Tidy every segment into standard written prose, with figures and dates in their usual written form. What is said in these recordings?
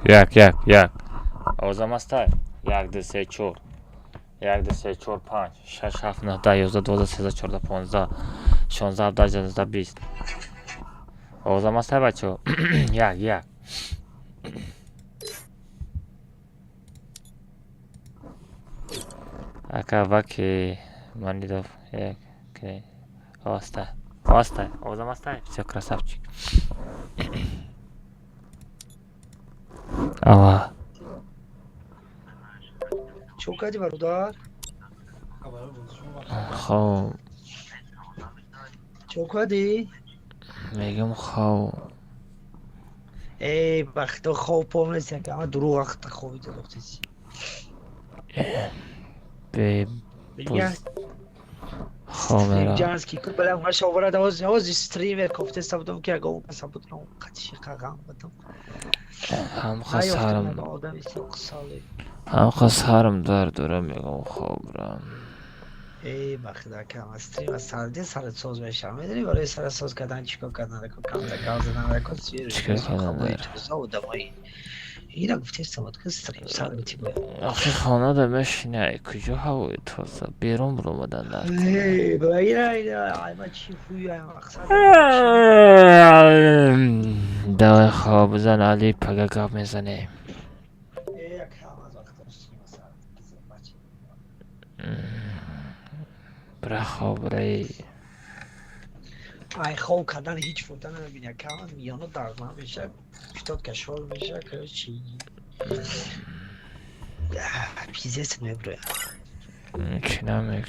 як. Овозам астай. 1, 2, 3, 4. 1, 2, 3, 4, 5, 6, 7, 9, 10, 11, 12, 13, 14, 15, 16, 17, 18, 20. Овозам астай бачаҳо. Як. Ака ваки манидов. Як. Окей. Остай. Овозам астай. Всё, красавчик. Ава. Чё кади бародар? Хоб. Чё кади? Мегам хоб. Эй, бахто хоб помнес як ама дуру вақта хобида дохтеси. Бе. Хомера. Ҷански ку балам машовара доз стример кофтеста будам ки агам паса будам қатиши қағам будам. ҳам сарам дард дорам мегам хобрам. Эй бахта кам стрим сарде сарсоз мешам. Медонӣ барои сарсоз кардан чикор кардан камда газдан рекорд чикор кардан заводамои ина гуфтеста буд ки стрим сарбити бояд. Ахи хонада мешинай куҷо ҳавои тоза берун буромадан дар. Эй ба ина айма чи фуя мақсад. Давай хоб бизан али пага гап мезанем. Бра хобрай. Ай хоб кардан ҳеҷ фоида намебини. Каман миёна дарман мешад. 80 кашол мешад. Короче. Пиздец меброяд. Мекунам.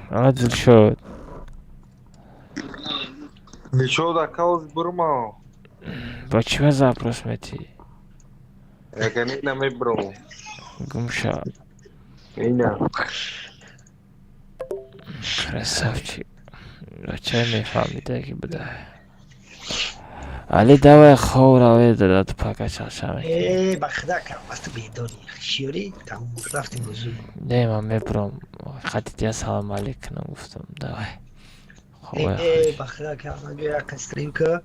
Адил шуд. Ничего, кауз бурма. Ба чима запрос метӣ? Ягамина мебром. Гумша. Ина. Красавчик. Бача мефаҳмида ки буда. Али давай ховра дадат пака чашаме. Бахда кам аст бедори. Шиёри там рафтим бузу. Не ман мебром. Хатида салом алейкум гуфтам. Давай. Бахда кам агар кастрим ка.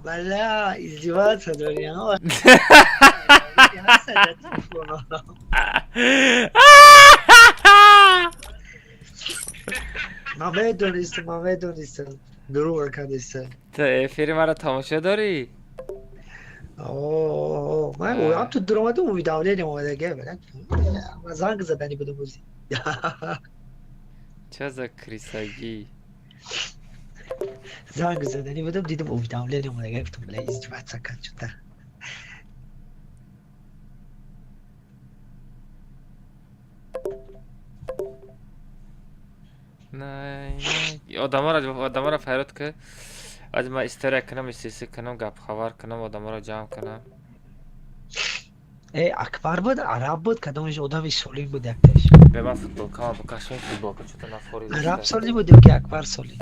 Бала, издеваться дори, а? Я садя телефон. Маме донистам. Друга кадиста. Та эфири мара тамошо дорӣ? Ман ам ту дуромаду увидавление омадага ман занг задани будам ози. Ча за крисагӣ? Занг задани будам дидам увидавление омадага гуфтам бала издеваться кард чута. одаморо файрод ки аз ман история кунам истиси кунам гапхабар кунам одаморо ҷамъ кунам. Акбар буд араб буд кадомаш одами солим буд якташ. Бе ман футболкама букашем футболка чута нафори араб соли буд ки акбар соли.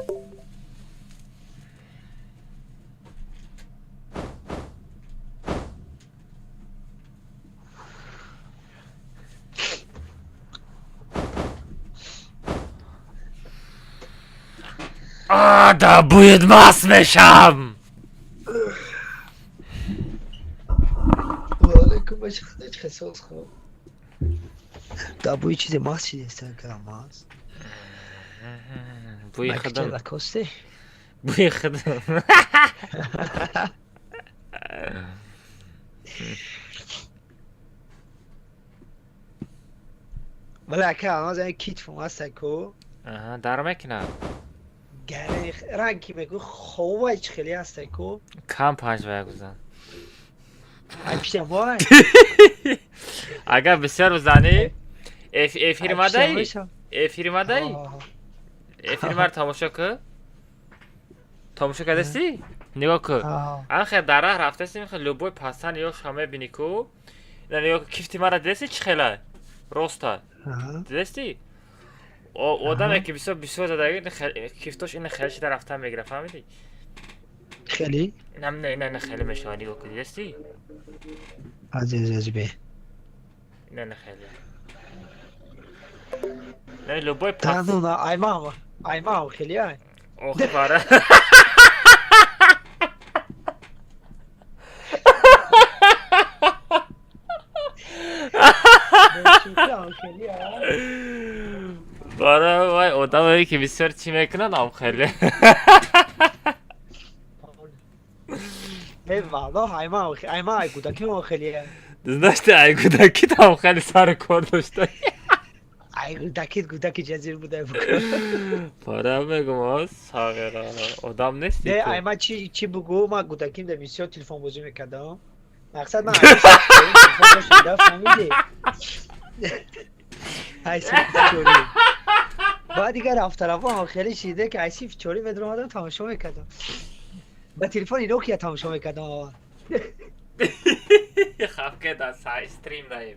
Да будет мас мешам. Валейкум ассалам хасос хоб. Да будет чизе мас чизе кам мас. Буи хадам. Лакосте. Буи хадам. Вале кам аз кит фум астако. Дар мекунам. ранги мегӯ ховач хеле астако. Кам 5 вая гузан. Ай пишамой. Агар бисёр бизанӣ, эфири мадаи? Эфири мадаи? Эфири мар тамошо ку? Тамошо кардасӣ? نگاه کن آه. آخه در راه رفته سیم خیلی لوبوی پستن یا شامه بینی کو نگاه کن کیفتی مرا دیدی چی خیلی راستا آه. دیدی آدمی که بسیار زدگی کیفتاش این خیلی شده رفتن میگیره فهمیدی خیلی نه خیلی میشه نگاه کن دیدی عجیبه نه خیلی نه لوبوی پست تنظیم ایمام خیلی های آخه باره خیلی های باره وای آدمی که بسیار چی میکنن هم خیلی ای والا ایمام کودکی ما خیلی های داشته ای کودکی هم خیلی سر کار داشته کودکی جزیر بوده بکن باره میگم ساغرانه آدم نیستی نه تو ایما چی بگو ما کودکیم در بسیار تلفن بازی میکردم مقصد من تلفن داشتم فهمیدی ایسی فیچوری بعد دیگه رفت طرفا خیلی شیده که ایسی فیچوری بدرم آدم تماشا میکردم با تلفن نوکیا تماشا میکردم خفکه در سای استریم داریم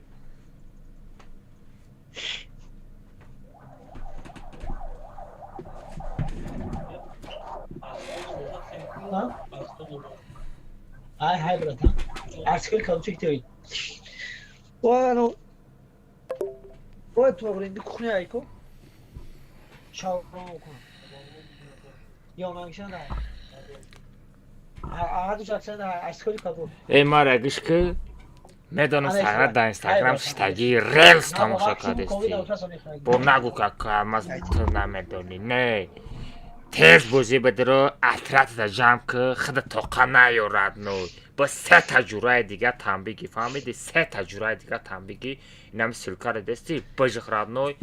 های براتم ارسکل کام چکتی وانو تو برندی کخنی ایکو شاورما کنم یا منگشن ده هر دو جاکسن ده ارسکلی کابو ای مارگش که میدانم سهرت در اینستاگرام شتگی ریلز تماشا کردستی با نگو که از تو نمیدونی نه تیز بوزی بدرو اطرات در جمع که خود توقع نیارد نوی با 3 تجربه دیگه تنبیگی فهمیدی 3 تجربه دیگه تنبیگی اینم سلکار دستی بجخراد نوی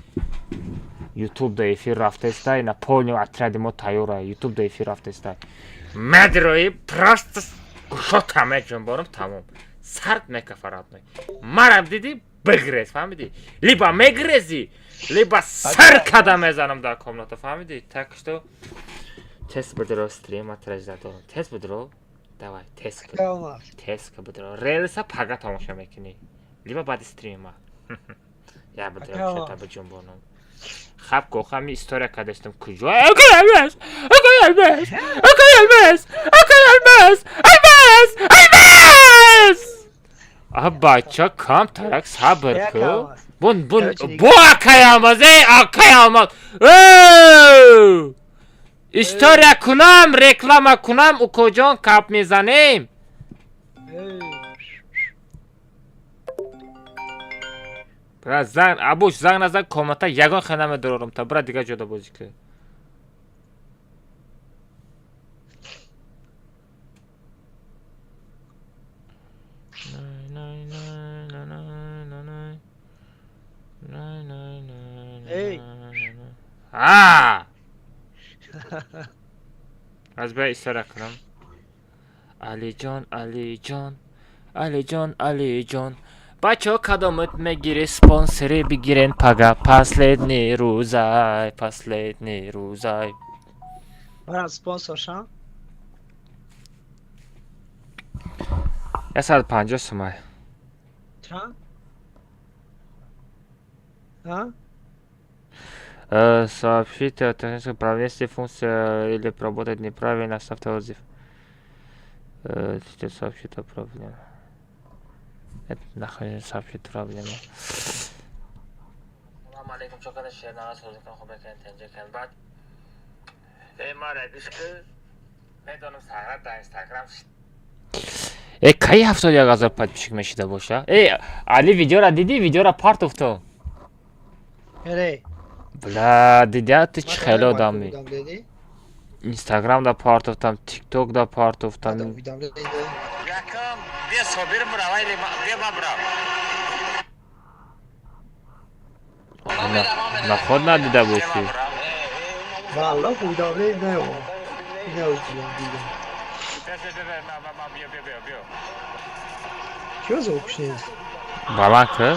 یوتیوب در افیر رفته استه اینا پولنیو اطراد ما تایوره یوتیوب در افیر رفته استه مدروی پراست گوشت همه جنبارم تمام سرد میکفراد نوی مرم دیدی بگریز فهمیدی لیبا میگریزی لیبا سر کده میزنم در کامنات فهمیدی تکشتو تست بدرو استریم اترج دادم تست بدرو давай تست که بدرو ریلسا پاگا تماشا میکنی لیبا بعد استریم یا بدرو چطا بجنبانم خب گوخم استوریا کدشتم کجا اکایلمس آها بچه کام ترک صبر کو بون بو اکایلمس استوریا کنم رکلام کنم او کجا کپ میزنیم برا زن ابوش زن نزن کامنتا یگان خنم درارم تا برا دیگه جدا بازی که از به استرا کنم علی جان بچه ها کدامت میگیری سپانسری بگیرین پاگا последний روزای برام سپانسر شم 150 сумай چند؟ ها؟ сообщите о техническом проблеме если функция или работает неправильно оставьте отзыв сейчас сообщит о проблеме это нахуй сообщит проблему السلام عليكم شكرا شيرنا صوتكم خوبه كان تنجكن بعد ما رادشك میدونم سهرت در اینستاگرام کی 71000 подписчик میشیده باشه علی ویدیو را دیدی ویدیو را پارت افتاد اره بلا دیدی تو چه خیلی آدمی اینستاگرام دا پارت افتادم تیک توک دا پارت افتادم یکم بیا صابر مراوی بیا ما برا نه خود ندیده باشی والله بودم نه چه زوکشی بالا که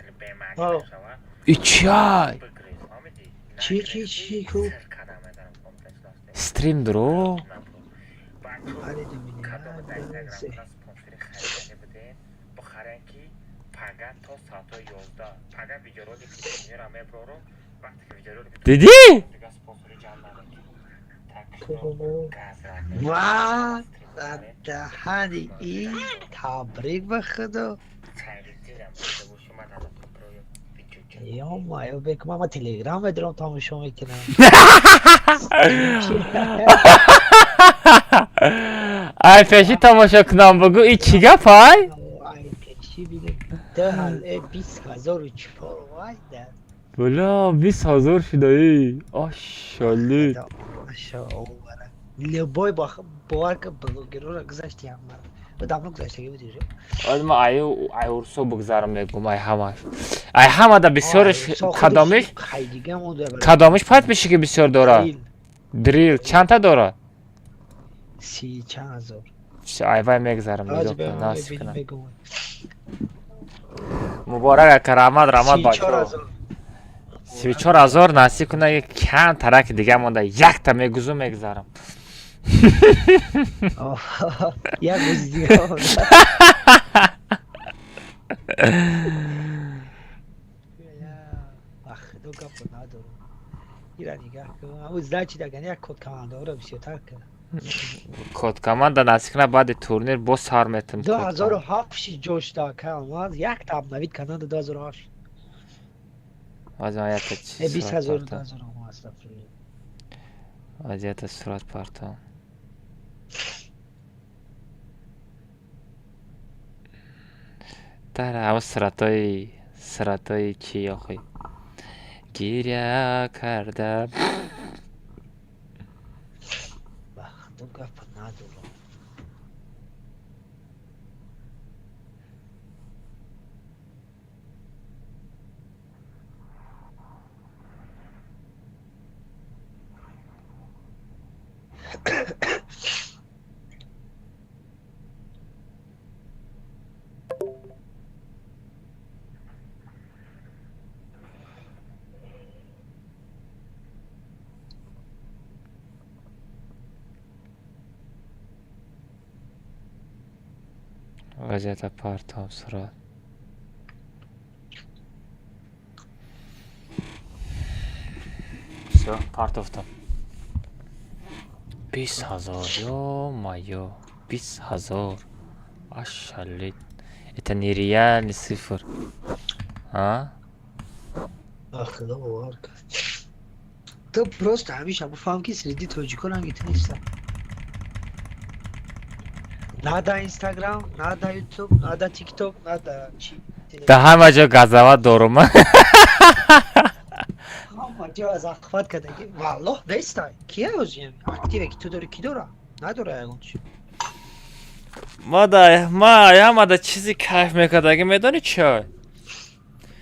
خیلی بمعنی آه. بشود چای بگریز فهمیدی؟ چی کو کدامه دارم کامپلکس داشته آره بعد Stream دیمینی کدام اینستاگرام بوده سپانسری خریدنی بدین بخرین که فقط تا ساعت 11 فقط ویدیو رو که را میبرو وقتی که ویدیو رو دیدی؟ دیگه سپانسری جمع نمیکنی تکشنو گاز رکنی واه دهنی این تبریک به خدا خیلی دیرم بوده و شما در پروی ویدیو که یا مایو بکنم اما تلگرام بدرم تماشا میکنم ای پیشی تماشا کنم بگو این چی گفای؟ ای پیشی بینیم ده حلقه 20,004 وای ده بلا 20,000 شده ای آشالی خدا ماشاءالله لبای باور که بلوگرو را گذاشتی هم مرا و دامنو گذاشته بودی جو آد ما ای ورسو بگذارم میگم ای همش ای همه دا بسیارش کدامش خیلیگه مونده کدامش پایت میشه که بسیار داره دریل چند تا داره 30 چند هزار ای وای میگذارم آج نگاه به کنم ما ناسی ببینیم کنم بگو مبارک کرامت رحمت 34,000 34,000 ناسی کنه یک کم ترک دیگه مونده یک تا میگذو میگذارم یک روز دیگه خدا گپ ندارم ایران نگاه کن او زده چی دگنی یک کد کمانده را بسیار تر کرد کد کمان دا ناسی کنه بعد تورنیر با سار میتم 2007 جوش دا که آمد یک تاب نوید کنند 2007 وضعیت چی 20,000 صورت پارتا 2000 هم هست افریقی وضعیت صورت پارتا در همه سرطای چی آخی گیره کردم خدا گپ ندارم вазъият партом сурат. Всё, партофтам. 20,000, ё-моё, 20,000. Ошалеть. Это нереальный цифр. А? خدا باور کن تو پروست همیشه بفهم که سریدی توجیکان هم گیتی نیستم نه دا اینستاگرام نه دا یوتیوب نه دا تیک توک نه دا چی Да ҳама ҷо газава дорум. همه جا از اخفت کده که والله نیستای کیه اوزیم اکتیوه که تو داری کی داره نداره یکون چی ма ҳамада чизи кайф мекардаги медони чой?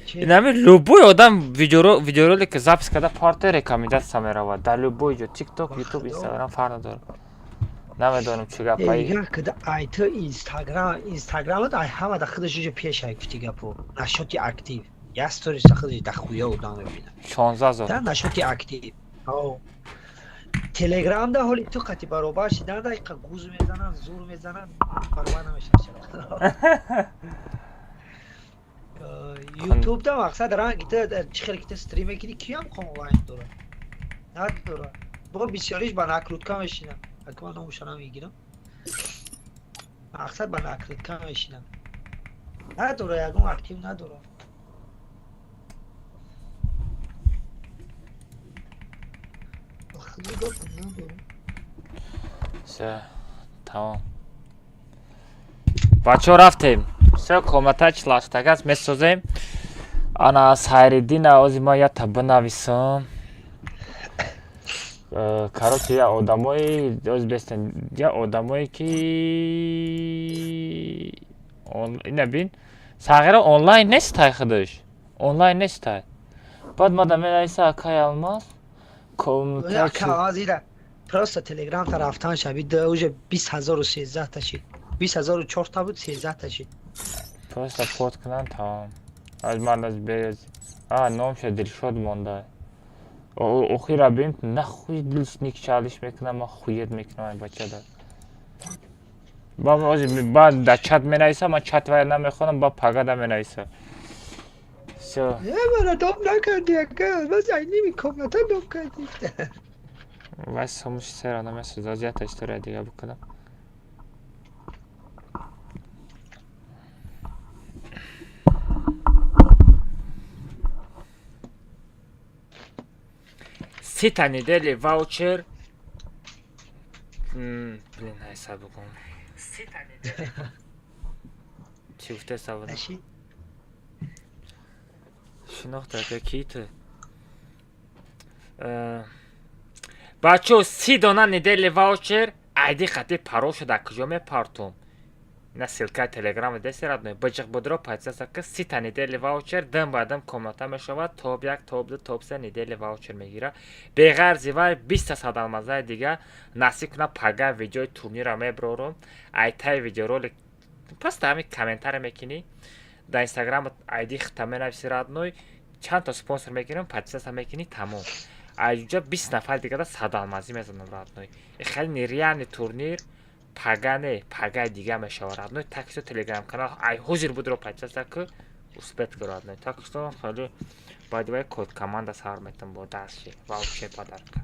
چی؟ инами любой одам видеоролик запис карда парте рекомендация меравад. Дар любой ҷо TikTok, YouTube, Instagram фарқ надорад. намедонам чӣ гапаи. ایگه کده ایتو اینستاگرام دا همه دا خودش جو پیش های کفتی گپو نشاتی اکتیو یه ستوریس دا خودش دا خویه و دام ببینم 16000. دا نشاتی اکتیو او تلگرام دا حالی تو قطی برابر شدن دا ایقا گوز میزنن زور میزنن پروا نمیشه یوتیوب دا مقصد رنگ گیته چی خیلی گیته ستریمه کنی کی هم خون واین دوره نه دوره بابا بسیاریش با نکلودکا میشینم اگه من نموشنم میگیرم مقصد با نکلودکا میشینم نه دوره اگه اکتیو ندوره خیلی گفتم ندوره Всё, тамом. Бачаҳо рафтем. Всё, комната члаштагас месозем. Ана Сайриддина ози ма ята бинависам. Короче, я одамои Ӯзбекистон, я одамое ки ина бин. Сағира онлайн нестай худаш. Онлайн нестай. Баъд мада менависа Акай Алмаз. زیره پروست تلگرام تا رفتن شبید اوجه 20013 تا شید 20004 تا بود 13 تا شید Просто под کنن تمام. از من از بیز. نام شد دلشاد مانده. اخیرا بین نخوی دلش نیک چالش میکنم ما خویت میکنم این بچه دار. با در چت مینایسم من چت وای نمیخونم با پگاده مینایسم. من دوم نکردی اگه بس اینی میکنم تا دوم کردی وای ساموش سرانه من سوزازیت اشترای دیگه بکنم. سی تا ندلی واوچر блин حساب کنم سی تا ندلی چی گفته حساب نشی شناخته که کیته بچه 30 دانه ندلی واوچر айди хати паро шуда куҷо мепартум ина силкаи телеграм дасти радной баҷиқ будро пайсаса ки 30 та недели ваучер дам ба дам комната мешавад тоб 1 тоб 2 тоб 3 недели ваучер мегира беғарзи вай 20 та садалмазаи дига насиб кунам пага видеои турнира меброрум айтаи видеоролик просто ҳамин комментария мекунӣ дар инстаграм айди хита менависи радной чанд та спонсор мегирам подписаться мекунӣ тамом айҷа 20 нафар дига да садалмазӣ мезанам радной хеле нереальный турнир пагане пагай дига мешавад радной так что телеграм канал ай ҳозир будро подписаться ки успех радной так что хеле бадивай код команда сар метам бо дастши ваучер подарка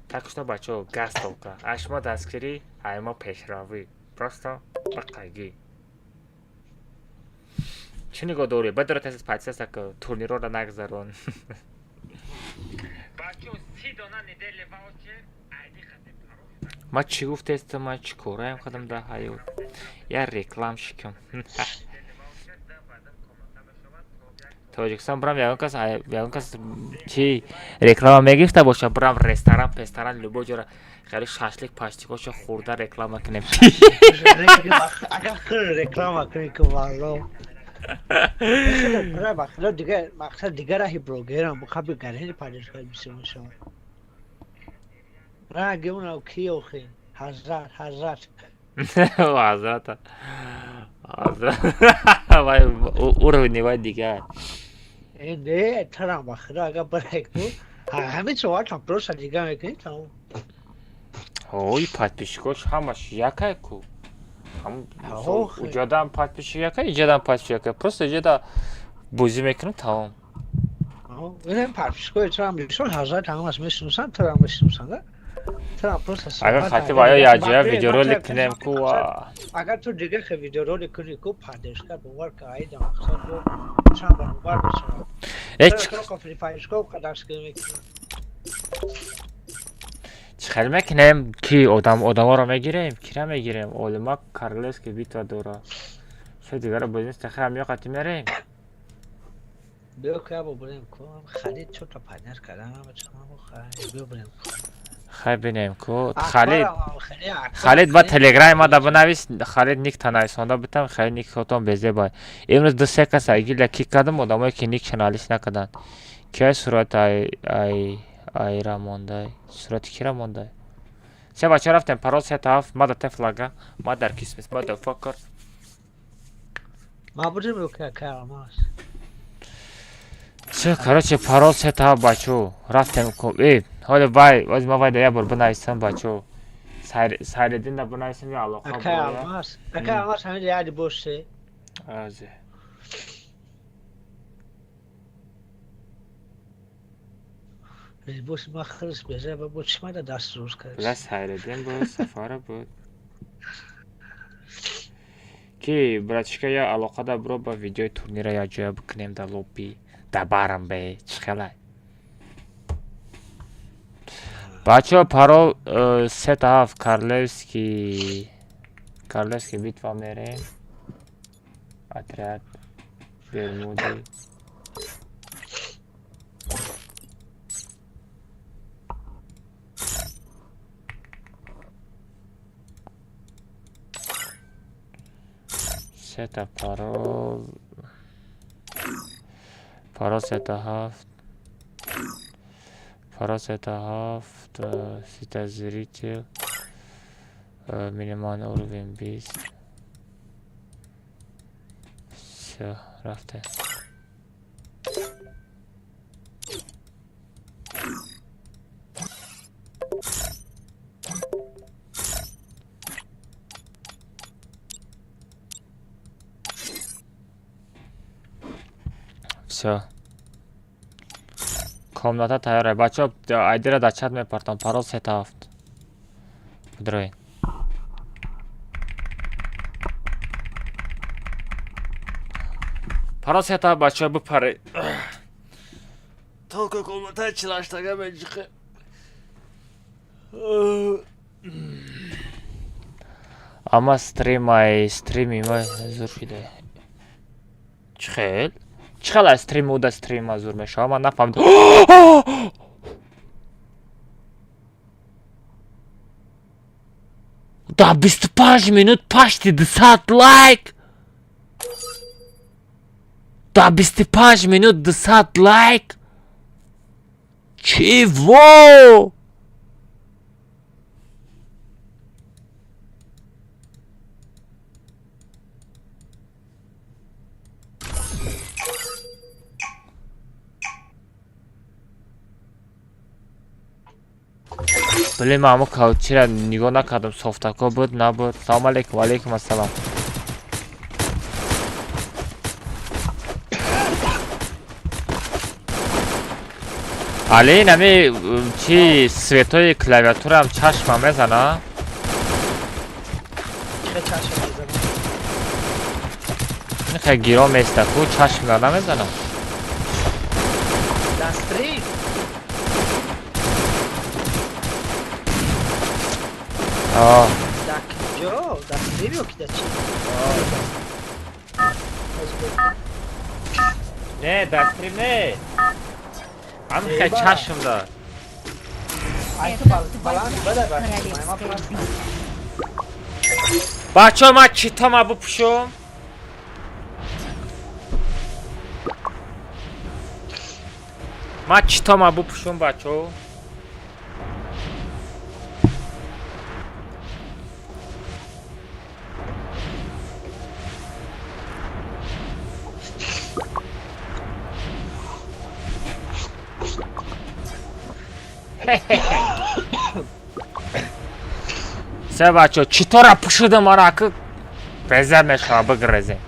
так что бачо гастовка ашма дастгирӣ айма пешравӣ просто бақайгӣ чӣ нигоҳ дорӣ бадро тасис подписаться ки турнирро нагзарон ма чӣ гуфтестам ма чӣ кораем кардам дар ҳаёт я рекламщикам тоҷикистон бурам ягон кас чӣ реклама мегирифта боша бурам ресторан песторан любой ҷора хеле шашлик паштикошо хӯрда реклама кунем реклама کنی که والله مقصد دیگر راهی بلوگرم بخواب بگرهی پادش کنی بسیار شما رنگ اون او کی او خی حضرت حضرت وای уровень вай دیگر نه ترام بخدا اگر برای تو همه سوال هم پروسا دیگه میکنی تمام ой подписчикош ҳамаш якай ку Tamam. آه. Ucadan patlayacak ya, inceden patlayacak ya. Просто اینجا بازی میکنم تمام. اینم پرفیشگاه تو هم میشون هزار تمام از میشناسن تو هم میشناسن تو هم پروسس اگر خاطر باید یاجیا ویدیو رول کنیم کو اگر تو دیگه که ویدیو رول کنی کو پادشکا باور که ای دم مقصد رو چند بار بشه هیچ تو کافی فایشگاه قداش کنی چخل میکنیم کی آدم رو میگیریم کی رو میگیریم اولما کارلس که بیتا دورا شو دیگه رو بزنیم تخیر هم یا قطعی میریم بیا که با بریم کنم خالد چون تا پنیر کردم بچه ما خالد بیا بریم خیلی بینیم کو خالد خالد با تلگرام ما دا بنویس خالد نیک تنهایی سوندا بتم خیلی نیک خودم بزه بای امروز دو سه کس ایگی لکی کردم آدمایی که نیک چنالیش نکردن که صورت ای را مونده صورت کی را مونده سه بچه رفتم پرال سه طرف ما دا تفلگه ما در کسمس ما دا فکر ما بریم که کارماست چه короче парол се та бачо рафтем ко ҳоле вай оз ма вай да я бор бинависам бачо сайредин да бинависам я алоқа کارماست کارماست همین یادی باشه азе باشه ما خرس بزه با چما دا دست روز کرد لا сайредин буд сафара буд ки братишка я алоқа да биро ба видеои турнира я ҷоя бикунем да лобби да барам бе чхелай бачо парол се тараф карлевский битва мерем отряд бермуди се та парол се та ҳафт сита зритель минимальный уровень 20 все рафте все комната тайёр бачаҳо айдиро дар чат мепартам парол сета ҳафт бидроин парол сета ҳафт бачаҳо бипаред толку комнатаи 48 меҷиқе амма стрими ма зур шуда чихел چقدر استریم او استریم مزور میشه من نفهمیدم دا 25 минут почти 10 лайк да 25 минут 10 лайк чего блин мамо каучира нигоҳ накардам софтако буд набуд салом алейкум алейкум ассалом али нами чи светои клавиатурам чашма мезана хе гиро места ку чашма намезана دستری جو دستری رو که چی نه دستری نه همین خیلی چشم دار بچه ها من چیتا ما بپوشم بچه ها سه بچه چطور پوشیده مرا که Беземеша бигрезен.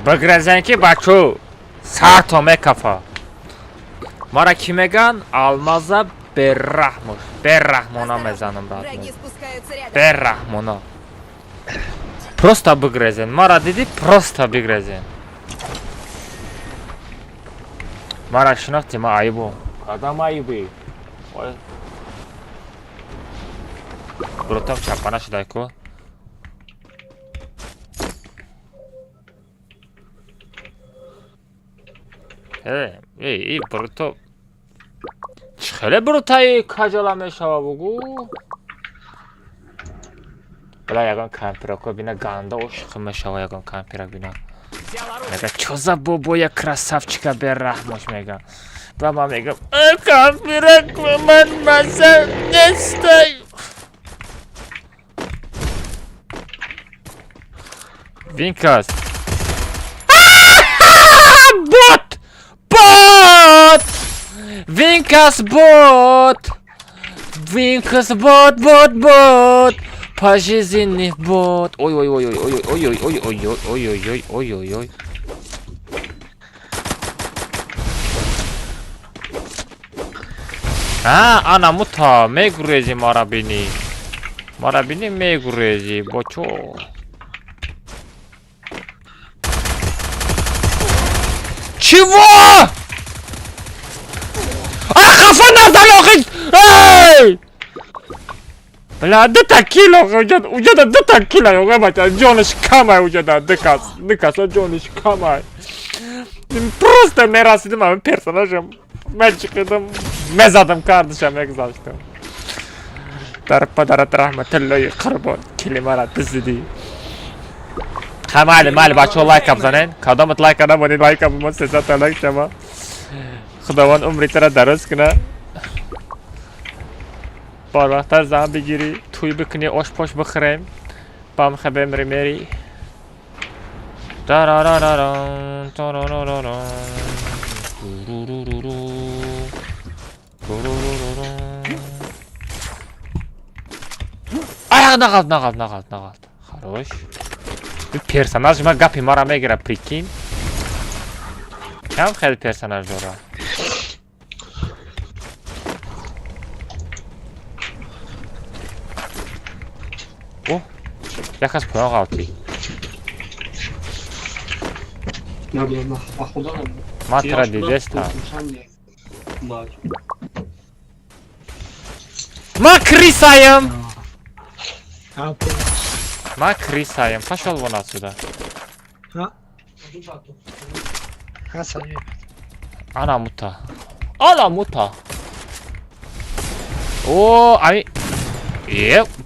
Бигрезен ки бачо. Сартоме кафа. Мара ки меган? Алмаза беррахмуш. Беррахмона мезанам брат. Враги спускаются рядом. Беррахмона. Просто бигрезен. Мара диди просто бигрезен. Мара шинахти ма айбу. Адам айбу. Ой. Брутам чапана шидайку. эй, бруто. خیلی بروتایی کجالا میشوه بگو بلا یکان کمپیراکو بینا گنده عشق میشوه یکان کمپیراک بینا میگه چو за بابوی красавчика برحمش میگه و من میگم کمپیراک من مزه نیستی وینکاس بوت بوت Vinkas bot! Vinkas bot, bot, bot! Пожизненный бот! Ой, ой, ой, ой, ой, ой, ой, ой, ой, ой, ой, ой, ой, ой, ой. Ana muta, megurezi marabini. Marabini megurezi, bocho. Чего? خفا نزن آخه ای بلا دو تا کیل آخه اوجا دو تا کیل آخه بچه جانش کمه اوجا دکاس جانش کمه просто مراسیدم همه پرسناجم من چقدم مزادم کردشم یک زاشتم در پدرت رحمت الله قربان کلمه را تزدی همه مالی بچه لایک بزنین کدامت لایک نمونید لایک بمون 300 تا لایک شما خداوند عمری ترا درست کنه بار وقتر زن بگیری توی بکنی آش پاش بخوریم با هم خبه امری میری Ayak naqalt Хорош Bir personaj ma gapi mara megira prikин Kam خیلی personaj dora Oh Yakas poyan qalti Matra didesta Ma крисаем! Ma крисаем. Пошел вон отсюда. Ana muta. Ana muta. О, ай.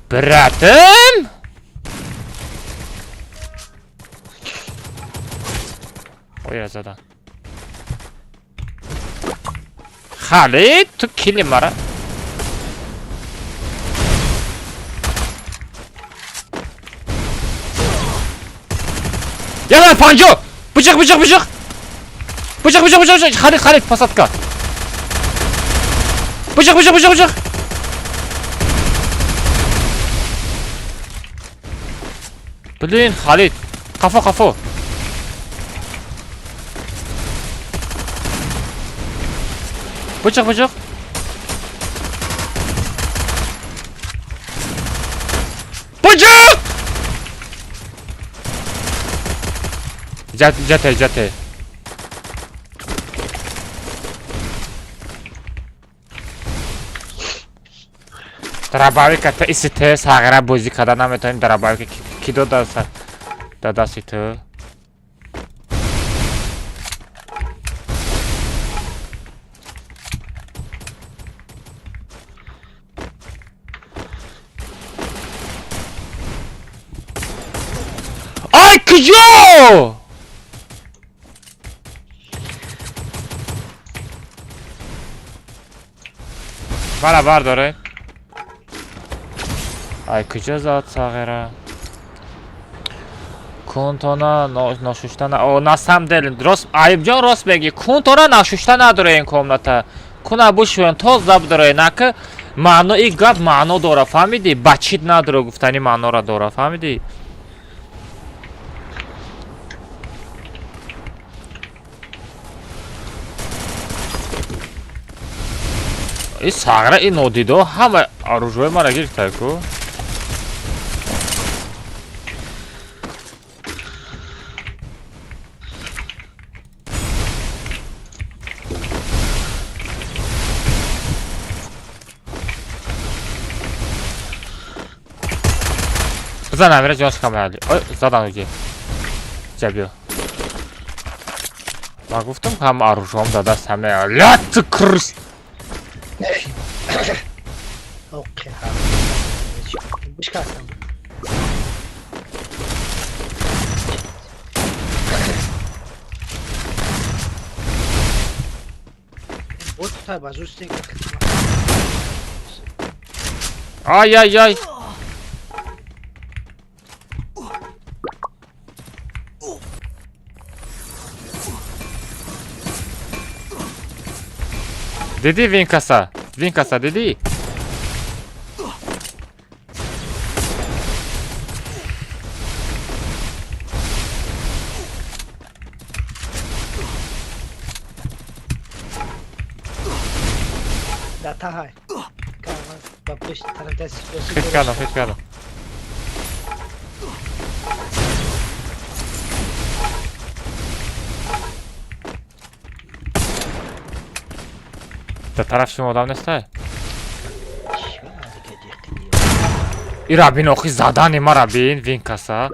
Братан! Ой, я задан. Халид, tu kili mara. Yalan panco! Bıçak! Bıçak! Халид, посадка! Bıçak! Блин, Халид! Kafa! Bıçak! Bıçak! Jate. Darabavika ta isite sagara bozi kada nameton darabavika kido da situ. Ay kıcı! Var dاره Ай куҷо зад сағира Кунтона нашуштана О на самом деле рост Айбҷон рост меги Кунтона нашушта надоре ин комната Куна бушвен тоз заб доре наки маъно и гап маъно дора, фаҳмидӣ? Ба чит надора гуфтани маъноро дора, фаҳмидӣ? ин сағра ин нодидо ҳама оружои мара гирифтаку. بزن امیر جانش کم علی. زدن اوکی. جبیو. من گفتم که هم آروشام داده است همه لات کرست. اوکی بش کردم بود تا بازوستی آی آی آی. دیدی وین کاسا دیدی؟ داتا های با پشت طرف دستی فکر کردم در طرف شما آدم نسته؟ ای را بین آخی زدن ما را بین وین کاسا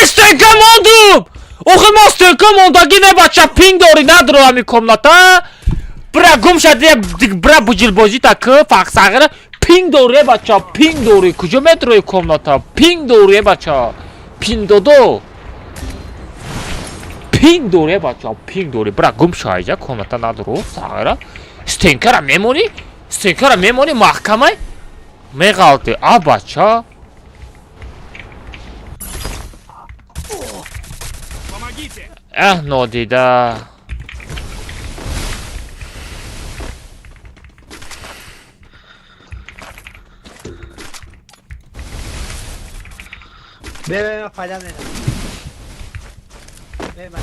استنکه موندم آخی ما استنکه موندگی نه بچه پینگ داری ندارو همی کمناتا برا گم شده برا بجل بازی تا که فقط ساغره پینگ داری بچه پینگ داری کجا متروی کمناتا پینگ داری بچه پینگ دادو پینگ دوره بچه پینگ دوره برا گم شایجه کمناتا ندارو ساغره استنکه را میمونی محکمه میغالتی بچه نادیده به من فایده نمیده به من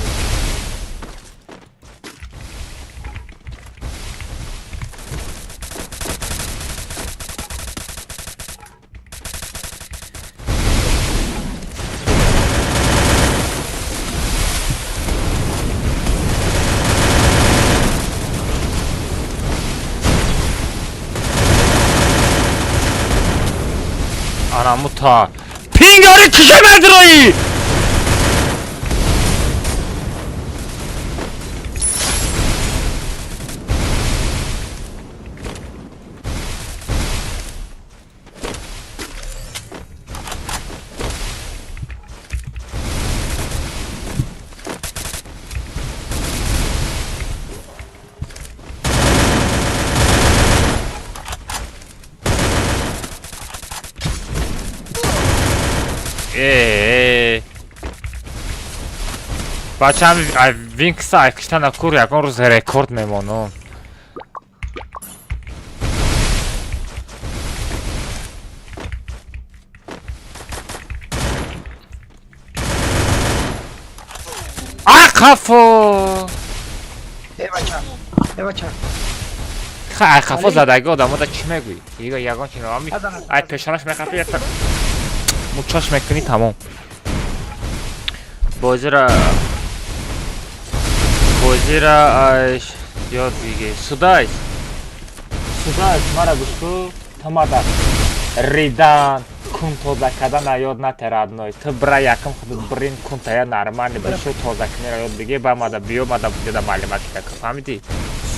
anamı ta pingari kişemedi royu بچه هم وینکس اکشتن اکور یکان روز رکورد میمانم اقفو بچه اقفو زدگی آدم ها دا چی میگوی؟ یگان چی نوامی ای پشانش میخفی یک مچاش میکنی تمام بازی را یاد بگی سودایست مرا گوشکو تمادا ریدن کن توزه کدن یاد نتره ادنوی تو برای یکم خود برین کن تایا نرمانی بشو توزه کنی را یاد بگی با مادا بیو مادا دیده معلوماتی که فهمیدی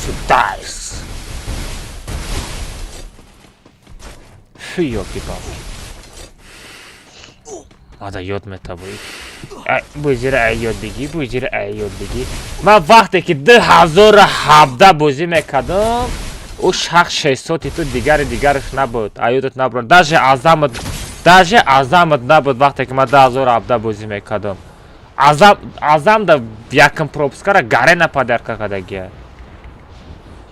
سودایست فیو کی بابا مادا یاد میتابوی بازی را یاد بگی من وقتی که 2017 بازی میکردم او شخص 600 تو دیگرش نبود ایادت نبود даже азамат نبود وقتی که من 2017 بازی میکردم азам да якам пропускара гаре на падарка кадагия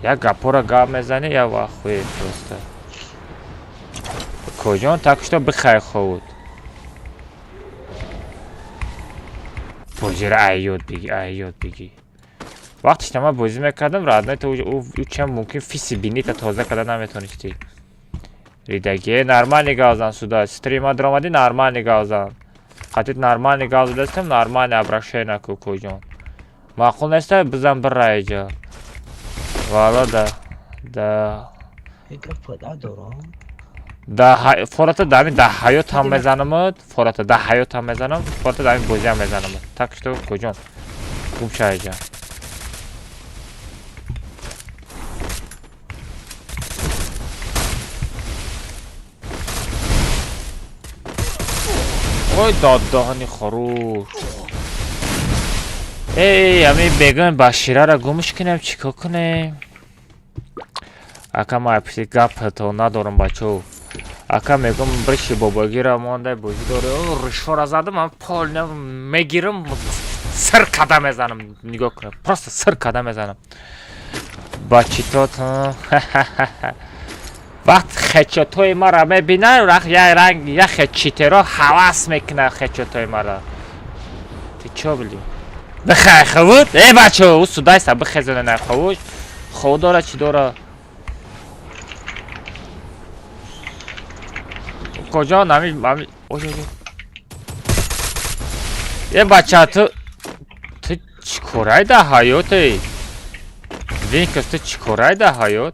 یک گپورا گپ میزنی یا وقت خوی پروسته کجان تکشتا بخیر خود بوجیر ایود بگی وقتش تا من بازی میکردم رادنای تو او چند ممکن فیسی بینی تا تازه کده نمیتونستی ریدگی نرمال نگاه زن سودا استریم درامدی نرمال نگاه زن خطیت نرمال نگاه زدستم نرمال ابرشه نکو کجان معقول نیسته بزن بر رایجا والا ده فورت دامی ده حیات هم میزنمت فورت ده حیات هم میزنم فورت دامی بازی هم میزنمت تکش تو کجان گم شای جا اوی دادهانی خروش ای امی بگن بشیره را گمش کنیم چیکار کنیم اکا ما اپسی گپ تو ندارم بچو اکا میگم برشی باباگی را مانده بازی داره رشوه را زدم من پال میگیرم سر کده میزنم نگاه کنم پرست سر کده میزنم بچی تو وقت خچوتوی ما را میبینه رخ یک رنگ یک خچیتی را حواس میکنه خچوتوی ما را تی چو بلی بخیر خود ای بچه او سودایست بخیزونه نخوش خود داره چی داره کجا نمی یه بچه تو چی کورای ده حیاتی وین کس تو چی کورای ده حیات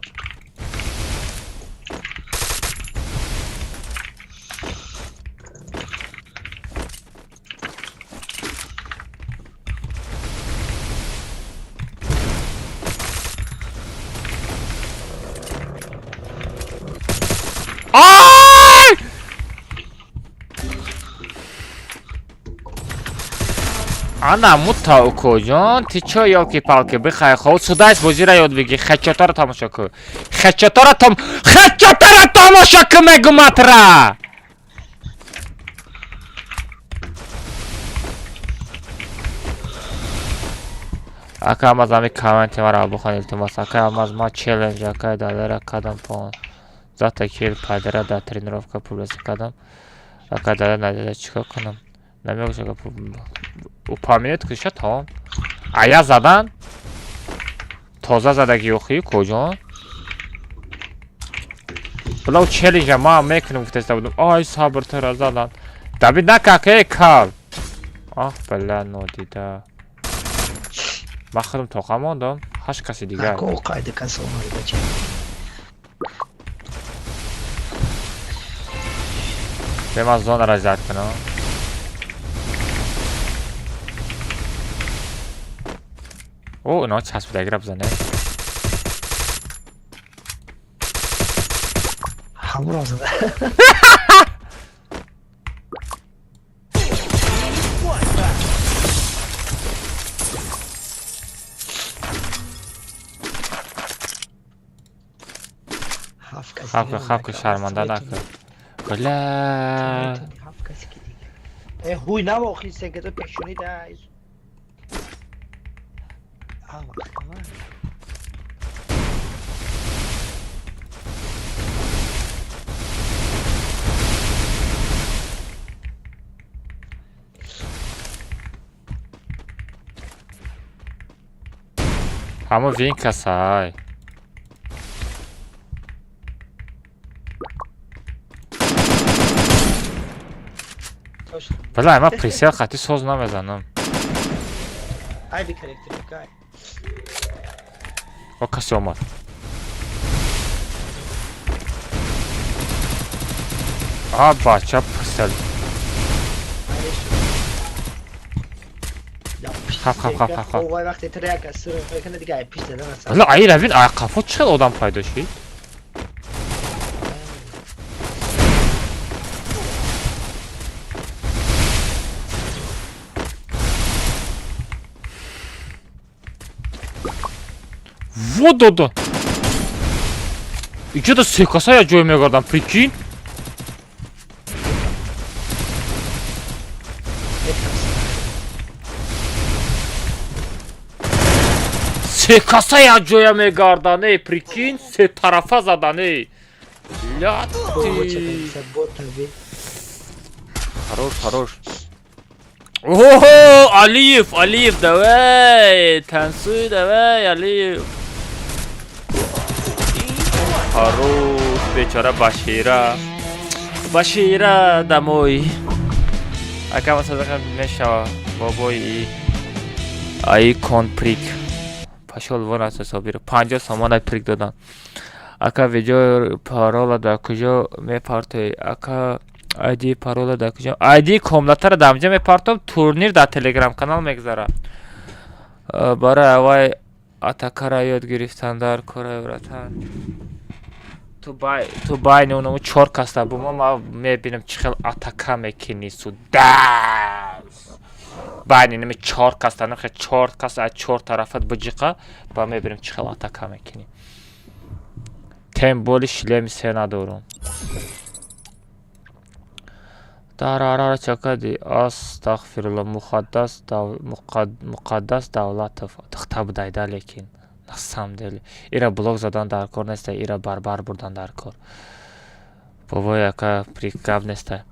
انا متا کجان تی چه یاکی پالکی بخیر خود سودایست بازی را یاد بگی خچاتا را تماشا کن خچاتا را تماشا کن میگم را اکا هم از همی کامنتی مرا بخوان التماس اکا هم از ما چلنج اکا دادره کدم پون زاتا کیل پادره دا ترینروفکا پوبلسی کدم اکا داده نداده چیکار کنم نمیگوش اکا упоминет киша то ая задан тоза задаги ёхи куҷон билав челленҷа ма мекунем гуфтаста будам ай сабртара задан даби накаке кал ах бала нодида ма худам тоқа мондам ҳашт каси дигар беман зонара зад кунам او اینا چسبیدگی را بزنه همون را زده خفک شرمنده نکن بله هوی نما خیسته که تو پیشونی ده همه وین کسای بله من پریسیل خطی سوز نمیزنم ای بی کرکتر و کسی آمد بچه پسل خف وقتی تریک از سر کنه دیگه پیش دادن است بله ای روین قفا چقدر آدم پیدا شید Вот да. И что-то с косая я джой мегардам, прикинь? سه کاسه یا جویا میگردن پریکین سه طرفه زدن بابا چه لاتی کنیسه بود تبی خروش اوه علیف دوی تنسوی دوی علیف خروش بیچاره بشیره دموی اکا مثلا میشه بابای ای کون پریک پاشول وان است حسابی رو 50 سامان پریک دادن اکا ویدیو پارولا در کجا میپارتی اکا айди парола дар куҷо айди комнатаро дар онҷо мепартам турнир дар телеграм канал мегзара барои авай атакаро ёд гирифтан дар кора братан ту байни оному 4 каста бумо ма мебинам чӣ хел атака мекини судас байни ними 4 каста нахе 4 каста аз 4 тарафат буҷиқа ба мебинам чӣ хел атака мекини тем боли шлеми се надорам тарарара чакади астағфирулла муқаддас давлатов тихта будайда лекин на самом деле ира блок задан дар кор неста ира барбар бурдан дар кор бобо яка прикав неста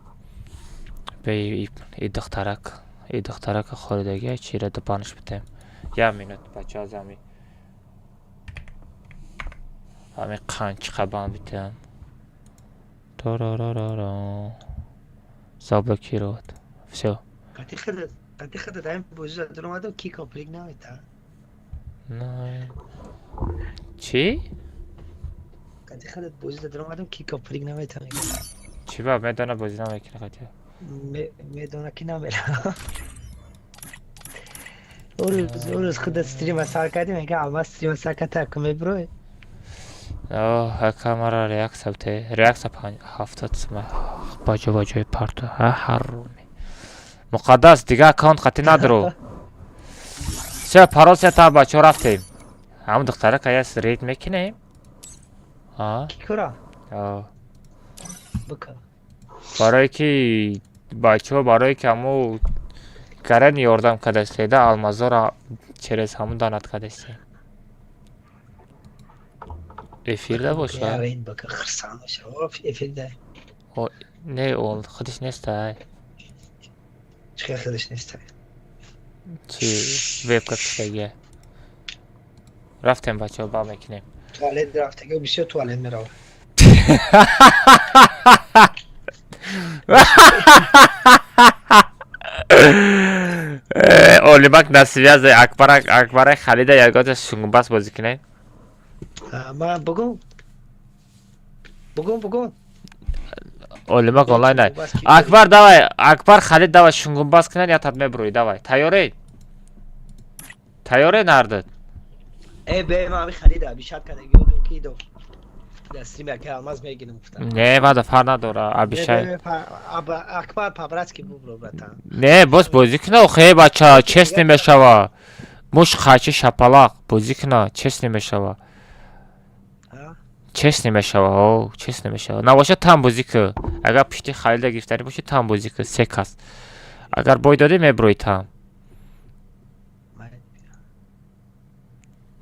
бе и духтарака хоридаги чира дупанш битем я минут бача зами ами қанч қабан битем тарарара заблокировать. Все. Кати хада даем бозу задромадо ки комплик намета. Чи? Кати хада бозу задромадо ки комплик намета. Чи ба медона бозу намекина кати. Медона ки намера. Орус худа стрим сар кади мега ама стрим сар ката каме бро. камера реакция те реакция 70 сма баҷои парто ҳаруми муқаддас дига аккаунт хати надро все паросията бачо рафтем ҳам духтара каяс рейд мекинем кикора бука барое ки бачо барое ки ҳамо гаран ёрдам кадастеда алмазора через ҳамун данат кадастем эфирда боша не он худиш нестай чӣ худиш нестай чи вебка киштаги рафтем бачаҳо ба мекунем туалет рафтага бисёр туалет меравад олимак на связи акбара халида ягота шунгбас бозӣ кунем ман бугун олимак онлайн ай акбар давай акбар халид давай шунгбас кунад я тат мебурӯи давай тайёре нардид бе ман халида бишат кадаги буду ки до дастрим яка алмаз мегирам гуфтам не бада фар надора абишай акбар пабратски бубро братан не бос бозӣ куна охе бача чест намешава муш хачи шапалақ бозӣ куна чест намешава чест намешава чест намешава набоша там бозӣ ку агар пишти халида гирифтани боши там бозӣ ку се кас агар бой доде мебурӯи там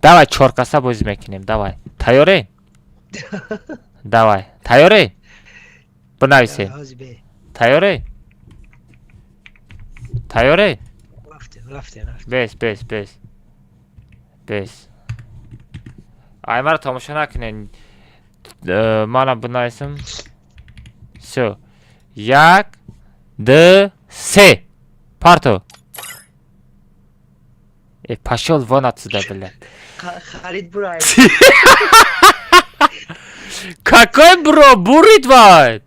давай 4 каса бозӣ мекунем давай тайёре давай тайёре бинависем тайёре бес ай маро тамошо накунед манам бинависам всё 1 2 3 парто пошёл вон отсюда блядь халид бурай какой бро бурит вай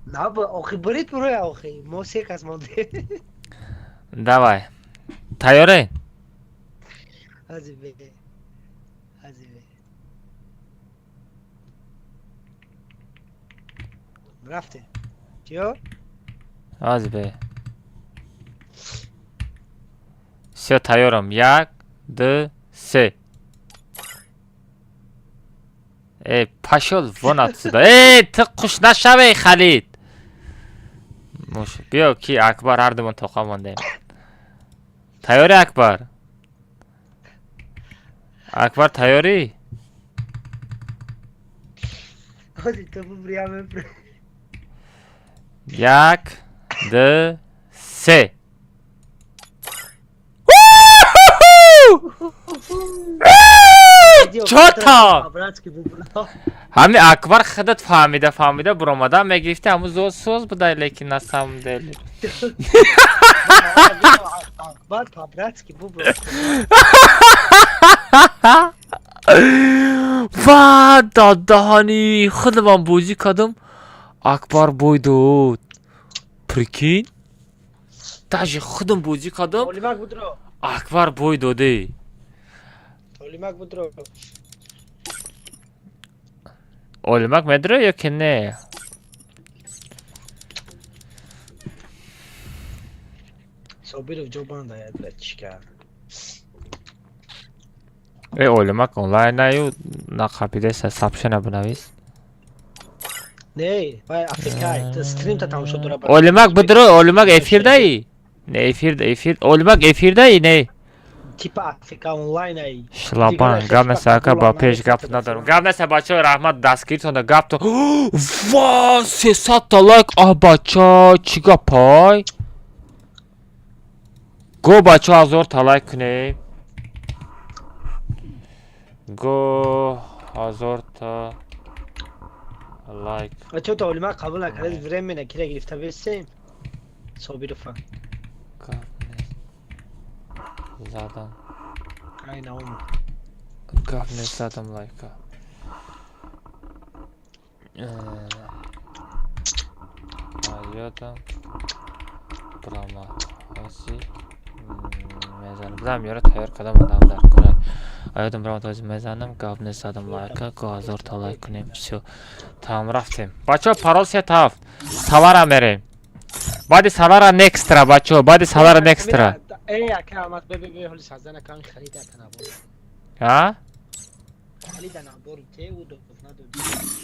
на охи бурит бурай охи мо се кас монде давай тайёре азибе рафте чиё азибе всё тайёрам 1 2 3 пошёл вон отсюда ты қуш нашаве халид биё ки акбар ҳардумон тоқа мондем тайёре акбар Akbar tayyorii? Hadi topu buraya mı? یک دو سه چهار همین اکبر خودت فهمیده برآمده میگفتی همون زود سوز بوده لیکن نستم دلی Akbar Pabratski bu bro. و دادهانی خودم بوزی کدم اکبر بویدود پرکین تاجی خودم بوزی کدم Olimak budro. اکبر بویدوده Olimak budro. Oylamak medre ya ki ne? Sobirov Joban da ya bratçika. Oylamak online ayu nakapide se sapşana bunavis. Ne? Vay Afrika. Ta stream ta tam şu dura. Oylamak budro, oylamak efirde. Ne efir. Oylamak efirde ne? Tipa Afrika online ay. Şlaban, gavne saka ba peş gap nadarum. Gavne se bacho rahmat daskir sonda gap to. Va, 300 ta like ah bacha chiga pay. Go bacho azor ta like kune. Go azor ta like. Aço ta Olimak kabul nakare vremine kire girifte bilsem. Sobirov. Zaten. Aynen oğlum. Gavne zaten like. Ayodam. Brahma. Asi. Mezanım. Budam yara tayyor kadam adamlar kuran. Ayodam brahma tazi mezanım. Gavne zaten like. Gazor ta like kunem. Все. Tamam raftim. Bacho parol set af. Salara mere. Badi salara nextra bacho. Badi salara nextra. Ya kamat bebe holi sazana kan khalida tanabur. Ha? Khalida nabur te u do nado.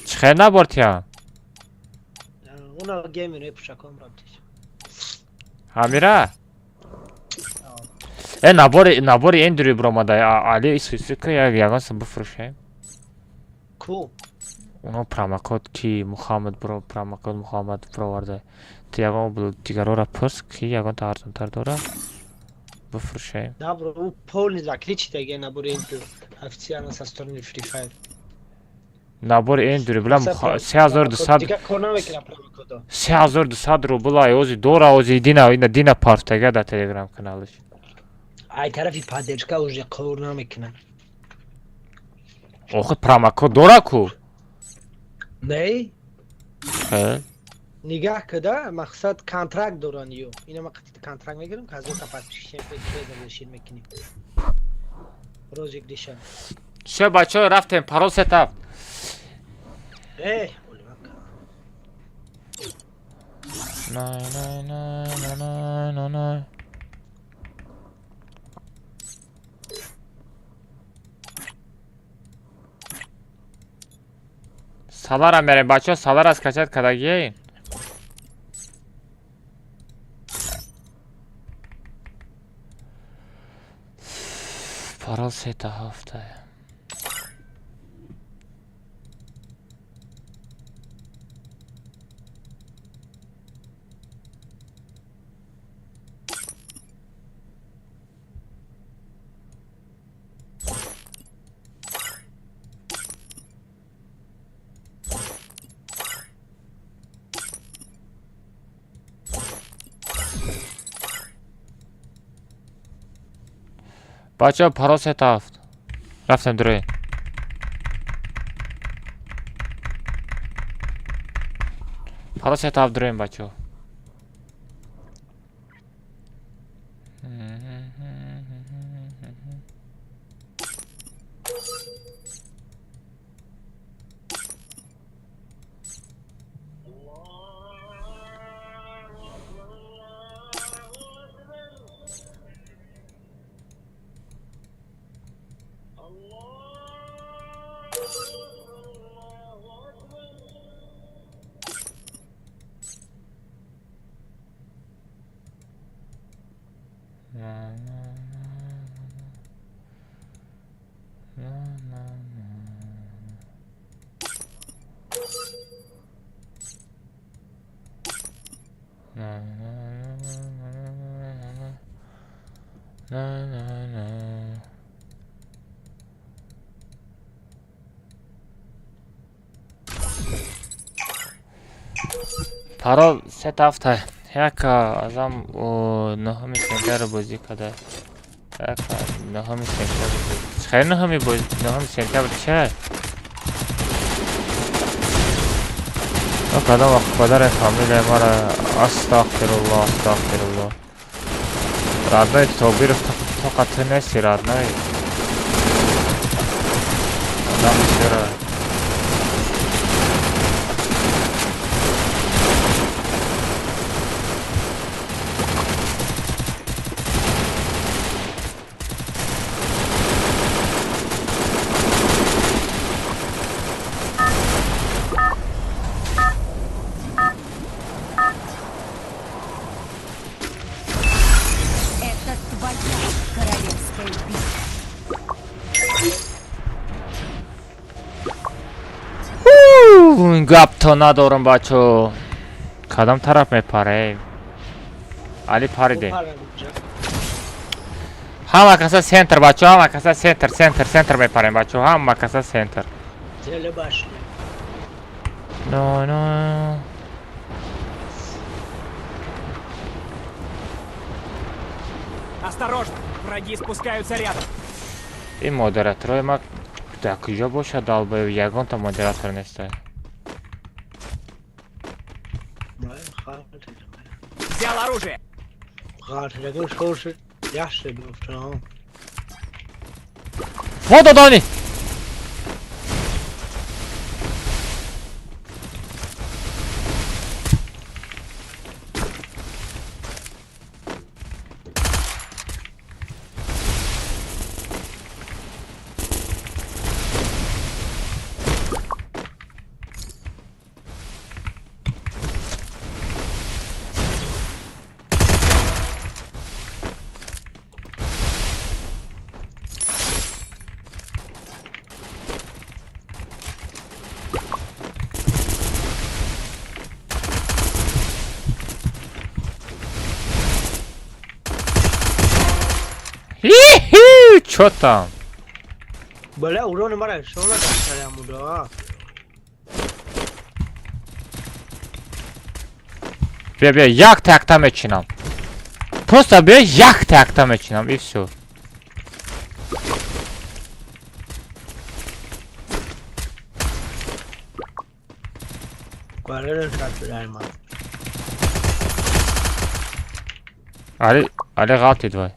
Çıkar ne bort ya? Ona gamer hep şakom rabtiş. Hamira. Nabori endürü bromada ya. Ali isusuka ya yagan bu fırşay. Cool. Ono pramakod ki Muhammed bro pramakod Muhammed bro vardı. Tiyagon bu tigarora purs ki yagon tarzan tardora. Bu fırşay. Da bro u polni zakličite ge nabur entu. Oficijalno sa strane Free Fire. Nabori endürü bilam 3200 Diga korna vekila pravokodo. 3200 rubla ozi dora ozi dina partega da Telegram kanalı. Ay tarafi padečka už je korna vekina. Oxu pramakod dora ku. Ne? He. Nigah kada maqsad kontrakt do'raniyo. Ina ma qat'i kontrakt megirim, qazo kapatishim bezalishim mekinim. Rozik disha. Все, бачо, рафтем, парол сетап. Olimak. Nay. Salara mere bacho, salara skachat kadagi. Parol seta haftaya. Бачо парол сетафт. Рафтем дуре. Парол сетафт дуреем бачо. парол 3 ҳафта азам нӯҳами сентябр бозӣ када. Нӯҳами сентябр. Хай нӯҳами сентябр чай? Кадом вақт падари фамилия мара астағфируллоҳ. Родной Тобиров тока ты нести, родной. Адам чера. Это твоя королевская битва. Гап то надорам бачо. Кадом тараф мепараем? Али паридем. Ҳама каса центр бачо, ҳама каса центр мепараем бачо, ҳама каса центр. Зеле башня. No. Осторожно! Враги спускаются рядом. И модератор ма так куҷо бошад албаев ягонта модератор нестай. Взял оружие! Вододони! Чё там? Бля, урон мара, что на кашалям уда? Бе, як так мечинам. Просто бе, як так мечинам, и всё. Али галти двой.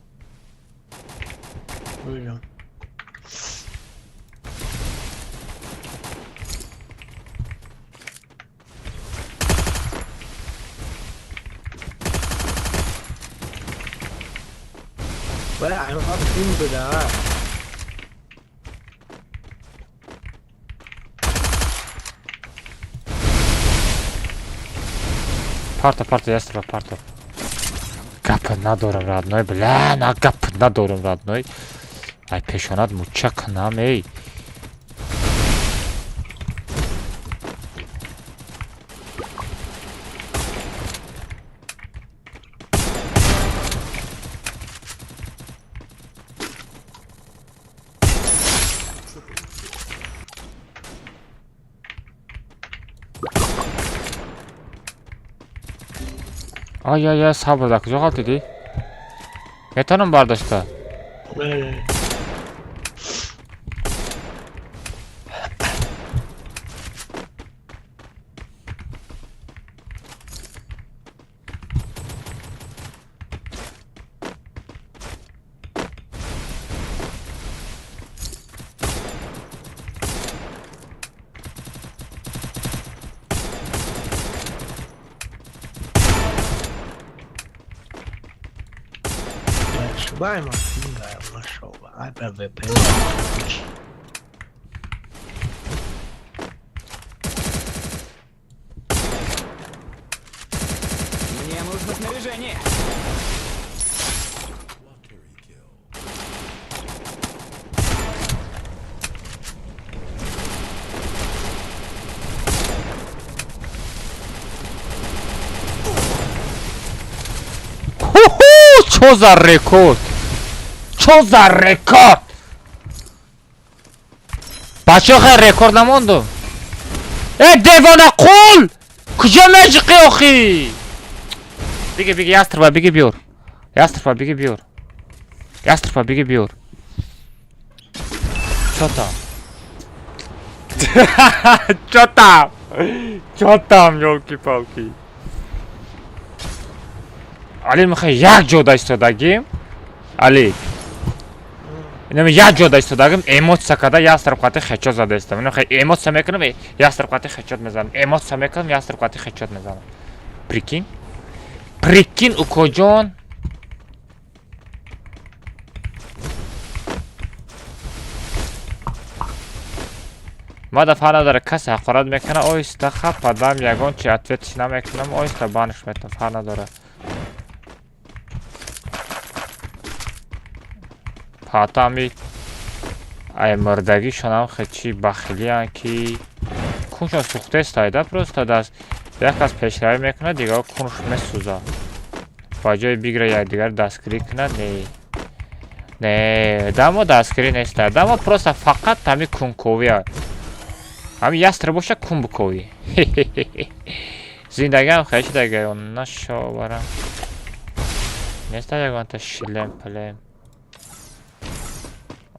Bля, I'm not in бля. Парто, ястреба, парто. Гап надорам, родной, бля, на гап надорам, родной. Ай, пешонат муча кунам, эй. Ай, сабр да, кужо қалтиди? Метонам бардошта. Шибаем, я нашел. АПВП. Мне нужно снаряжение! Чё за рекорд? Чё за рекорд? Бачо хай рекорд намонду. Девона қул! کجا مجقی آخی بگی یاسترپا بگی بیور یاسترپا بگی بیور یاسترپا بگی بیور چاتم یولکی پالکی علی میخوای یک جودا ایستادگیم علی اینم یک جودا ایستادگیم емоция کده ястребкати хечот зада истам اینم خیلی емоция میکنم ястребкати хечот میزنم емоция میکنم ястребкати хечот میزنم прикинь у کجان ما دفعه نداره کسی حقارت میکنه آیسته خپدم یگان چی اتویتش نمیکنم آیسته بانش میتونم دفعه نداره پاتامی ای مردگی شنم خیلی بخیلی هن که کونشان سوخته استایده پروسته دست یک از پیشروی میکنه دیگه کونش میسوزه با جای بگیره یک دیگر دستگیری کنه نه دمو دستگیری نیسته دمو پروسته فقط تمی کونکوی های همی یستر باشه کون بکوی زندگی هم خیلی دیگه اون نشو برم نیسته یکان تا شلم پلم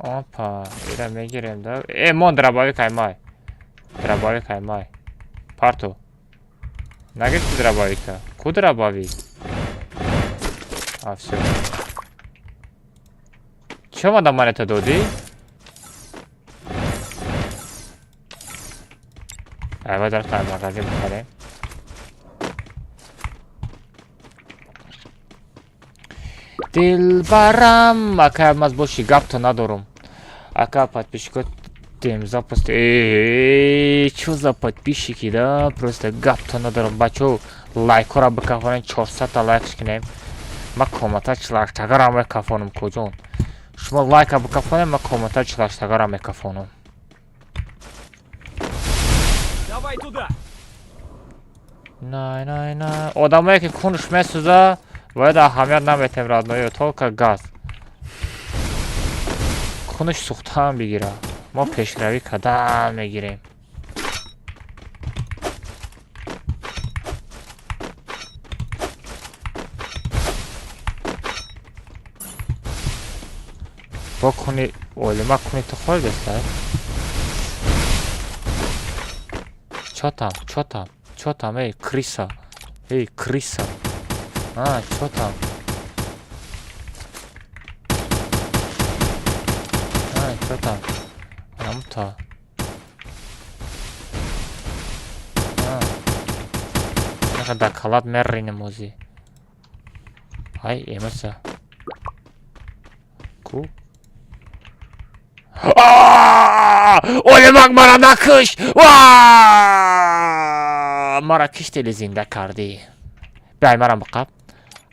آپا ایره میگیریم دا من درباوی که مای پارتو نگیرتی درباوی که کو درباوی افسو چه مادم منت دودی؟ ایوه در تا مغازی بخوریم دل برم اکا از باشی گپ تو ندارم اکا подписчикот тем запусти чё за подписчики да просто гап то надарам бачо лайкора бикафонем 400 лайк шкинем ма коммента члаштагара мекафонам куҷон шумо лайка бикафонем ма коммента члаштагара мекафонам Давай туда! най одамое ки кунш месӯза باید اهمیت نمیتیم رادنایی تو که گاز کنش سوخته هم بگیره ما پیشروی کدام میگیریم با کنی اولما کنی تو خواهی بسته چاتم ای کریسا что там? Что там? Рамта. Да, халат меррини мози. Ай, эмоция. Ку. Олемак мара накуш! Мара киштели зинда карди.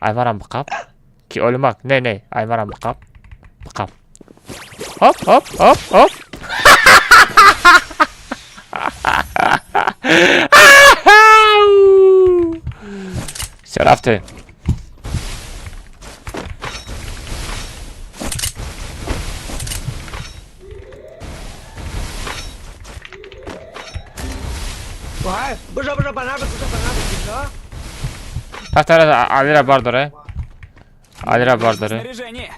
Аймарам бақаб ки олимак не аймарам бақаб хоп все рафте بجا بنابه تفتر علیرا بار داره Снаряжение!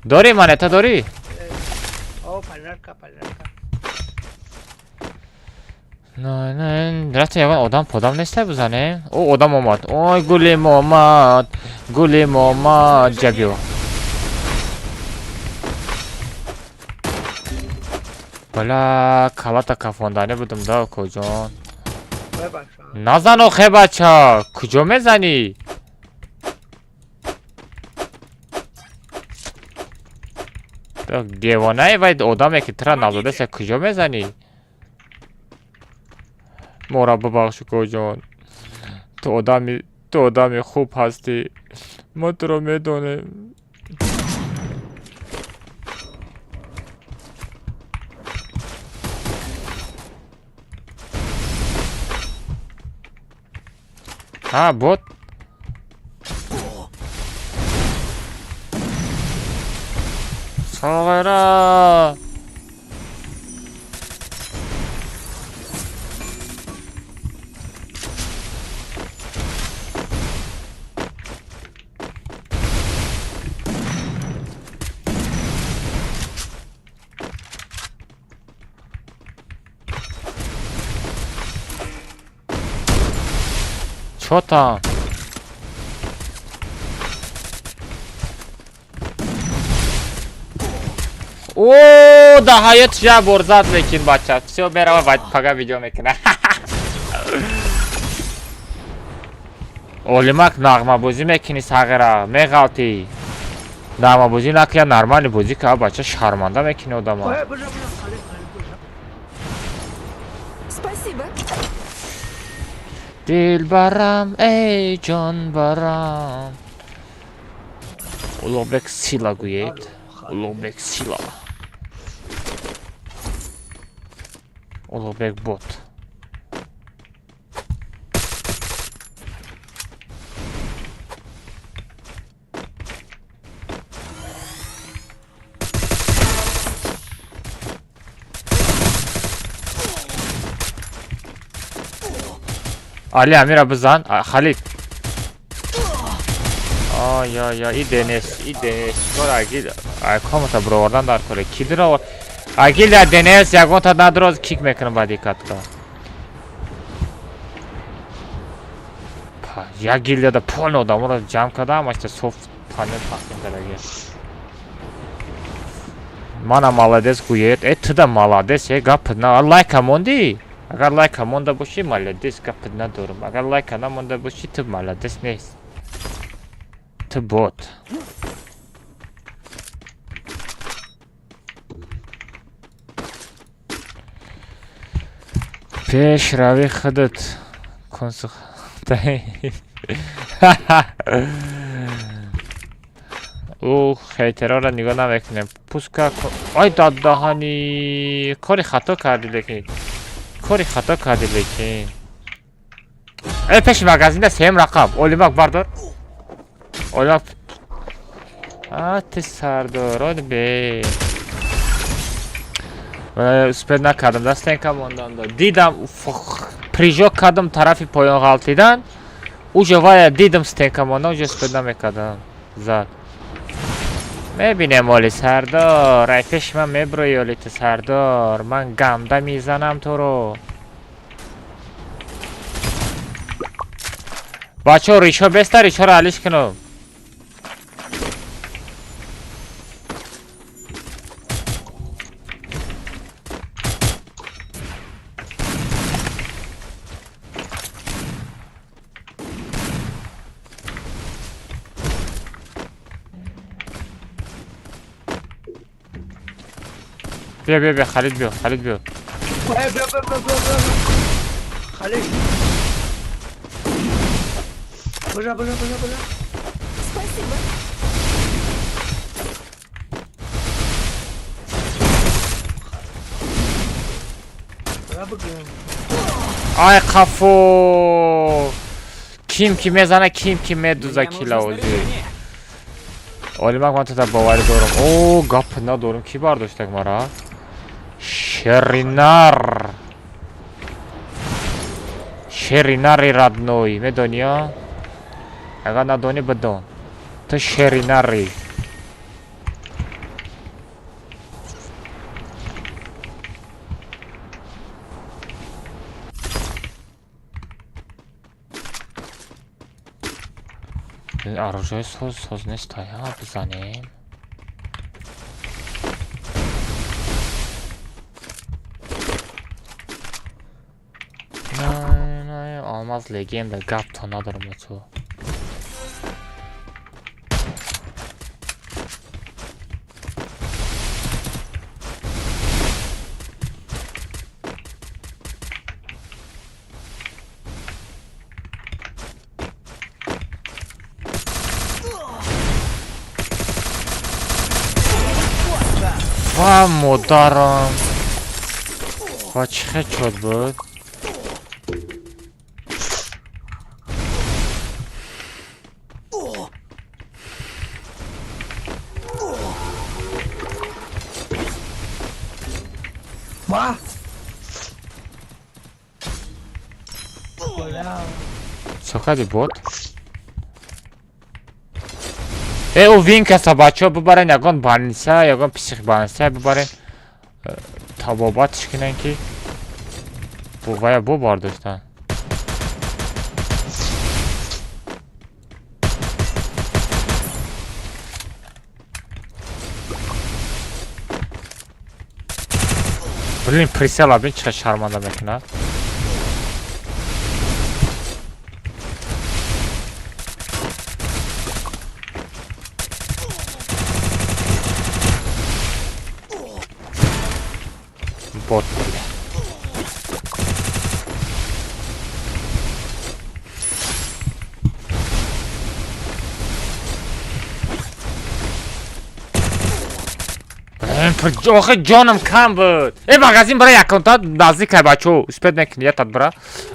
داری منتا داری نه رفت یکان آدم پادم نیسته بزنه او آدم آمد اوی گلیم آمد جبیو بلا کلاتا کفاندانه بودم دا کجان نزن آخه بچه کجا میزنی دیوانه باید آدم که ترا نزده سه کجا میزنی ما را ببخش کجان تو آدمی خوب هستی ما تو رو میدونیم ها بوت صغيرة چو там? О, да ҳаёт я борзад лекин бача. Всё мерава ва пага видео мекуна. Олимак нағмабозӣ мекунӣ сағира, меғалти. Нағмабозӣ накия нормали бозӣ ка бача шарманда мекунӣ одама. بجا بجا خالی خالی بجا Спасибо. Дилбарам, эй ҷонбарам. Улуғбек сила гӯед. Улуғбек сила. Улуғбек бот. Али Амира бизан, Халид. Ай, Денис. Кор агил, комата бровардан дар коре. Кидро агил я Денис ягон та надроз кик мекунам ба дикатка. Як гильдияда полно одаморо ҷамъ кардам, ашта софт панел тақсим кардагӣ. Мана молодец гӯед, туда молодец, гап на лайка мондӣ. Агар лайка монда бошӣ, молодец, гапи надорам. Агар лайка намонда бошӣ, ту молодец нест. Ту бот. Пеш рави худат. Консух. хейтерора нигоҳ намекунем. Пуска. Ай дадаҳани. Кори хато карди лекин. Пеши магазинда 3 рақам. Олимак бардор. Олимак. Ти сардор. Оди бе. Успед накардам. Дастенка мондам. Дидам. Прижок кардам тарафи поён ғалтидан. Уже вая дидам стенка мондам. Уже успед намекардам. Зад. мебинем оли сардор. Ай пеш ман меброи оли ту сардор. Ман гамда мизанам туро. бачо ришо беста ришоро алиш кунам. بیا خالد بیا بیا خالی بجا Спасибо. ай қафо ким ки мезана ким ки медуза кила ози олимак ман туда боварӣ дорам. О гап надорам. Ки бардоштак мара? шеринари радной медонӣ? Агар надонӣ бидон. Ту шеринари. оружие соз нестай, бизанем. Не, алмаз легенда, гап то надорам бачо. ва модарам. ва чӣ хечот буд? ва Čo kadi bot? U vinkasa bachо бубарен ягон баниса, ягон писих баниса бубарен табобатиш кунен ки бувая бу бардоштан. Блин, присел абин чра шарманда мекунад. Бот, бля. آخه جانم کم بود. ای مغازین برای اکانتات نزدیک بچو. اسپید نکنی تدبیر.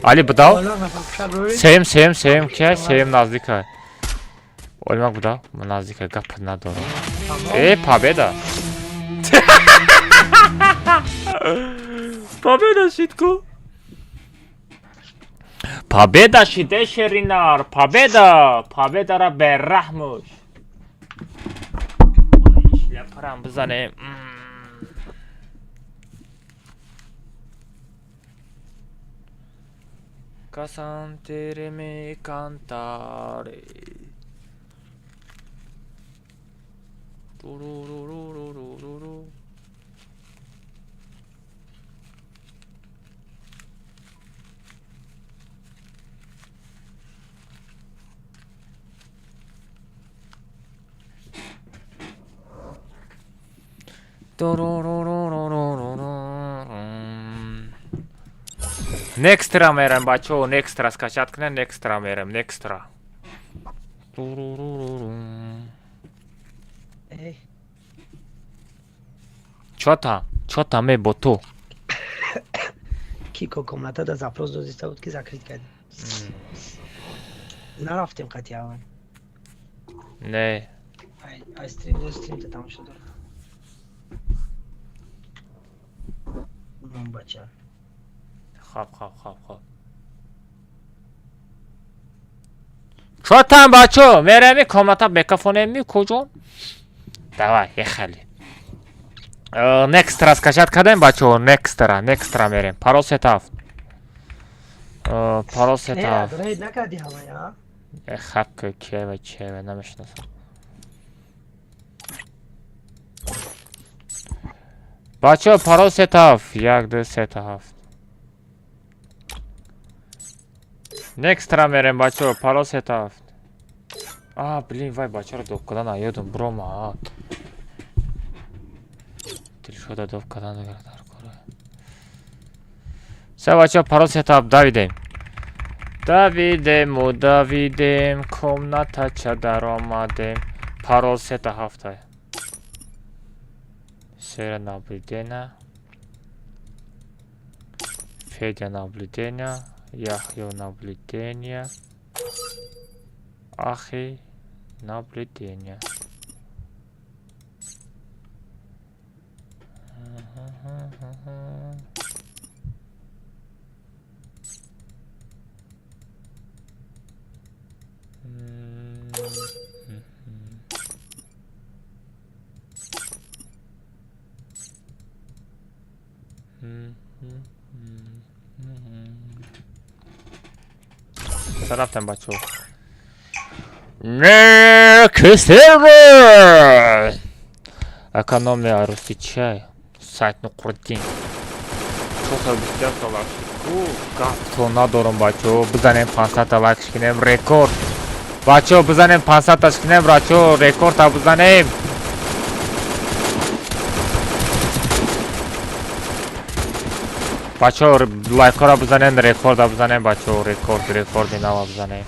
علی بداو. حالا نفر روی سیم که سیم نزدیک. علی مگ بداو. من نزدیک گپ ندارم. ای پابیدا. پابیدا شیدکو. پابیدا شیده شرینار. پابیدا را به رحمش. پرام بزنه. Cantere me cantare. Nextra merem bacho, nextra скачать кне, nextra merem, nextra. Чё там, боту? کیکو کملتا دا زپروز دوزیسته بود که زکریت کردیم نرفتیم قطعی اول نه استریم تا تمام شد اون بچه خواب چو там بچه мереми комната бекафонеми куҷо давай ехали nextra скачать кардем бачо nextra мерем паросетав رید نکردی همه یا خب چه نمیشناسم بچه паросетав 1 2 3 7 nextra мерем бачо паросетав блин вай бачаро дов кардан наёдум брома дилшода дов кардан дар кора са бачо паросетав давидем комнатача даромадем паросетавтай сера наблюдения Федя наблюдения Яхьё наблюдения Ахи наблюдения رفتم بچه نه کسر اکانومیا راستی چای сайт نقردین چطور بسیار سالک گفتو ندارم بچه بزنیم 500 لایکش کنیم رکورد بچه بزنیم 500 تاش کنیم بچه رکورد تا بزنیم بچه لایک ها را بزنیم رکورد را بزنیم بچه رکورد نوا بزنیم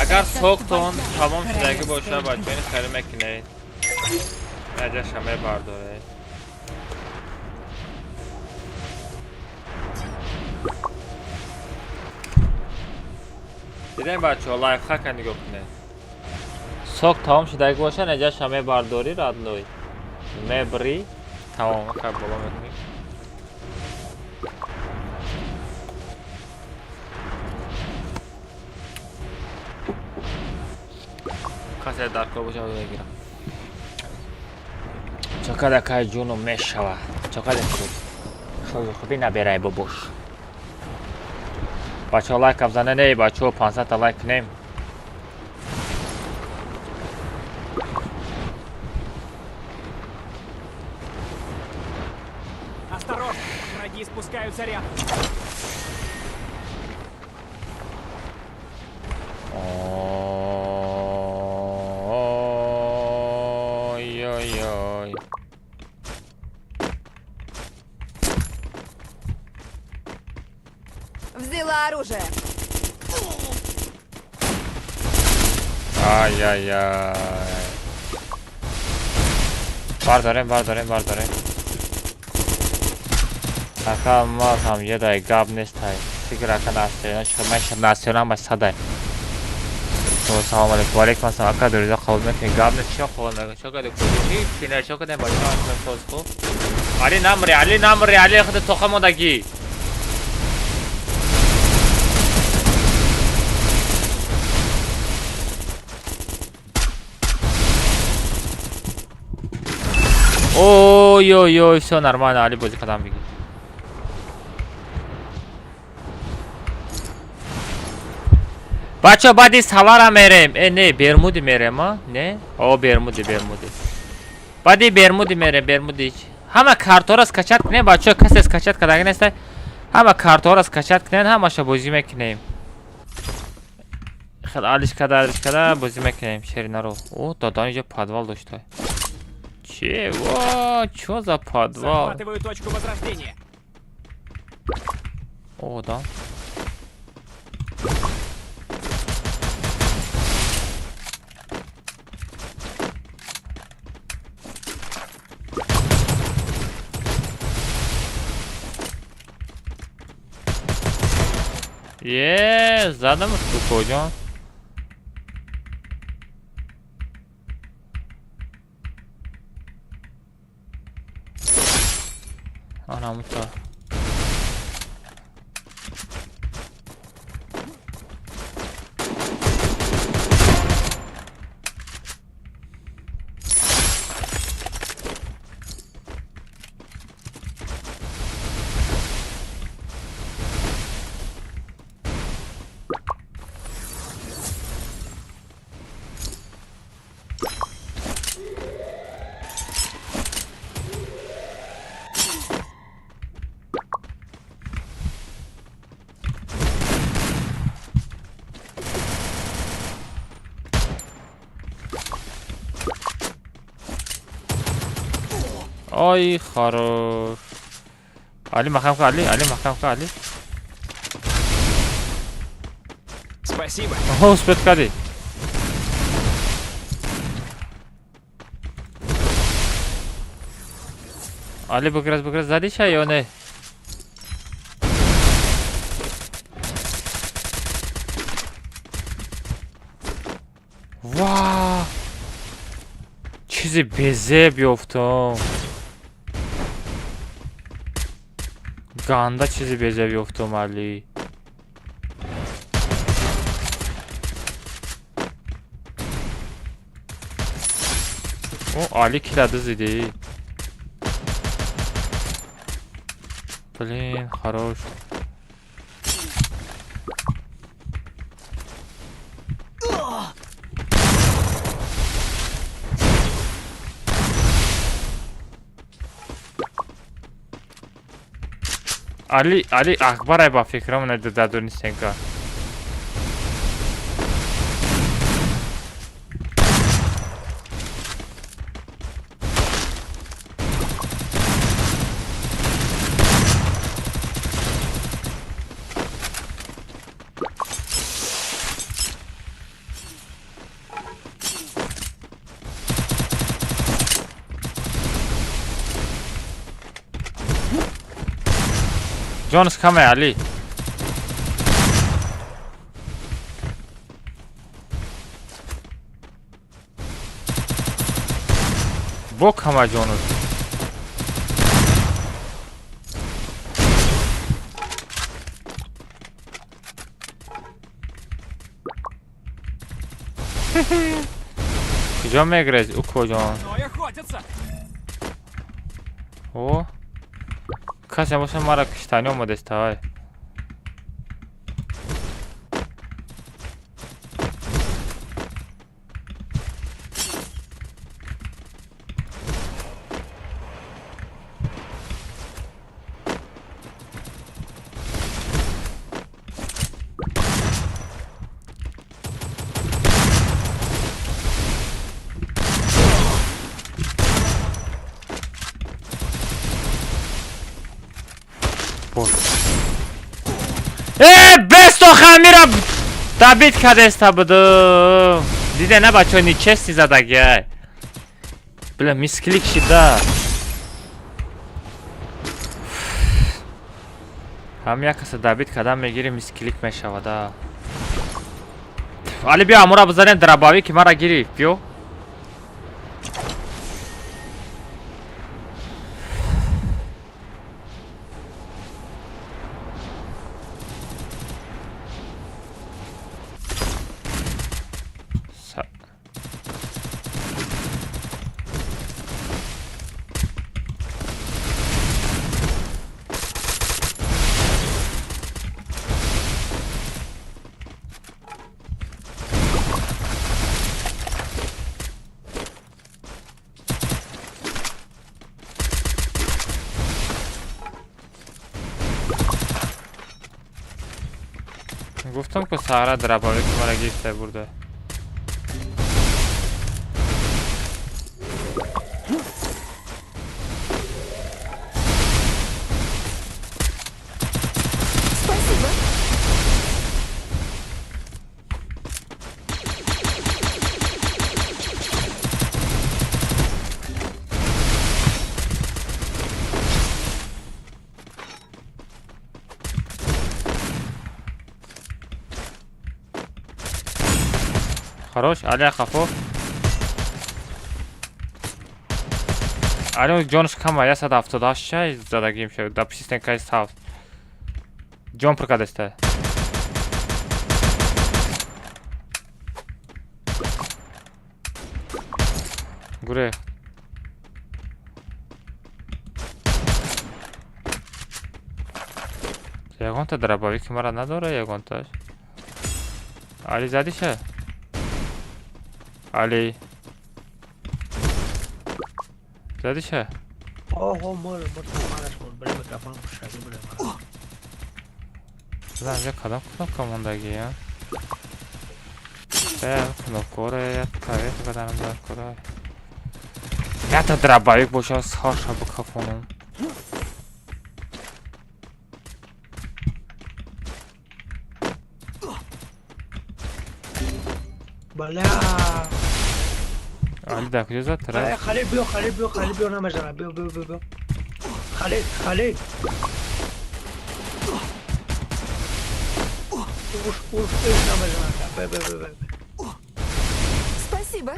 اگر سوختون تمام شدگی باشه بچه این خیلی مکنید نجا شمه برداره دیدین بچه ها لایف خاک نگاه کنید سوخت تمام شدگی باشه نجا شمه برداری راد نوی مبری تمام خیلی بالا میکنید کسی بذار در کابوشا بگیرم. چقدر که جونو میشوه. چقدر خوب. خوبی نبیره بابوش. بچه ها لایک افزانه نی بچه ها 500 تا لایک نیم. Осторожно! Враги спускаются рядом. Ой-ой-ой. Взяла оружие. Ай-яй-яй. Бардорем. Акам едай габ нестай. Фикр акан астена шумаш насиона масадай. Салам алейкум. Алейкум ассалам. Ака дуриза қабул мекунед. Габ нест чиё қабул мекунед? Чё каде куди? Кине чё каде бача астен созку? Али намри. Али худ тухамодаги. Ой-ой-ой, всё нормально, Али бози қадам бигир. Бача бади савара мерем. Не, Бермуди мерем, а? Не? О, Бермуди. Бади Бермуди мерем, Бермуди. Ҳама картора скачат кунем, бача касе скачат кардаги нестай. Ҳама картора скачат кунем, ҳамаша бозӣ мекунем. Хел алиш када бозӣ мекунем, шеринаро. О, додани ҷо подвал доштай. Чего? Чё за подвал? Захватываю точку возрождения. О, да. Задам штуку, ҷон. Анамута. Ой, хорош. Али махам ка, Али. Спасибо. О, успет кади. Али биграз задиша ё не? Ва! Чизи безеб ёфтам. Ганда чизи безеб ёфтам, Али. О, Али килады зиди. Блин, хорош. Али Акбарай ба фикрам нададонистенка. Jones come here, Ali. Bok hama Jones. کجا میگریز او کجا Но и охотятся. او کسی باشه مرا کشتنی اومده است های بستو خمیرم تبیت کرده است بودم دیده نه بچه های نیچستی زده گه بله میسکلیک شده هم یک کسی تبیت کردن میگیری میسکلیک میشوده علی بیا امورا بزنیم درباوی که مرا گیری بیو گفتم که سهره درباوی که مرا گیفته برده Спасибо. خروش علی خفو علی جونش کمه 176 زدگیم شد دا پیشتن که است هاوس جون پر کدسته گوره یکون تا درباوی که مرا نداره یکون تاش علی زدیشه علی زدیشه اوه مر مارش مر بله میکروفون پوشیده بله مرا زدم اینجا کدام کماندگی ها کنو کوره یا تاریخ بدنم دار کوره یا تا درباوی باشه از هاشا بکفونم بله علی در کجا زد طرف خالد بیا نمیزنه بیا خالد اوف نمیزنه بیا Спасибо.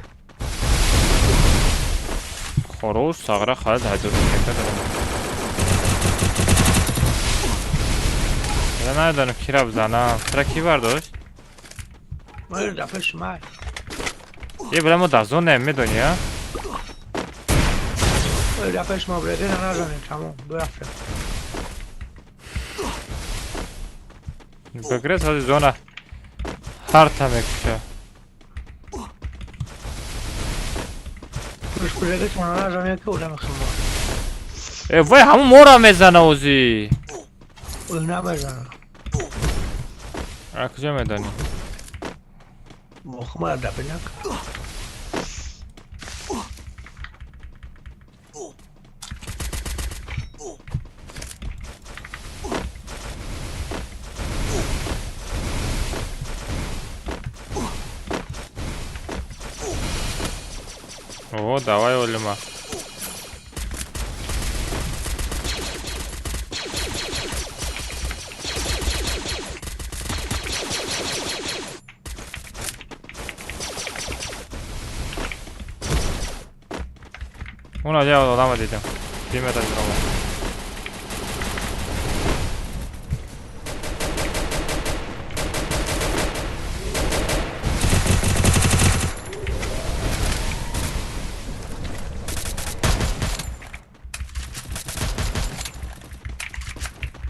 خروش ساغره خالد هجور میکرده یا ندانم کی را بزنم ترا کی برداشت من دفعه شمال یه بله ما در زون نمیدونی ها دفعه شما برده نزنیم تمام برفتم بگرد هادی زونه هر تا میکشه پوش برده که من نزنیم که اولم خیلی ای وای همون مورا میزنه اوزی اول نمیزنه کجا میدانی مخمه دفعه نکن О, давай, Олима. Una ya lo dame dito. Dime tal broma.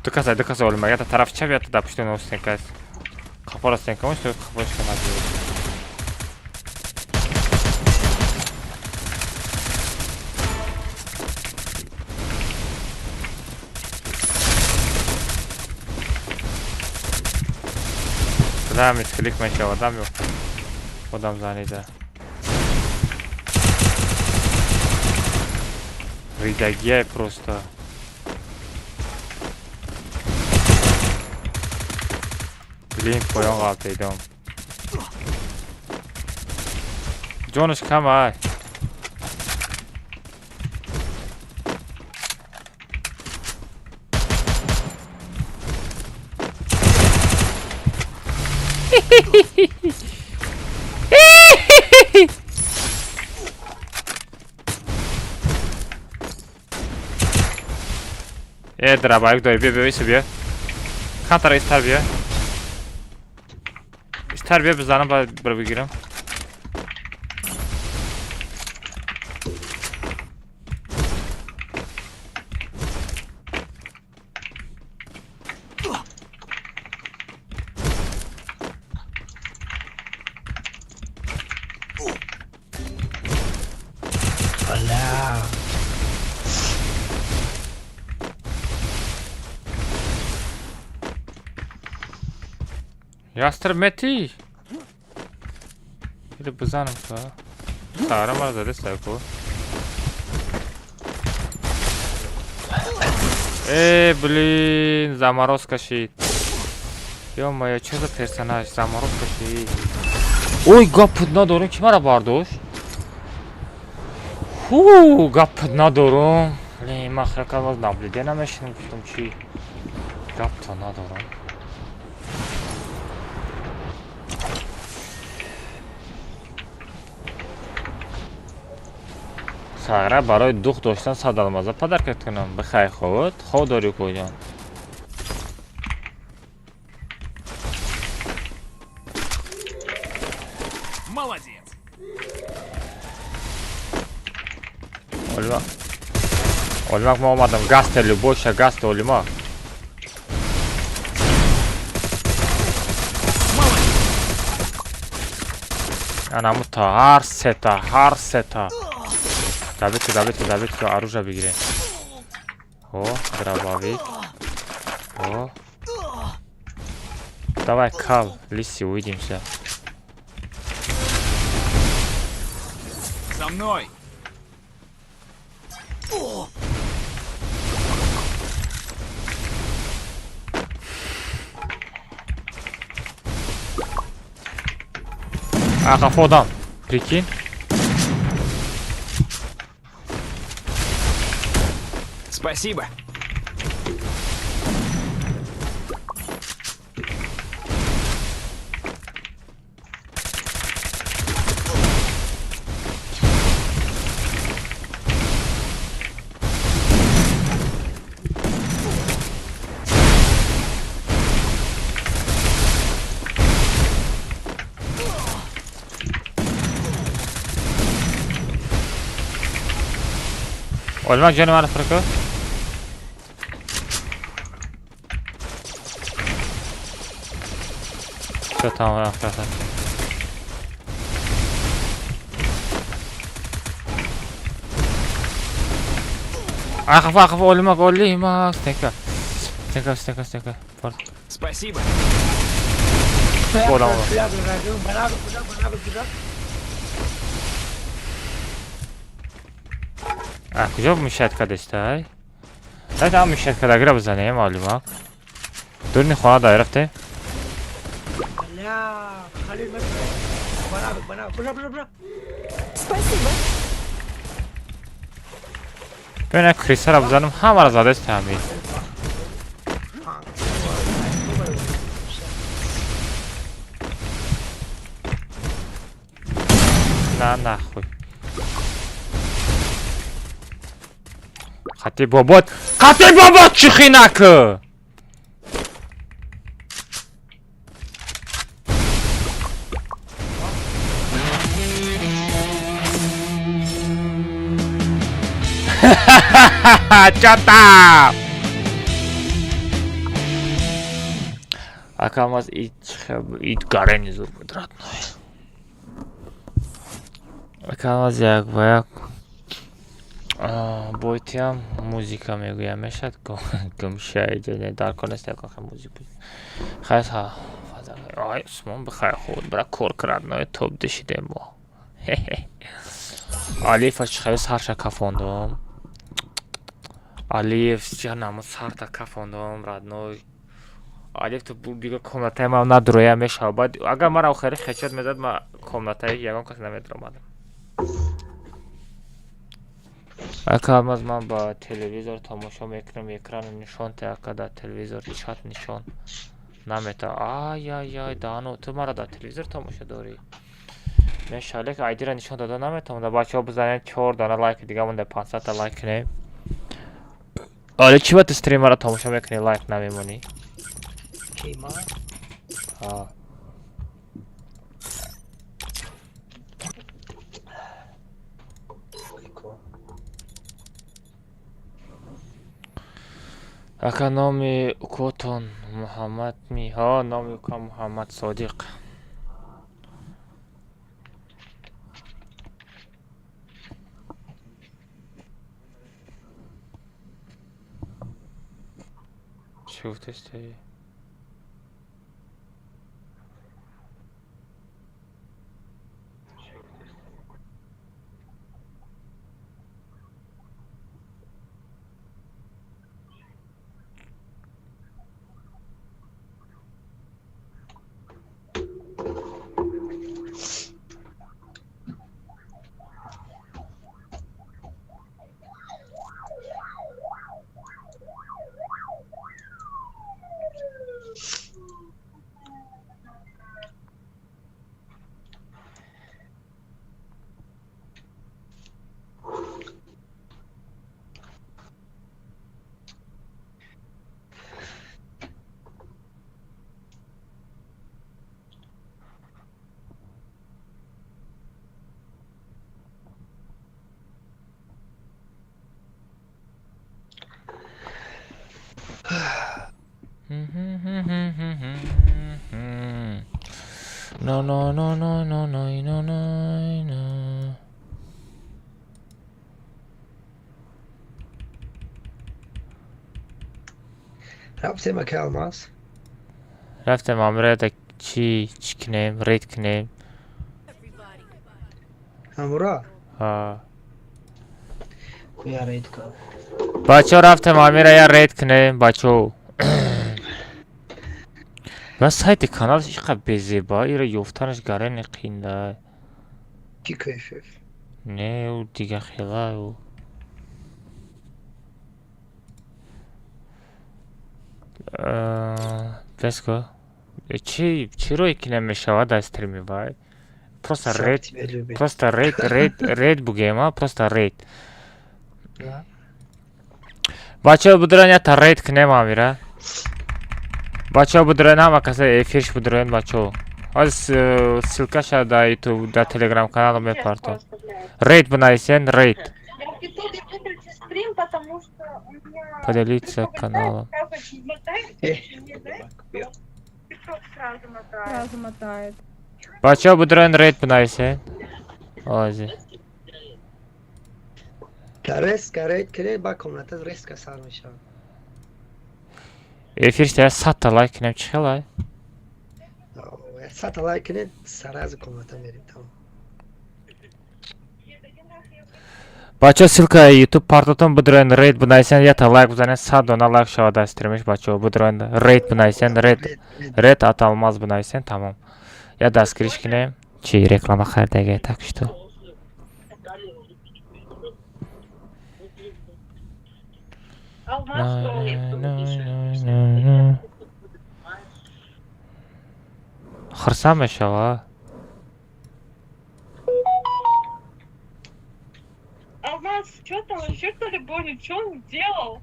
Доказай, Олимар. Я-то тарafça я-то допустим на стенка. Капора стенка, мы что капочка надо. Да, мисклик мешал, адам yok. Adam zanede. Ридагия просто. Блин, понял, как идем. Джонаш, камай. Дробовик, бей себе. Хантер из тарбия. Из тарбия bizlarni bir bigirim. Allah. Ястреб мети. Это бзаном ка. Сара мар заде стайко. Блин, заморозка щит. Ё-моё, что за персонаж? Заморозка щит. Ой, гап надорум, ки мара бардош? Фу, гап надорум. Блин, махрака воз наблюдение намешнем, гуфтам чи. Гап-то надорум. Сагра барои дух доштан садалмаза падаркат кунам. Бихай ховод, хов дори коҷон. Молодец. Олимак ма омадам. Гасте любоша, гасте Олимак. Анамута, ҳар сета. Давид, оружие бигире. О, дробовик. О. Давай, Кал, Лиси, увидимся. За мной. Акафодан, прикинь. Спасибо. Olmak canım var fırkı. Tamam arkadaşlar. Акафа, Олимак. Стенка. Спасибо. Bola. کجا میشد کدشتای؟ تا هم میشد کد اگر بزنیم Олимак. دورنی خانه دای رفته؟ Спасибо. ببین کریسا را بزنم همه را زده است همین. نه خوی. خطی بابات چی خینکه؟ Chata! Акамаз ит гаранизур буд родной. Акамаз як ва як бойтиам музыка мегӯям мешад гумшаиҷане дар конест якоха музыка хайс ҳа ай усмон бихайр худ бара кор родной топ дишидем мо алифа чихаи сарша кафондум алиф ҷанаму сарта кафондум родной алиф ту дига комнатаи ман надуроя мешава баъд агар мара охири хечат мезад ма комнатаи ягон кас намедуромадам акамаз ман ба телевизор тамошо мекунам экрани нишонте ака дар телевизор чат нишон намета ай дану ту мара дар телевизор тамошо дорӣ меша лек айдира нишон дода наметавонда бачаҳо бизанем 4 дона лайк дига монда 500 та лайк кунем оли чӣ вақт стримаро тамошо мекунӣ лайк намемонӣ کی ما ها ака номи укотон муҳаммад ми ҳо номи ука муҳаммад содиқ чӣ гуфтесте No. رفتیم که الماس رفتم امره چی کنیم رید کنیم همورا ها بیا رید کن بچه رفتم امره یا رید کنیم بچه بس سایت کانالش چقدر بزیبایی رو یفتنش گرن قینده کی کیفیف نه او دیگه خیلی او let's go چی روی که نمیشود از استریمی بای просто رید بگیم ها просто رید بچه ها بدرن یا تا رید کنیم آمیره بچه ها بدرن همه کسی افیرش بدرن بچه ها از سلکه شد در یوتیوب در تلگرام کانال میپارتم رید بنایسین رید поделиться каналом. Сразу мотает. Бача будрен рейд бинайсе. Ози. ريسك ريد كده با комната ريسك سر میشه Эфирте 100 та лайк нем чихелай. 100 лайк کنید سر از комната میریم تمام Бача ссылка YouTube партотон будрен рейд бинайсен я та лайк бизанен 100 дона лайк шавада стримиш бача будрен рейд бинайсен рейд аталмаз бинайсен тамом. Я дасткириш кинем. Чи реклама хайрдага так что. Хурсам мешава. Алмаз, что там, еще что ли болит? Что он сделал?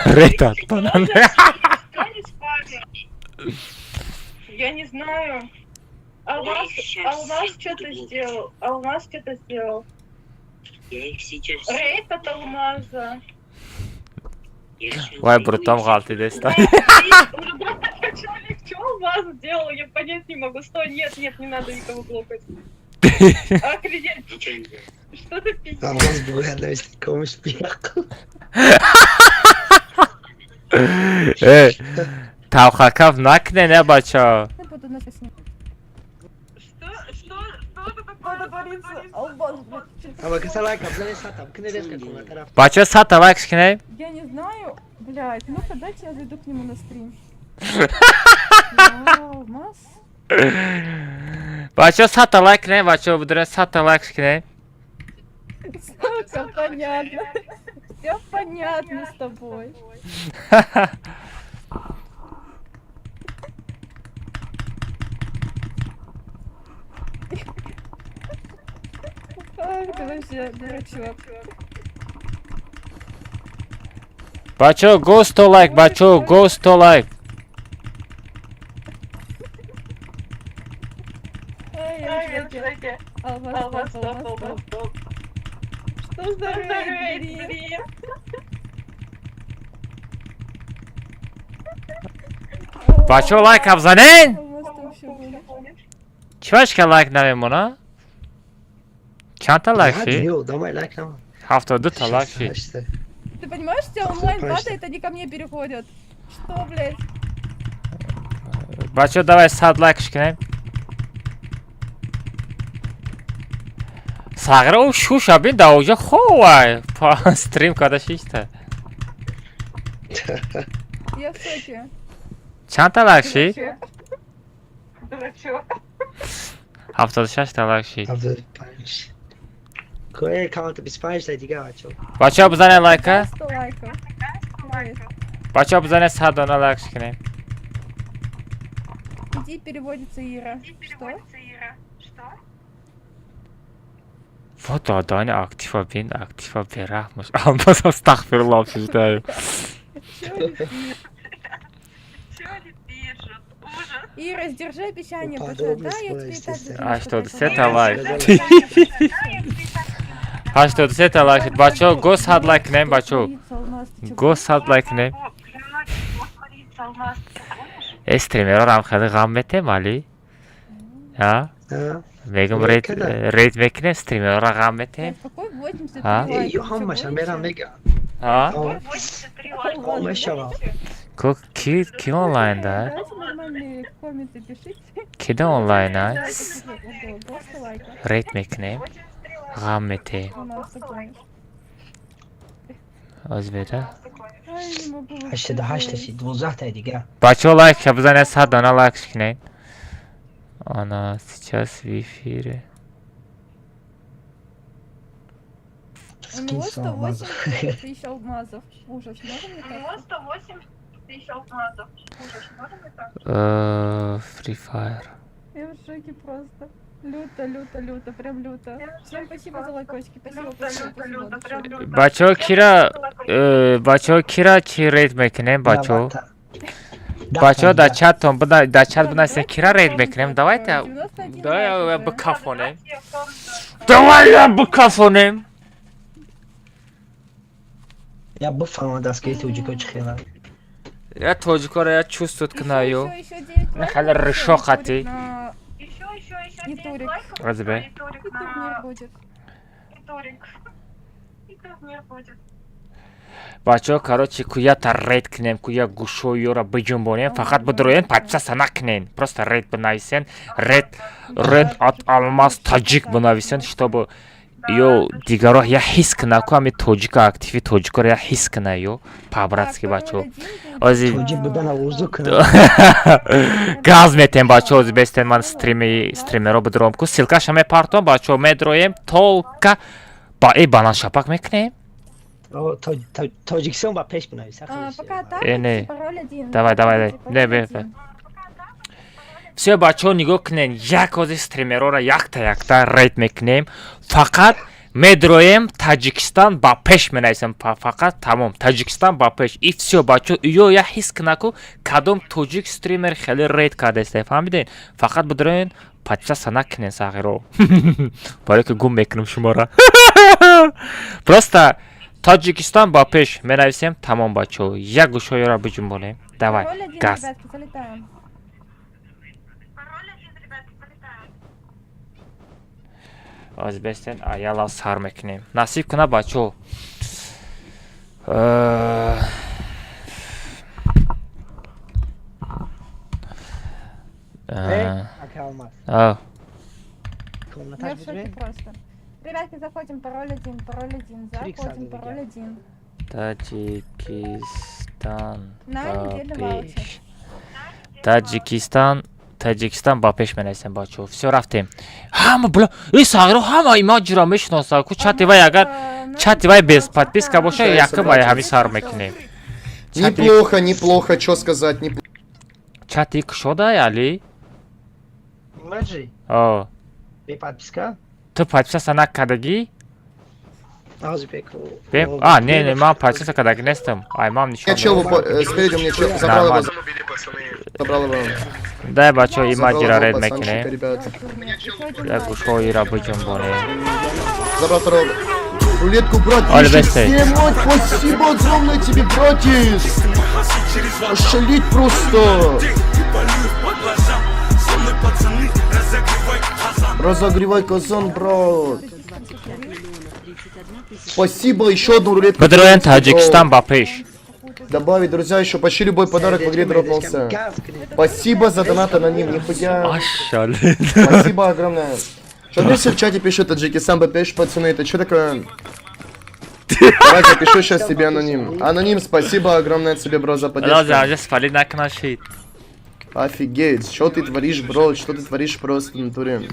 Рейд банан. Я не знаю. Алмаз что-то сделал. Алмаз что-то сделал. Я их сейчас... Рейд от алмаза. Я сейчас Vay зайду brutam и qalti destan. Уже просто человек, что алмаз сделал, я понять не могу. Стой, нет, не надо никого хлопать. Охренеть, что ты пиздишь? Алмаз bu yana işte komuş bir yakın. Tavxakav nakne ne bacha. Я буду на сосне. Что это Надо бориться. Албан, блядь. Ama kısa like ablanı satam. Kine deska kuma taraf. Bacha sat like skine. Я не знаю, блядь, ну-ка дайте я зайду к нему на стрим. Вау, масс. Bacha sat like ne bacha budre sat like skine. Все понятно. Все понятно с тобой. Ах, ты вообще дурачок. Bacha ghost to like bacha ghost to like. Ай, я Албас, стоп. Что за рейд, блин? Bacha like abzanen. Албас, ты вообще гонишь. Chivashka like navim buna. Çanta like Hadi şey. yok damay like ama. Haftada ta like şey. İşte. Ты понимаешь, у тебя онлайн Конечно. падает, они ко мне переходят. Что, блядь? Bacha давай sad like skine. Сагра у шуша бин да уже ховай. По стрим когда шишта. Я в шоке. Çanta like şey. Вообще. Дурачок. Haftada şaşta like şey. Hafta paylaş. Koy account'u biz paylaştık diye açalım. Bacha buzane like ha. 100 лайков. Привет. Bacha buzane sad ona like skine. Иди переводится Ира. Что? Foto dani aktiva bin aktiva berahmış. Almaz astagfirullah sizde. Чё они пишут? Чего они пишут? Ужас. Ира, сдержи обещание, Ну, пацан. Да, подробности я было, тебе и так естественно. А что, закину, с это я лайк? Сказали. Hashto seta like bacha go sad like name bacha. Боится алмаз, ты чё, Go sad like name. Streamer ram khadi gammete mali. Ha? Ha. Megam Ne raid kadar? raid mekne streamer ora gammete. блядь, какой 83 А? лайка? Yok Ты чё, ama sen боишься? ben mega. Ha? Ama 83 лайка. maşallah. Ki online da. Давайте нормальные комменты пишите. Kida online ha? Просто лайка. Raid mekne. Gammete. Алмаз, ты гонишь. Ozbeda. Ай, не могу. вообще Haşta haşta жесть. şey 12 diye. Bacha like habzane sad ona like skine. Она сейчас в эфире. У него Скинь алмазов. 180 тысяч алмазов. Ужас, можно мне У него так? 180 тысяч алмазов. Ужас, можно мне так? Free Fire. Я в шоке просто. Люто, прям люто. Всем спасибо за лайкосики, спасибо, спасибо. Прям люто. Bacho kira chi raid meknem bacho. Bacho da chat buna sen kira raid meknem. Давайте 91 давай я лайк уже. быкафонем. Давай я быкафонем. Ya bu falan da skate ucu çıkıyorlar. Я тоджикора я чувствует кнаю. Еще 9 Нахаля лайков, решок, а и ты? на- Еще Не 9 турик. лайков. Разве? И турик И турнир на... будет. И турик. И турнир будет. Бачо, короче, куя-то рейд кнем, куя гушо юра бджумбонем, фақат будроен, пачса санакнен. Просто рейд бнависен, рейд от алмаз таджик бнависен, чтобы ё дигарох я хис кна, ку ами тоджика активи тоджикор я хис кна ё, по-братски бачо. Ози Çocuk buradan avuzu kına. газ метем бачо, ози бестен ман стримеро будром ку, силка шаме партон бачо, медроем толка ба бана шапак мекнем. O Tacikistan var peş buna. Пока так, не. пароль 1. Давай, Пароль не, 1. Все бачо нигоҳ кунен, як ози стримерора якта рейд мекунем. Фақат медроем Таҷикистон ба пеш менависем. Фақат тамом Таҷикистон ба пеш. И все бачо ё я ҳис кунаку кадом тоҷик стример хеле рейд кардааст. фаҳмиден? Фақат бидроен пача сана кунен сағиро. Барои ки гум мекунам шуморо. Просто Таджикистан ба пеш менависем тамом бачо. Як гушоёра биҷунбонем. Давай, Пароль один, газ. ребятки, залетаем. Озбестен аяла сар мекунем. Насиб куна бачо. Aka olmaz. Я Комната в шоке просто. Ребятки, заходим, пароль один, Трик заходим, сразу пароль видел. один. Таджикистан На ба недельный ваучер. пеш. Таджикистан ба пеш менависем бачо. Всё рафтем. Ҳама бла и сагро ҳама имаҷра мешиноса. Ку чати вай агар чати вай без подписка боша якы вай ҳами сар мекунем. Неплохо, неплохо, что сказать, неплохо. Чати кушодай али? Маджи, О, бе подписка? ту подписа накардаги? Азу беку. Не, ман подписа кардаги нестам. Ай, мам нишон. Я чел спереди, мне чел забрал его. Забрал его. Дай бачо Забрал имаҷра его, ред пацанчика, мекунем. ребят. Як гушоира биҷунбонем. Забрал второго. Рулетку, брат, Оль, пишет бесте. всем, вот, спасибо огромное тебе, братец. Ошалеть просто. Разогревай казан, брат. Спасибо, еще одну рулетку. Бадроен Таджикистан ба пеш. Добавить, друзья, еще почти любой подарок в игре дропнулся. Спасибо за донат аноним, нихуя. Машалла. Спасибо огромное. Что мне все в чате пишут, Таджикистан БПШ, пацаны, это что такое? Давай запишу сейчас себе аноним. Аноним, спасибо огромное тебе, бро, за поддержку. Роза, спали накнашит. Офигеть, что ты творишь, бро, что ты творишь просто в натуре.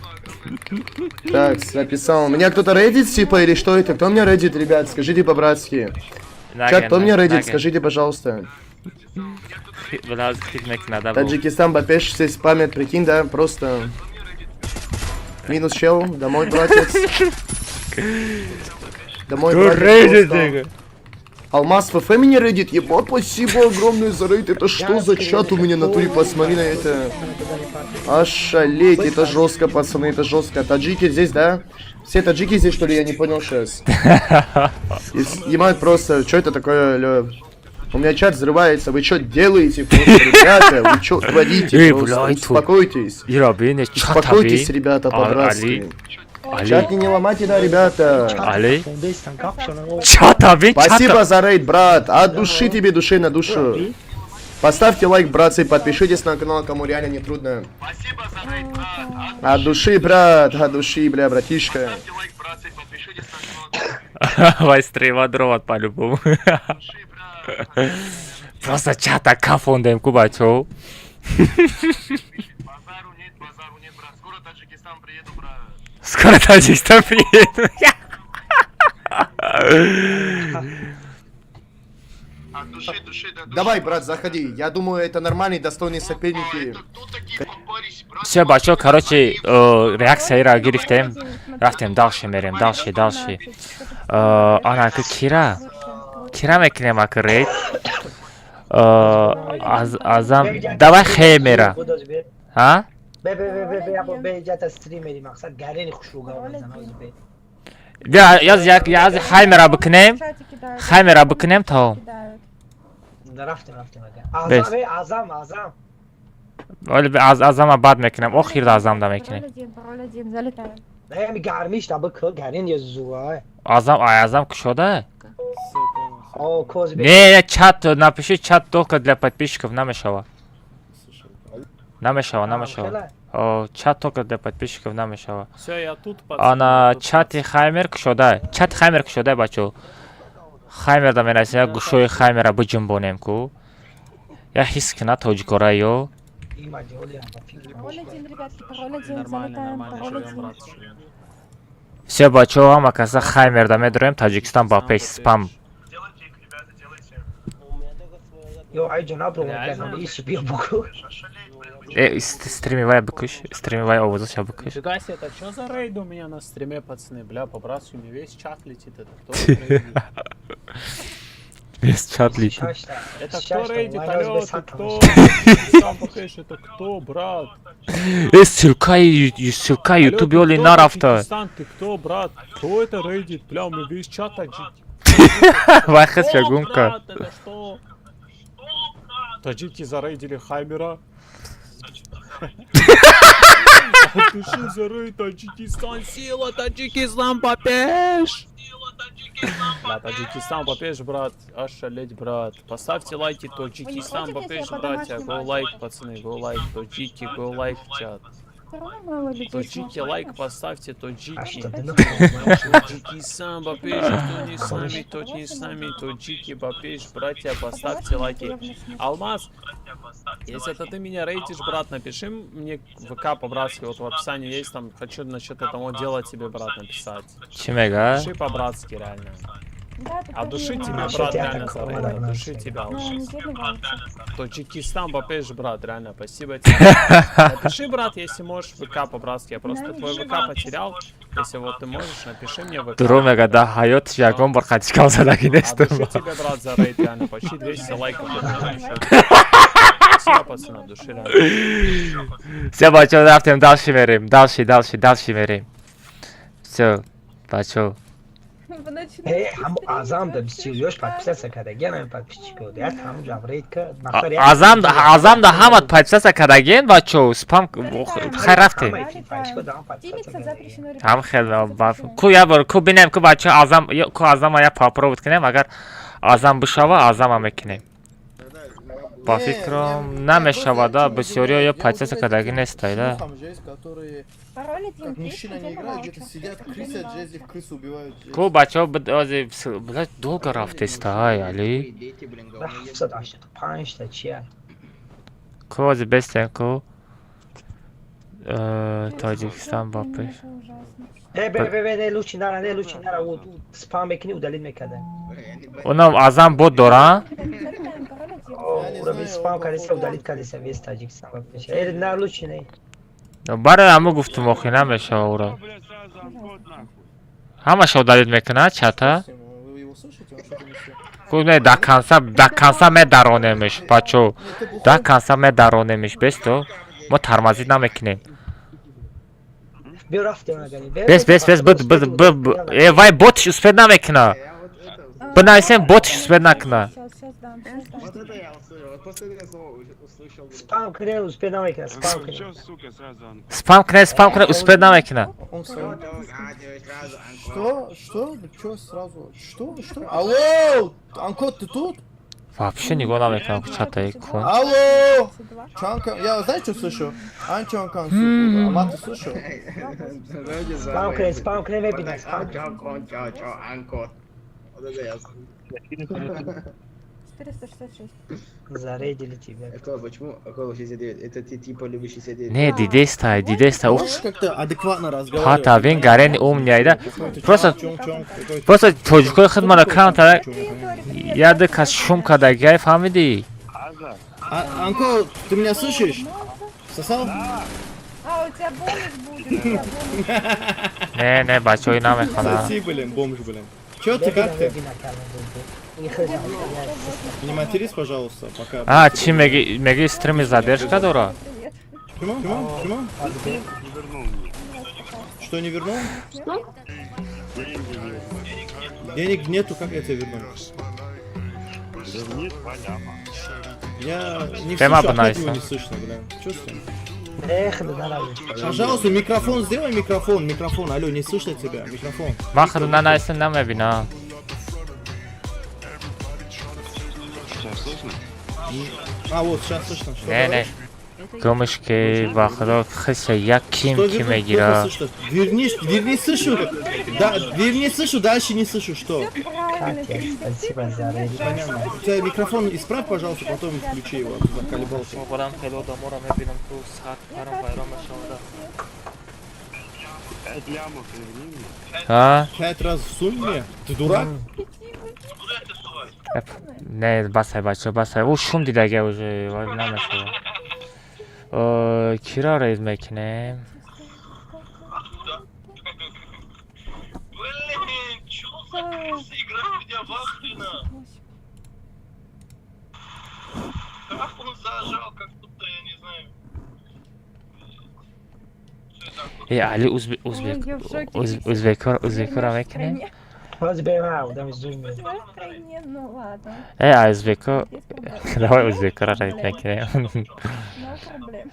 Так, записал. Меня кто-то рейдит, типа, или что это? Кто меня рейдит, ребят? Скажите по-братски. Чат, кто меня рейдит? Скажите, пожалуйста. Таджикистан БПШ, все спамят, прикинь, да, просто... Минус чел, домой, братец. Домой, братец, просто. Алмаз ФФ меня рейдит, ебать, спасибо огромное за рейд. Это что за чат у меня на туре, посмотри на это. Ошалеть, это жестко, пацаны, это жестко. Таджики здесь, да? Все таджики здесь, что ли, я не понял сейчас. Ебать просто, что это такое, алё? У меня чат взрывается, вы что делаете просто, ребята? Вы что творите просто? Успокойтесь. Успокойтесь, ребята, по-братски. Чат не ломайте, да, ребята. Али? Фондестан, как что? Чата, Спасибо за рейд, брат. От души тебе, души на душу. Поставьте лайк, братцы, подпишитесь на канал, кому реально не трудно. Спасибо за рейд, брат. От души, брат, от души, бля, братишка. Поставьте лайк, братцы, подпишитесь на канал. Вай стрима дрот по-любому. Просто чата кафондем кубачо. Базару нет, брат. Скоро Таджикистан приеду, брат. Скоро Таджикистан приеду. От души, да. Давай, брат, заходи. Я думаю, это нормальные, достойные соперники. Все, бачо, короче, реакция гирифтем. Рафтем дальше мерем, дальше. Она как Кира мекнем ак рейд. Азам, давай хеймера. А? бе جات стримери мақсад гарени хушруга бе. Бя, яз хеймера бикнем то. рафтем Бес. азам Вали азама бад мекнем, охирда азам да мекнем. Пароль один, залетаем. не ми гармиш таба гарен язуа Азам кушода? о коз бе Не, чат, напиши чат только для подписчиков, намешава. Чат только для подписчиков намешава. Все, я тут, Ана чати хаймер кушода. Чат хаймер кушода бачо. Хаймер да менасе гушои хаймера биҷунбонем ку. Я ҳис кина тоҷикора ё. Пароль один, ребятки, пароль один, залетаем, пароль один. Все бачо ҳама каса хаймер да медорем Таҷикистан ба пеш спам. ё ай ҷаноб ро иш биё буку Стрими вай бикуш, стрими вай овозаша бикуш. Фига себе, это что за рейд у меня на стриме, пацаны? Бля, по-братски, мне весь чат летит, это кто рейдит? Без чатли. Это кто рейдит, алло, ты кто? Сам покажешь, это кто, брат? Силка ютубе Алло, оли ты кто, нарафта. Таджикистан, ты кто, брат? Кто это рейдит? Бля, мы весь чат таджик. Вахас Что, шагунка. брат, это что? Таджики зарейдили Хаймера. Пиши зарей Таджикистан, сила Таджикистан, попешь! Да, Таджикистан, попешь, брат, аж шалеть, брат. Поставьте лайки, Таджикистан, попешь, братья. Го лайк, пацаны, го лайк, таджики, го лайк, чат. Таджики, лайк поставьте, таджики. Таджикистан, попешь, кто не с нами, тот не с нами. Таджики, попешь, братья, поставьте лайки. Алмаз, если это ты меня рейтишь, брат, напиши мне ВК по-братски, вот в описании есть, там, хочу насчет этого дела тебе, брат, написать. Чимега? Пиши по-братски, реально. Да, От души тебе тебя, Что брат, тебя реально такого зарейдил, от нагнал? души тебя. Таджикистан, попешь, брат, реально, спасибо тебе. Напиши, брат, если можешь, ВК по-братски, я просто твой ВК потерял. Если вот ты можешь, напиши мне ВК. Дурумега да хайот ягон бар хачкал задаги От души нестем. тебе, брат, за рейд, реально, почти 200 лайков. Спасибо, пацаны, от души, реально. Все, бачо, рафтем дальше мерим. Дальше мерим. Все, бачо. هم اعظم ده 22 подписаться когда генами подписчиков да там же аврейка Азам да хамат подписаться кадаген, бачо, спам хайрафте. Ҳам хеле баф. Ку я бор ку бинем ку бачо азам ку азама я попробовать кинем, агар азам бишава азама мекинем. По фикрам намешава да, бисёриё я подписаться кадаги нестай да. Пароли Как мужчина не играет, где-то сидят, крысят, жесть, крысу убивают. Ку бачо блядь долго рафтестай, али. 785 تا چیه Ку ози бестен ку Таджикистан бапеш. به لوچی نره و سپام بکنی و دلیل میکرده Онам азам бод доран? او رو سپام کردیسه و دلیل کردیسه ویست تاجیکستان بپشه نه لوچی نه Барои ҳама гуфтум охи намешава уро. Ҳамашро далид мекунад чата? Вы его слышите? Он что-то несет. Ку не до конца медаронемеш, бачо. До конца медаронемеш, бесто. Мо тармазид намекунем. بیا رفتیم اگری Бес, вай ботиш успед намекуна. Бинависем ботиш успед накуна. Сейчас дам. سپام کنه успед نمیکنه سپام کنه Спам кунед, успед намекуна. Он сам. Что? Чё сразу? Что? Алло! Анкот, ты тут? Вообще нигого намекуна чатай кун. Алло! Чанка, я знаешь, что слышу? Анчанкан, Ама, ты слышал? سپام کنه میبینه سپام کنه 466. зарейдили тебя Почему около 69? Это ты типа любишь 69? Не, дидестай. Можешь как-то адекватно разговаривать? Хата вин гарен умняйда. Просто тоҷикои хидмат аккаунта яда кас шум кадагай фаҳмидӣ? Анко, ты меня слышишь? Сосал? А, у тебя бонус будет. Не, бачои намехона. Соси, блин, бомж, блин. Чё ты, как ты? Не матерись, пожалуйста, пока. Чи меги стриме задержка дора? Почему? Что, не вернул? Денег нету, как я тебе верну? Я не слышу, опять его не слышно, блин. Чё с ним? Пожалуйста, микрофон, сделай микрофон, алло, не слышно тебя, микрофон. Ман хидна найсен намебинам. А, вот, сейчас слышно, что? Не. Гумышки ва худо хиса як ким мегира. Верни, слышу. Да, верни, слышу, дальше не слышу, что? спасибо за рейд Понятно. У тебя микрофон исправь, пожалуйста, потом включи его, заколебался. А? 5 раз в сумме? Ты дурак? Не, басай, бачо, басай. У шум дидага уже намешава. Киро рейд мекунем? зажал, как будто, я не знаю. Ali Uzbekora В mekine. стране. باز بریم دم زوم В стране, ну ладно. Uzbeko. Без проблем. Давай Uzbekora raid mekine. No problem.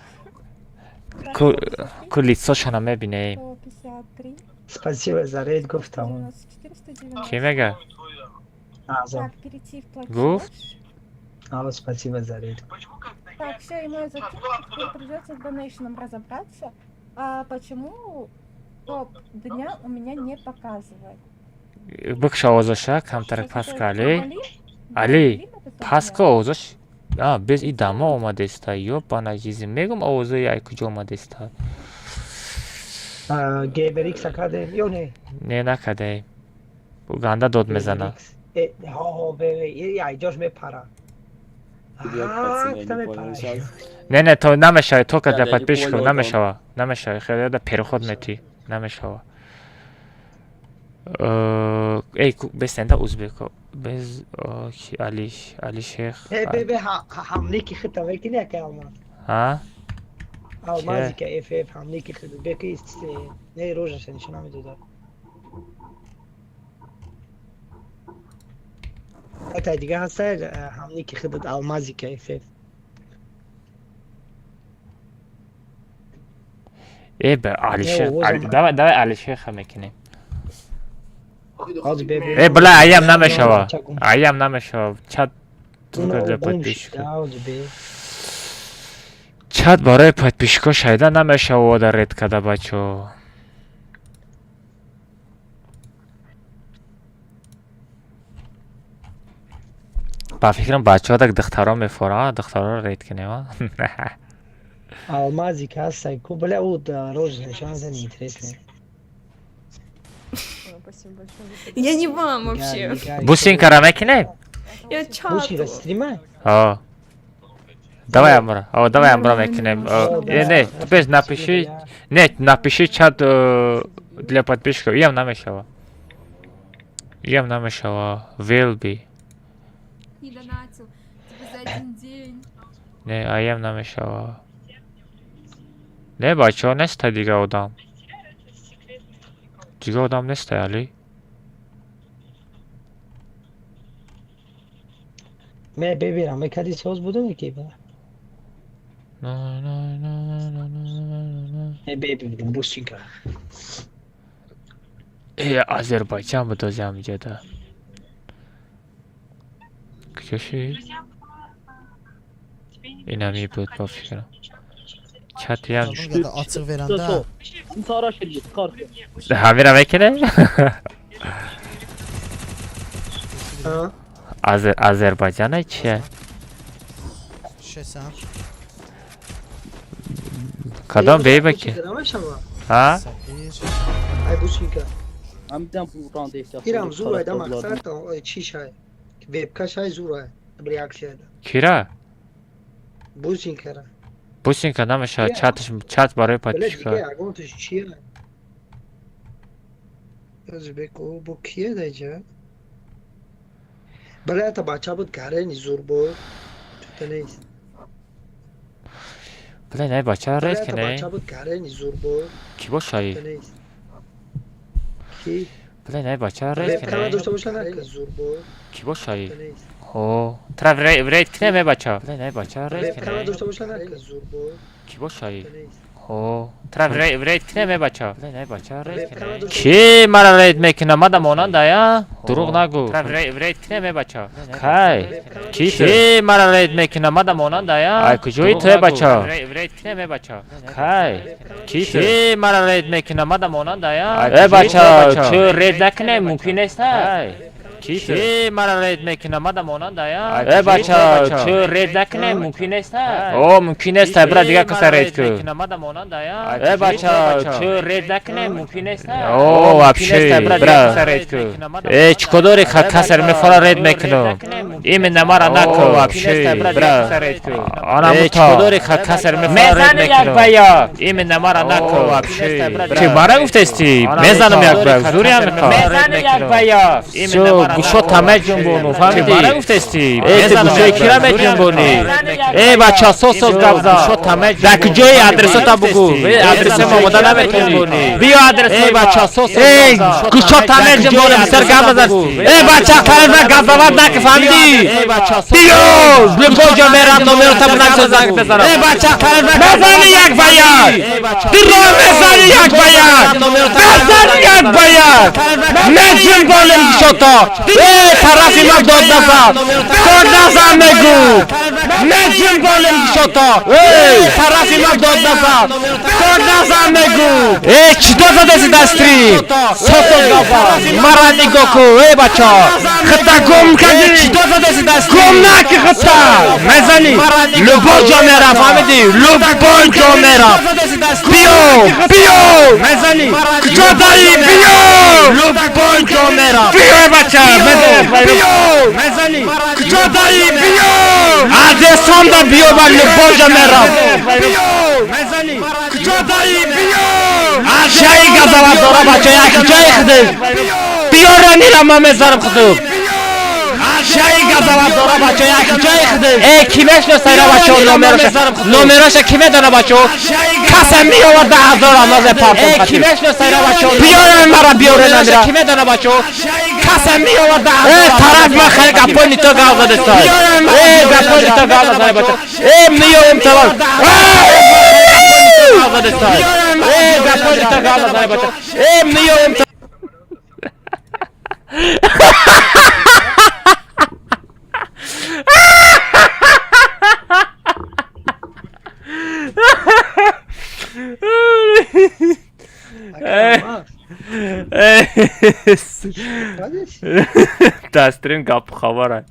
Ку лицошона мебинем. 153, спасибо за рейд гуфтам 94, 190. Ки мега? азам Так, перейти в платеж. Гуфт? спасибо за рейд Так, все, и мой заказ. Теперь придется с донейшеном разобраться. А почему топ дня у меня не показывает? Быкша озоша камтар Сейчас это паскали. Али? Али, Али написал Паска дня? озош. Без идама омадеста. Ёбана жизнь. Мегум озо яй куҷо омадеста. гейберикс академ ё не Не накаде. Ганда дод мезана. айҷош мепара Не, то намешавай, только для подписчиков намешава. Намешавай, хеледа переход мети. Намешава. Эй, без ненда узбеко. Без Али Шейх. бебе ҳамлӣ ки хита векине ка алмаз А? алмази ка ф ҳамлӣ ки хита беки не рӯжаша нишона медода ата дига ҳаста ҳамлӣ ки хидат алмази ка ф Бе Али Шейх. Давай Али Шейха мекинем. ҳоз бебе Бля, аям намешава. Аям намешава. Чат только для подписчиков. Чат барои подписчиков шайда намешава ода ред када бачо. Ба фикрам бачаҳо так духтаро мефоранд, духтаро ред кинем. алмази ка ҳастай ку бля ӯ рӯж нишона зани интересне Спасибо большое. Я не вам вообще. Бусинкара мекинем? Я бушира чату. стрима О. Давай Амра мекинем. Не, без напиши. Нет, напиши чат для подписчиков. Ям намешава. Will be. Не донатил. Типа за один день. Не, аям намешава. Не, бачо, нестай дига одам. Дига одам нестай, Али. ме бибирам мекади соз будум ки ба ме бибирам бушинка Азербайҷан бидозям ҷада. Куши? Инами буд ба фикрам. Чатиям. Açıq verəndə Hamira mekine? Azerbaycan'a çiye. şəsən Kadam bey baki. Ha? ай бушинка Amdan buradan deyirsən. ирам зур айда мақсад чи шай вебка шай зур ай реаксияда Kira? бушинкара Бусинка намеша чат барои бля дига подписчиков. агонтуш чия озбеку бу кие даҷа бля та бача буд гарени зур буд тутанест Бля, не бача бля рейд та кине. бача буд гарени зур буд Ки бошаи? тутанест ки Бля, не бача рейд вебкама кине. дошта боша на зур буд Ки бошаи? тутанест О, тра рейд кине ме бача. Бля, не бача рейд вебкама кине. дошта боша на зур буд Ки бошаи? тутанест О, тра рейд кине ме бача. Бля, не бача рейд кине. Ки мара рейд мекина мада монанда я? Дуруғ нагу. Тра рейд кине ме бача. Кай? Ки мара рейд мекина мада монанда я? Ай куҷои ту бача? Рейд кине ме бача. Кай? Ки мара рейд мекина мада монанда я? Бача, чу рейд накине мумкин нест? Ки мара рейд мекина мада монанда я? Бача, чу рейд накине мумкин нест? О, мумкин нест, бра дига каса рейд ку. Бача, чу рейд накине мумкин нест? О, вообще, бра. Чӣ кадори касар мефора рейд мекунам? Именно мара наку, вообще, бра. Чӣ кадори касар мефора рейд мекунам? Именно мара наку, вообще. Чӣ бара гуфтасти? Мезанам як бак, зурия мекунам. Всё, گوشات همه جنبونو فهمیدی؟ ای تو گوشای کی را میجنبونی؟ ای بچه سوس گفت گوشات همه در کجای آدرس تا بگو آدرس ما مدل نمیتونی بیا آدرس ای بچه سوس ای گوشات همه جنبونی بسر گفت بزن ای بچه خیلی من گفت بابد نک فهمیدی؟ بیا لبوجا میرم نمیرم تا بنام زنگ بزنم ای بچه خیلی من بزنی یک بیان درو بزنی یک بیان بزنی یک بیان میجنبونی گوشاتا ای طرفی من داد نزن نگو میجنبونی گوشاتا ای طرفی من داد نزن نگو ای چی دست دستری سوسو گفت مرا نگاه کو ای بچه خطا گم کردی چی دست دستری گم نکی خطا میزنی لبوجا میرم فهمیدی لبوجا میرم بیو میزنی کجا داری بیو لبوجا میرم بیو بچه میزنی کجا داری بیو آدرسم دا بیو با لبوجا میرم میزنی کجا داری بیو شایی گذارم دارم بچه یک جای خودش بیو را میرم من میذارم خودم شایی گذارم دارم بچه یک جای خودش ای کیمش نستایی را بچه نومراش کیمه داره بچه کسم میآورد 10,000 اندازه پارتون ای کیمش نستایی را بچه بیاره مرا بیاره نمیره کیمه داره بچه کسم میآورد 10,000 ای طرف من خیلی گپانی تو گاو زده استای ای گپانی تو گاو زده بچه ای میام تمام ای گپانی تو گاو زده بچه ای میام دسترین گپ خبره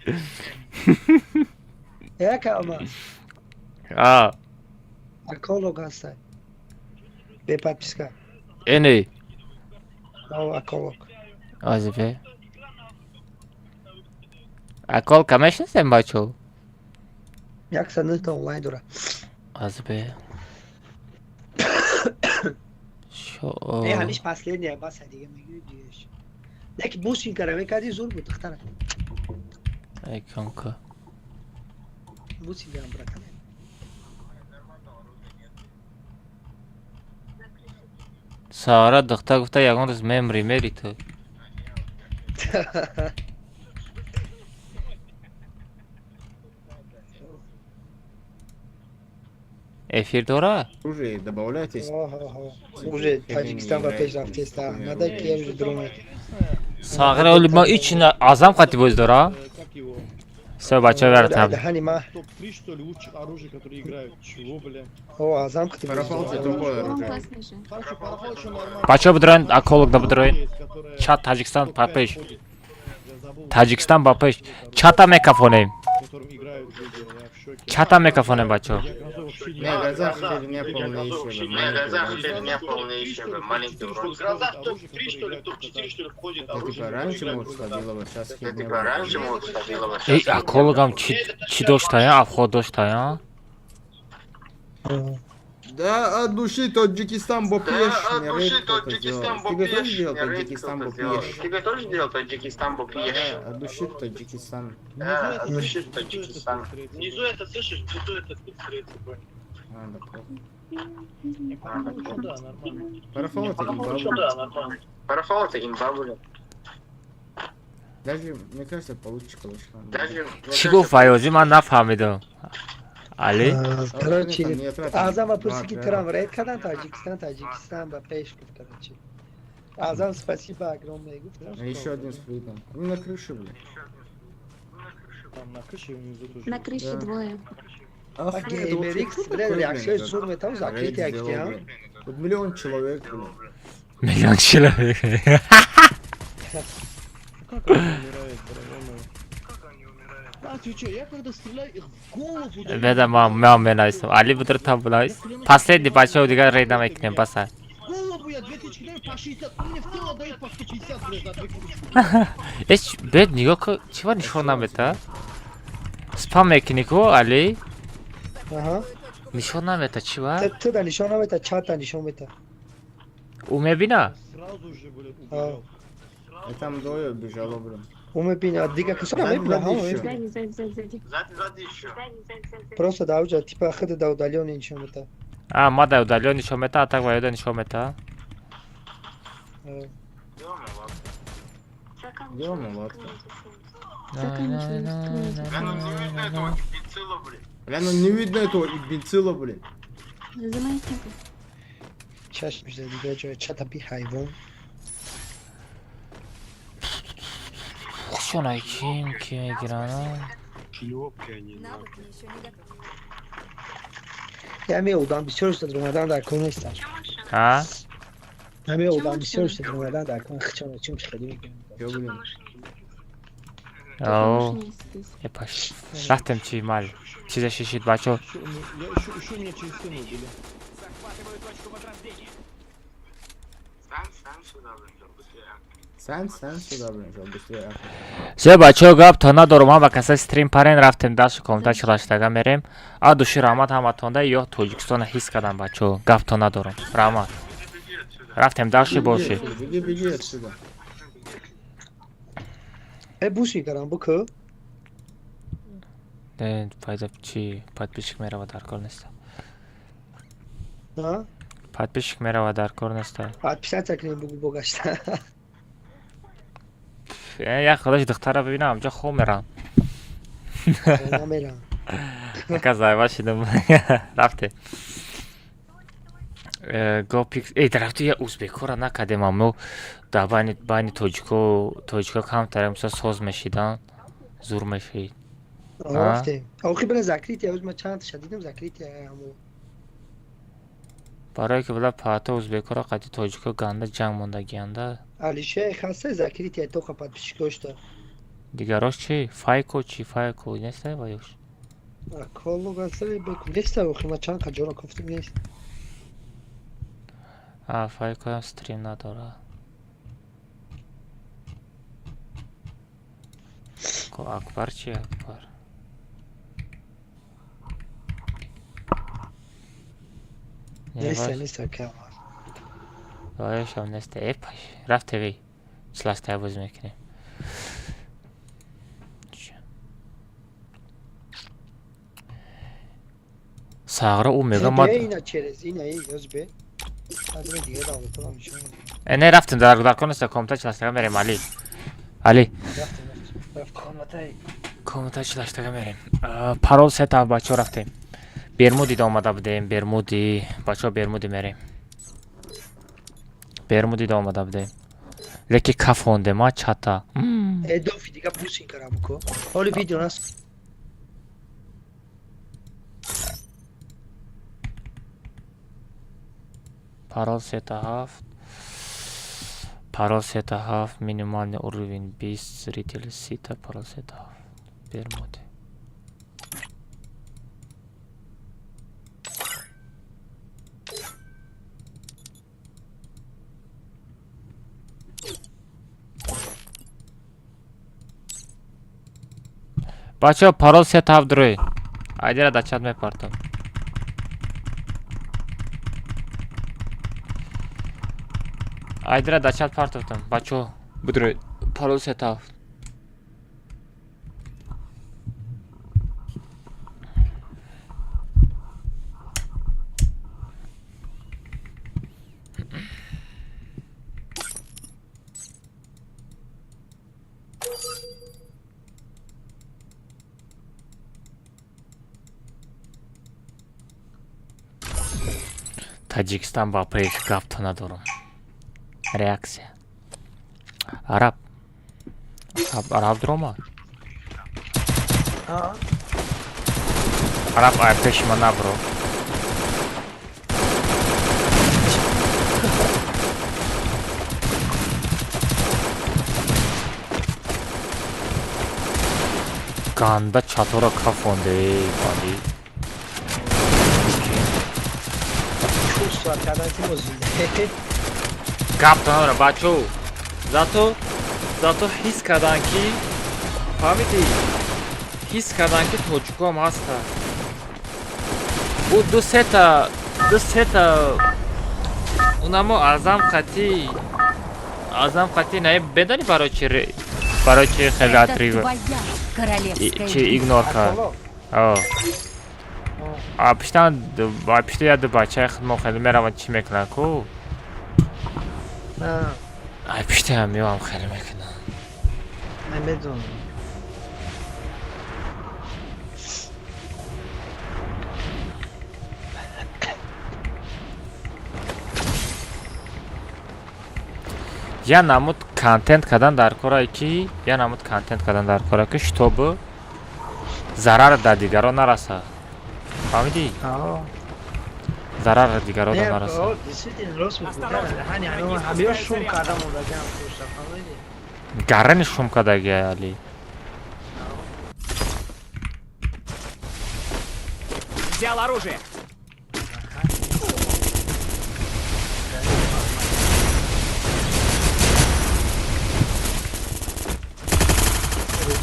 یک اما اکولوگ هسته به پاپیسکا اینی او اکولوگ آزیبه اکول کمش نیستم بچه یک سنت اونلاین دوره آزیبه نه همیش последняя بس دیگه میگی دیگه لیکن بوسین کردم کردی زور بود دختره ای کانکا بوسین کردم برکن سارا دختر گفته یکان روز میمری میری تو افیر داره؟ Уже добавляйтесь. уже Таджикистан و پیش رفته است احمده که уже درونه ساغر اولی ما ایچ آزم خطی بوز داره؟ سه بچه برد هم دهنی ما Топ-3, что ли, лучших оружий, которые играют. Чего, бля? او اعظم خطی Парафал тебе другое оружие. Классный же. Хорошо, Парафал еще нормально. بچه بدرن اکولوگ دا بدرن Есть, которая چات تاجیکستان топ-5 با پیش ходит. Я забыл, تاجیکستان با پیش چاتا میکافونیم которым играют люди. Я в шоке. چاتا میکافونیم بچه Я грозу вообще не Не, глаза херня полная еще, маленький урод. Гроза в топ-3, что ли, в топ-4, что ли, входит Я типа раньше мод сходила, вот сейчас херня. ای اکولوگ هم چی داشته یا؟ افخو داشته یا؟ Да, от души Таджикистан бопьешь, не рейд это сделал. Ты готов сделать Таджикистан бопьешь? Ты готов сделать Таджикистан бопьешь? Да, от души Таджикистан. Внизу это, слышишь, внизу это фильтруется, понял? Да, плохо. Ну да, нормально. Парафал это имба, Да, нормально. Парафал это имба, блин. Даже, мне кажется, получше вышло. چی گفت فیاضی من نفهمیدم علی؟ کراچی اعظم و پرسی که ترام رید کردن تاجیکستان و پیش گفت کراچی اعظم спасибо огромное گفت Еще один с фритом. Ну на крыше, блин. Там на крыше и внизу тоже. На крыше двое. Охренеть, Gamer X, блин, реакция зур метал закрыть Рейд як сделал, блин. Тут миллион человек, блин. میلیون چیلوی Как они умирают, по-моему? А, ты чё, я когда стреляю, их в голову дают. بده ما بنایستم علی بدر تا بلایست последний بچه و دیگر رید نمیکنیم بس В голову я 2 тычки даю по 60, он мне в тело дает по 150, блин, за 2 тычки. ایچ بید نگاه که چی با نشون نمیده؟ سپام میکنی کو علی؟ ага نشون نمیده چی با؟ تو да нишон намета чат да нишон мета او میبینه؟ Сразу же, блин, а убежал. И там двое бежало, блин. Умы пиня, дига кусок мебля, Сзади, сзади, сзади. Сзади еще. Просто да, уже типа хыды да удалённый ничего это. мада удалён нишон мета, а так ваёда нишон мета. Ё-моё, ладно. Реально не видно этого имбецила, блин. Реально не видно этого имбецила, блин. За маятником. Чаш уже дига что чата би хайвон. Хушона ким мегирана? Навык мне еще не готов. Я меудан бисёр что другадан дар кон неста. А? Я меудан бисёр что другадан дар кон хчон чим хеди мегирам. Ё, блин. Оу. Епаш. Рафтем чи мал. Чиза шишит бачо. Ещё меня через стену убили. Захватываю точку возрождения. Сам сюда, блин, быстрее. Сам сюда, блин, чтоб быстрее. Зе бачо гап то надорум ҳама каса стрим парен рафтем даш комта чилаштага мерем. А души рамат ҳаматонда ё Тоҷикистон ҳис кардам бачо. Гап то надорум. Рамат. Рафтем даши боши. Беги отсюда. Буши карам буку. Не, пайда чи подписчик мерава дар кор неста. А? Подписчик мерава дар кор неста. Подписаться к ним бугу богашта. Я худаш духтара бибинам, ҷо хоб мерам. Намерам. Казай башидам. Рафте. Гопик, рафти я узбекора накадем аммо да байни тоҷико камтарам со соз мешидан. Зур мешид. Рафтем. Охи бина закрития, уж ма чанд шадидам закрития аммо. Барое ки буда пата узбекора қади тоҷико ганда ҷанг мондагианда. Алише хаста закрития тока подписчиков что. Дигарош чи? Файко неста ваёш? Колло гасали беку. Неста охи ма чанд қаҷора кофтим нест. Файко ҳам стрим надора. Акбар чи Акбар? Неста кама. Ваёшам неста. Эпаш. Рафте ви. Чилаштага боз мекунем. Сағра у мега мад. Ина через ина ёзбе. Адре диге да отам мишон. Не рафтем дар конеста комта чилаштага мерем Али. Али. Комта чилаштага мерем. Парол сета бачо рафтем. Бермуди да омада будем. Бермуди. Бачо Бермуди мерем. Бермуди да омада будем. Леки кафонде ма чата. Дофи дига бусин карам ко. Оли видео нас. Парол сета ҳафт. Минимальный уровень 20 зрителей сита. Парол сета ҳафт. Бермуди. Бачо парол сета ҳафт дуруй. Айдера да чат мепартам. Айдера да чат партовтам. Бачо будруй. Парол сета ҳафт. Таҷикистон ба пресс гап то надорам. Реаксия. Араб дрома? Араб ай пеши мана бро. Ганда чатора кафонде бали. Гап то надорам бачо. Зато ҳис кардан ки фаҳмидӣ? Ҳис кардан ки тоҷиком ҳаста. Ӯ ду сета унамо азам қатӣ наи бедонӣ барои чи برای چی خیلی عطری твоя королевская چی ایگنور کرد پشتا یاد بچه خود خیلی میرم چی میکنن کو نه پشتا هم میوام خیلی میکنن نمیدونم Я намуд контент кадан дар кора ки я намуд контент кадан дар кора ки чтобы зарар да дигарон нараса. Фаҳмидӣ? Зарар да дигарон нараса. действительно рост hani hani hamıyor şum kadam olacağım kuşlar falan. Гарани шумкадаги али. Взял оружие.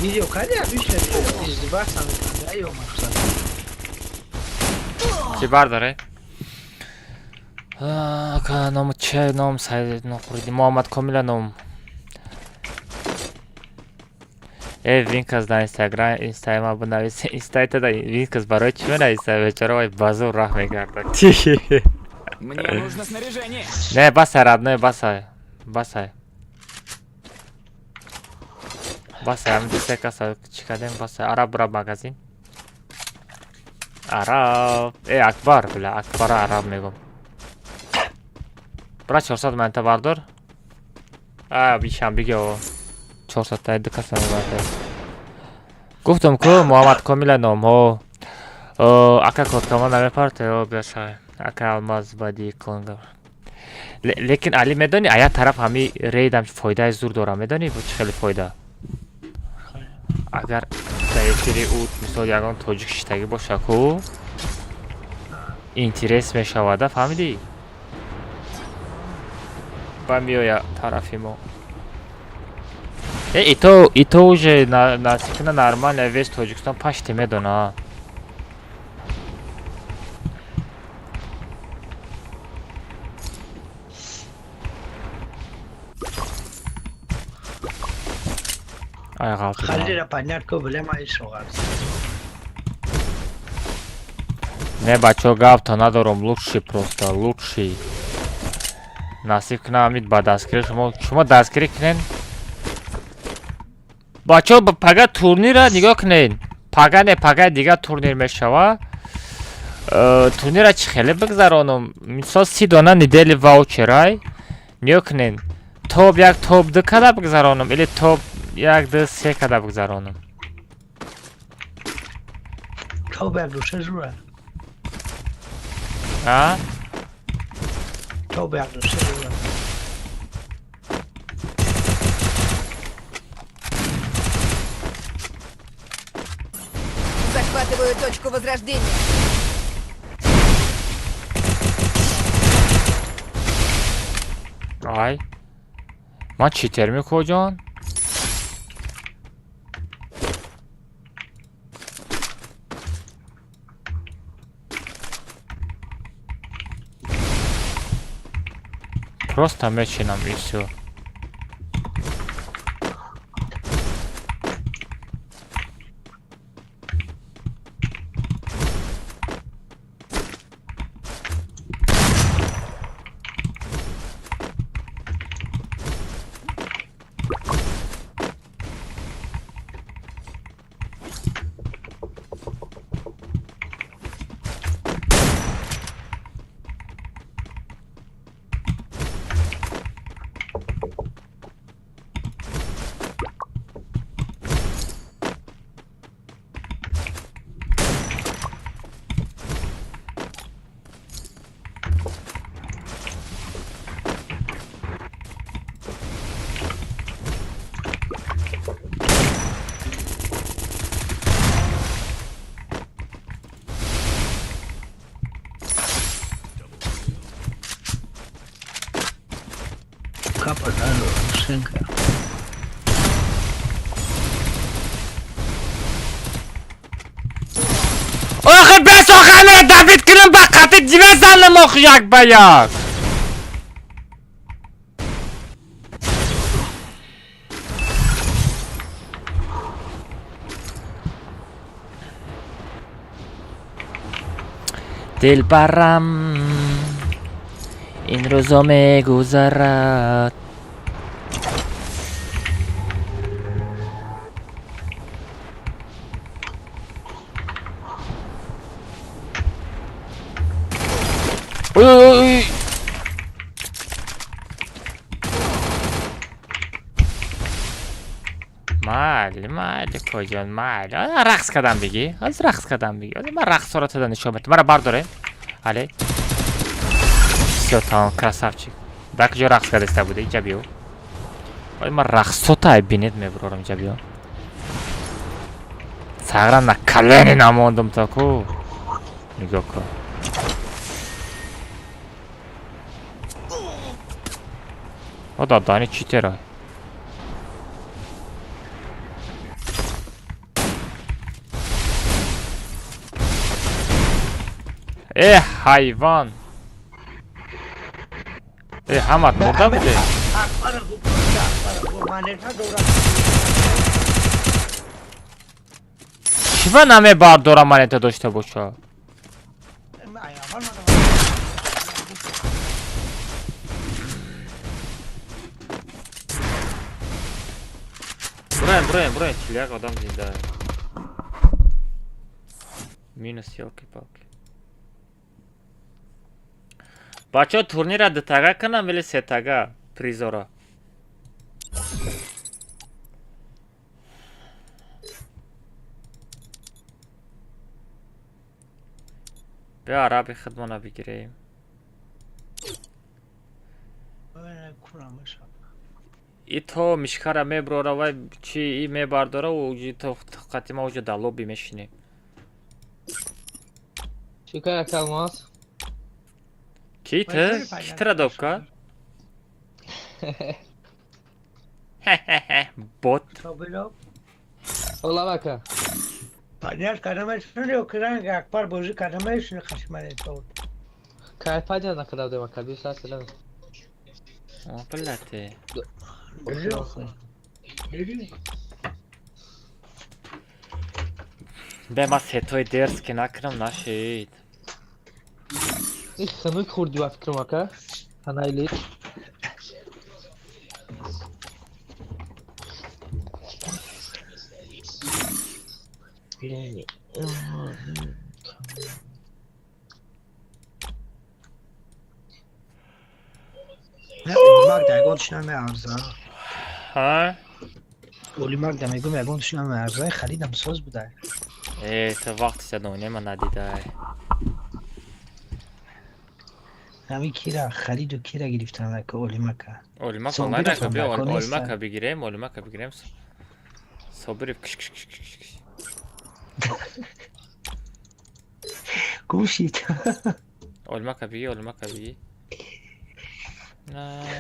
Video kare ya bir şey izdivaç sanırım. Ayo maksat. Чӣ бардоре? Ака ном чай ном сайд нохуриди Муҳаммад Комила ном. Винкас да Инстаграм бинавис Инстайта да Винкас барои чӣ менависа бечора вай базур раҳ мегардад. Мне нужно снаряжение. Не басай родной басай. Басай. Басай ам дисекаса чикадем басай араб раб магазин. Араб. Акбар бля Акбар араб мегум. Бра 400 манта бардор. Бишам бигё. 400 та дикаса мебард. Гуфтам ку Муҳаммад Комила ном ҳо. Ака коткама намепарте о бяшай. Ака алмаз бади клангар. Лекин али медони ая тараф ҳами рейдам фоидаи зур дора медони бу чӣ хеле фоида. Агар дар эфири ӯ мисол ягон тоҷик шитагӣ боша ку интерес мешавада фаҳмидӣ? Ба меоя тарафи мо. И то уже насикна нормально вес Тоҷикистон пашти медона. Ай галт. Халли ра понять ко билем ай шогар. Не бачо гап то надорум лучший просто лучший. Насиб кунам амид ба дастгирӣ шумо дастгирӣ кунен. Бачо пага турнира нигоҳ кунен. Пага дигар турнир мешава. Турнира чӣ хеле бигзаронум. Мисол 30 дона недели ваучерай. Нигоҳ кунен. Топ 1 топ 2 када бигзаронум или топ 1 2 3 када бигзаронум. Топ 1 2 3 жура. Топ 1 2 3 жура. Захватываю точку возрождения. Ай. Ман читер мекоҷон? Просто мечинам и всё. Капотано, Шенка. آخه بسخنه دوید کنم با قطع جیوه زنم آخه یک با یک دلبرم این روزا میگذرد. اوی مالی کجان مالی رقص کردم بگی از رقص کردم بگی من رقص را تا نشون بده مرا برداره علی سیوتان красавчик در کجا رقص کرده بوده اینجا بیو من رقص تا بینید میبرورم اینجا بیو ساغرم نکلنی نموندم تا کو نگاه کن o da dani çitera. Hayvan. Hamad burada mıydı? Kiva name bar dora manete doşte boşa. Buraya çilyak adam zinda. Minus ёлки-палки. Бачо турнира 2 тага канам или 3 тага призора? به عربی خدمانا بگیریم ای تو میشکره میبروره و چی ای میبرداره و تو قطیمه اوجه در لوبی میشینیم چی که کلماس؟ کی تره دوبکا؟ بوت Ola baka. Panel kanamayışını yok kıran akbar bozu kanamayışını kaçmalı etti. Kayfaca ne kadar demek abi sen Pillati. به ما ستوی درس که نکنم نشید این خنوی خوردی و فکر مکه هنایی Olimak da گفتم ارزا ها Olimak da میگم گفتم ارزا خریدم ساز بوده تو وقتی صدونه من ندیده همین کیرا خرید و کیرا گرفتن که Olimak Olimak بگیریم صبری کش گوشید Olimak بگی نه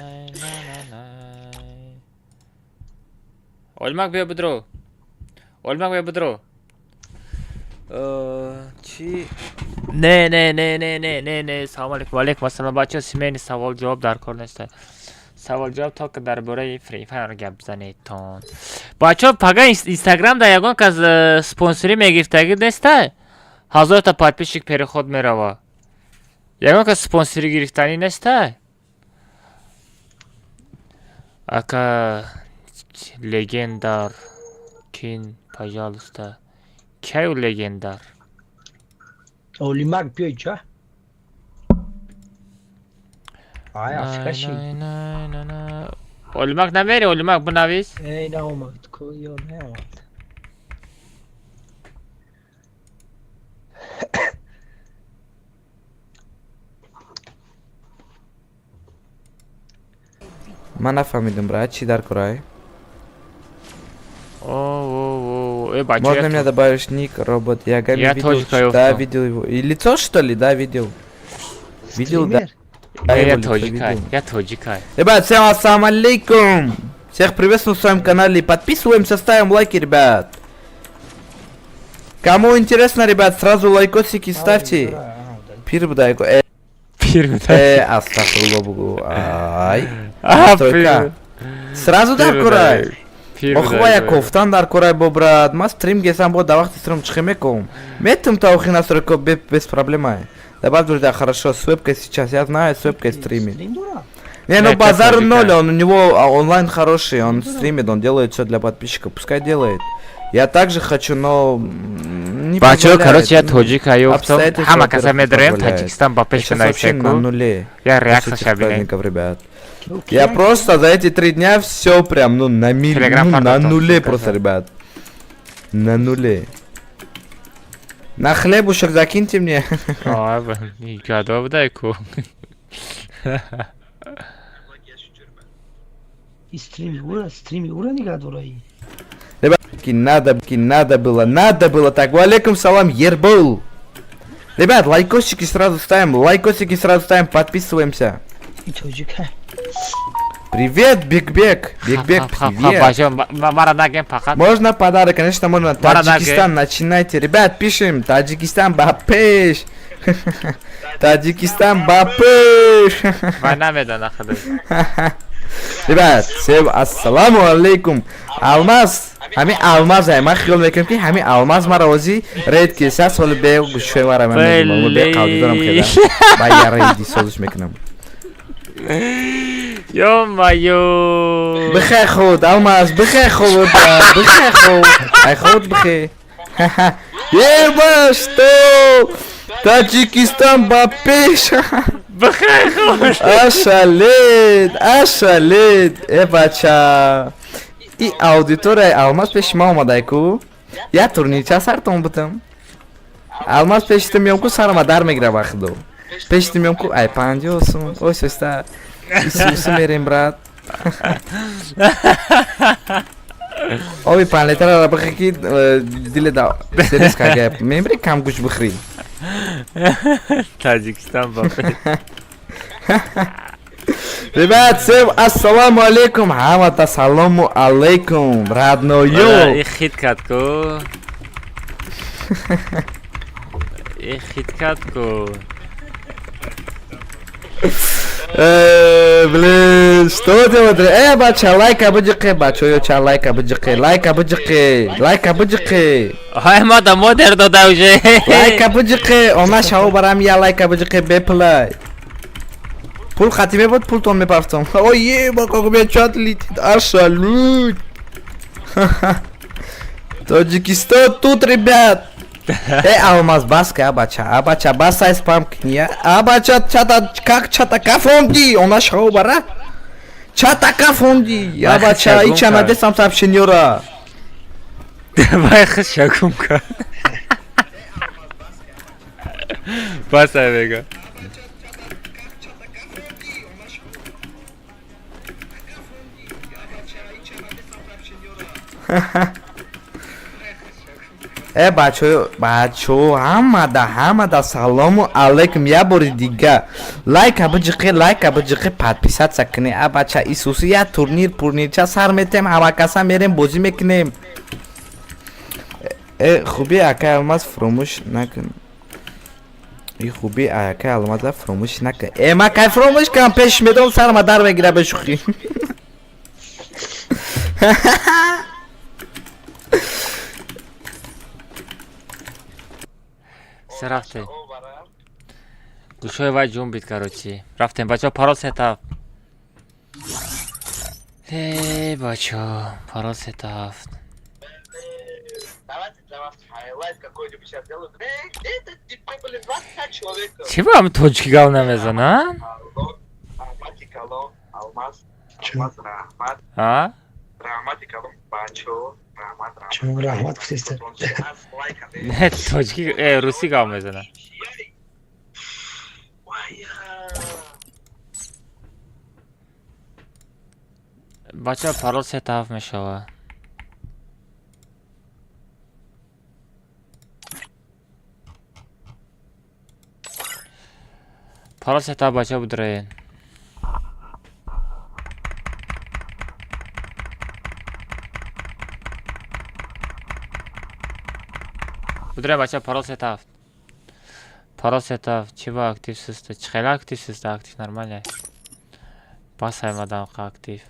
Olimak بیا بدرو چی نه سلام علیکم و علیکم السلام بچه سیمین سوال جواب در کار نیست سوال جواب تا که درباره فری فایر گپ بزنید تون بچه پگا اینستاگرام دا یگان که از سپانسری میگرفتگی نیسته هزار تا подписчик переход میروه یگان که سپانسری گرفتنی نیسته ака легендар кин пожалуйста кай легендар Olimak بیای چه افکشی نه Olimak نمیری Olimak بنویس ای نه اومد کجا نه اومد من نفهمیدم брат چی در کارای можно меня добавишь ник робот я видел да видел его и лицо что ли да видел да я тоджикай ребят всем ассалам алейкум всех приветствую на своем канале подписываемся ставим лайки ребят кому интересно ребят сразу лайкосики ставьте пир бдайко астагфируллах ай сразу дар курай охва я кофтан дар курай бо брат ма стрим гесам бо да вақти стрим чихе мекунам метум та охи насрко без проблема Добавь, друзья, хорошо, с вебкой сейчас, я знаю, с вебкой стримит. Стрим дура. Не, ну Это базар Тоджика. ноль, он, у него онлайн хороший, он стримит, он делает все для подписчиков, пускай делает. Я также хочу, но не Бачо, позволяет, короче, я ну, тоджика ёптум. обстоятельства, Хама во-первых, каса не медрем, позволяют. Таджикистан Я бапешка сейчас на вообще на исеку. нуле. Я после реакция этих шабиней. праздников, ребят. Я просто за эти 3 дня все прям, ну, на Телеграм на портал нуле тоже просто, сказал. ребят. На нуле. На хлебушек закиньте мне. Ой, блин, гадов дайку. И стрим ура не гадурай. Ребятки, надо было так. Валейкум салам, Ербол. Ребят, лайкосики сразу ставим, подписываемся. И тоджика. Привет, Бигбек, привет. Бачо, марадаген пакат. Можно подарок, конечно, можно. Таджикистан, начинайте. Ребят, пишем, Таджикистан, бапеш. Таджикистан, бапеш. Вайна медан ахады. Ребят, всем ассаламу алейкум. Алмаз, хами алмаз ай, ма хиёл мекунам ки хами алмаз марози рейд ки 3 сол бе гӯшои мара ман мегӯям, бе қавдидорам кардам. Ба я рейди созиш мекунам. Ё-моё. Бихай худ, алмаз, бихай худ, ай худ бихай. Еба, что? Таджикистан бапеш. Бихай худ. Ашалед, бача. И аудитория алмаз пеши ма омадайку. Я турнирча сартон бутам. Алмаз пешти меём ку сарама дар мегира вақту. Пешти меём ку ай 50 сум. Ой соста. Исусу мерем брат. Оби 5 литра бахки диле да. Серис кага. Мемри кам гуш бихри. Таджикистан бапеш. Ребят, всем ассаламу алейкум, хамат ассаламу алейкум, родной. И хиткатку. И хиткатку. Блин, что делать? Бача, лайк абыджики, бачо, ёча, лайк абыджики. Ай, мада модер дода уже. Лайк абыджики, она шау барам я лайк абыджики беплай. Пул хатиме вот пултон мепафтом. Ой, еба, как у меня чат летит. Ашалют. Таджикистан тут, ребят. Алмаз баска, абача, басай спам кния. Абача, чата кафонди. Он нашел бара. Чата кафонди. Абача, и чана десам сообщениора. Давай хашакумка. Басай вега. бачо, хамада, салому алейкум, я бори дига. Лайк абыджики, подписаться кне, бача, Исуси, я турнирча сар метем, ҳамакаса мерем бозӣ мекунем. Хуби ака алмаз фромӯш накун. Хуби ака алмаза фромӯш накун. Макай фромӯш кам пеш медом сарма дар мегира бешухӣ. Рафтем. Гушои вай ҷунбид, короче. Рафтем, бачо, парол сетав. Бачо, парол сетав. Чи ба ҳамин тоҷики гав намезанад? Чун раҳмат гуфтеста. Не, тоҷики русӣ гав мезанад. бача, парол сетав мешавад. парол сетав бача будраен. Будраен бача, парол сетав. Парол сетав. Чива активсизда? Хеле активсизда? Актив нормально. Басай мадамқа актив.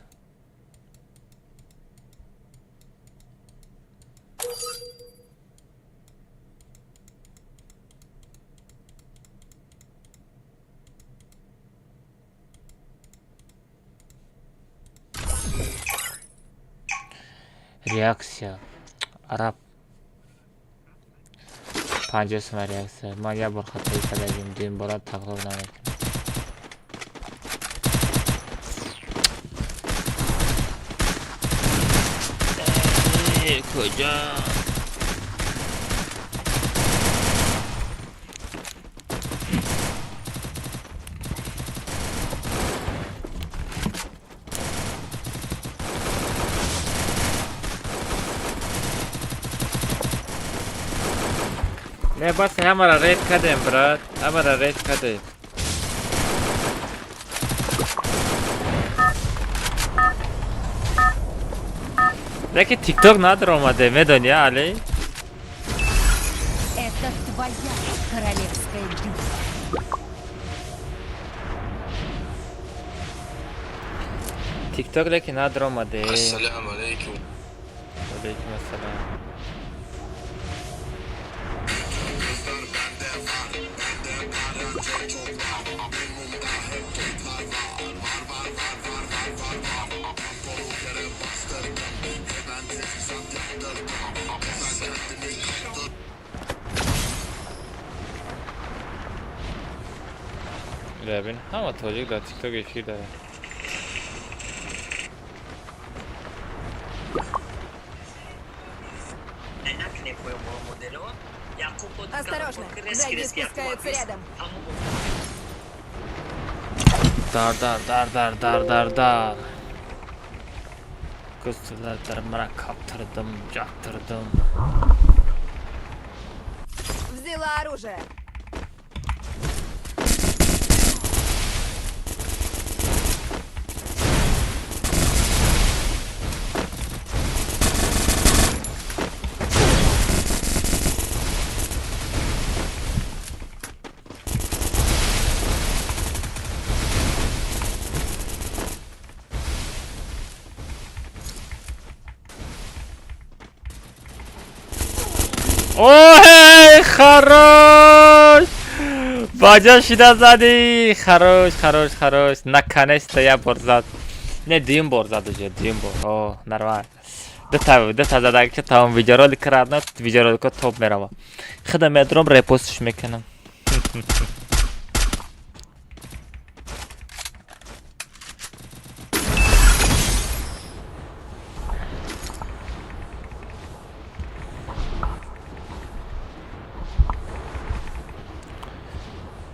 Reaksiya. Arab. 50 reaksiya. Men ya bir xato qildim, deyin bo'ladi takrorlanadi. Koca. Ne bas हमारा रेड कदम ब्रत हमारा रेड कदम देखिए टिकटॉक ना ड्रामा दे मैं दुनिया आले Это твоя королевская битва. टिकटॉक लेकिन ना ड्रामा दे السلام عليكم. वालेकुम अस्सलाम ببین همه تاجیک در تیک تاک اشی داره Осторожно, Драйги спускаются рядом. Dar. Kızlarımı kaptırdım, caktırdım. Взяла оружие. Ой, хорош! Баджа шида зади! Хорош. Наконец-то я борзад. Не, дим борзад уже, дим бор. О, нормально. Дата задаги ки тамом видеоролик кардам, видеоролика топ мерава. Хида медром репостш мекунам.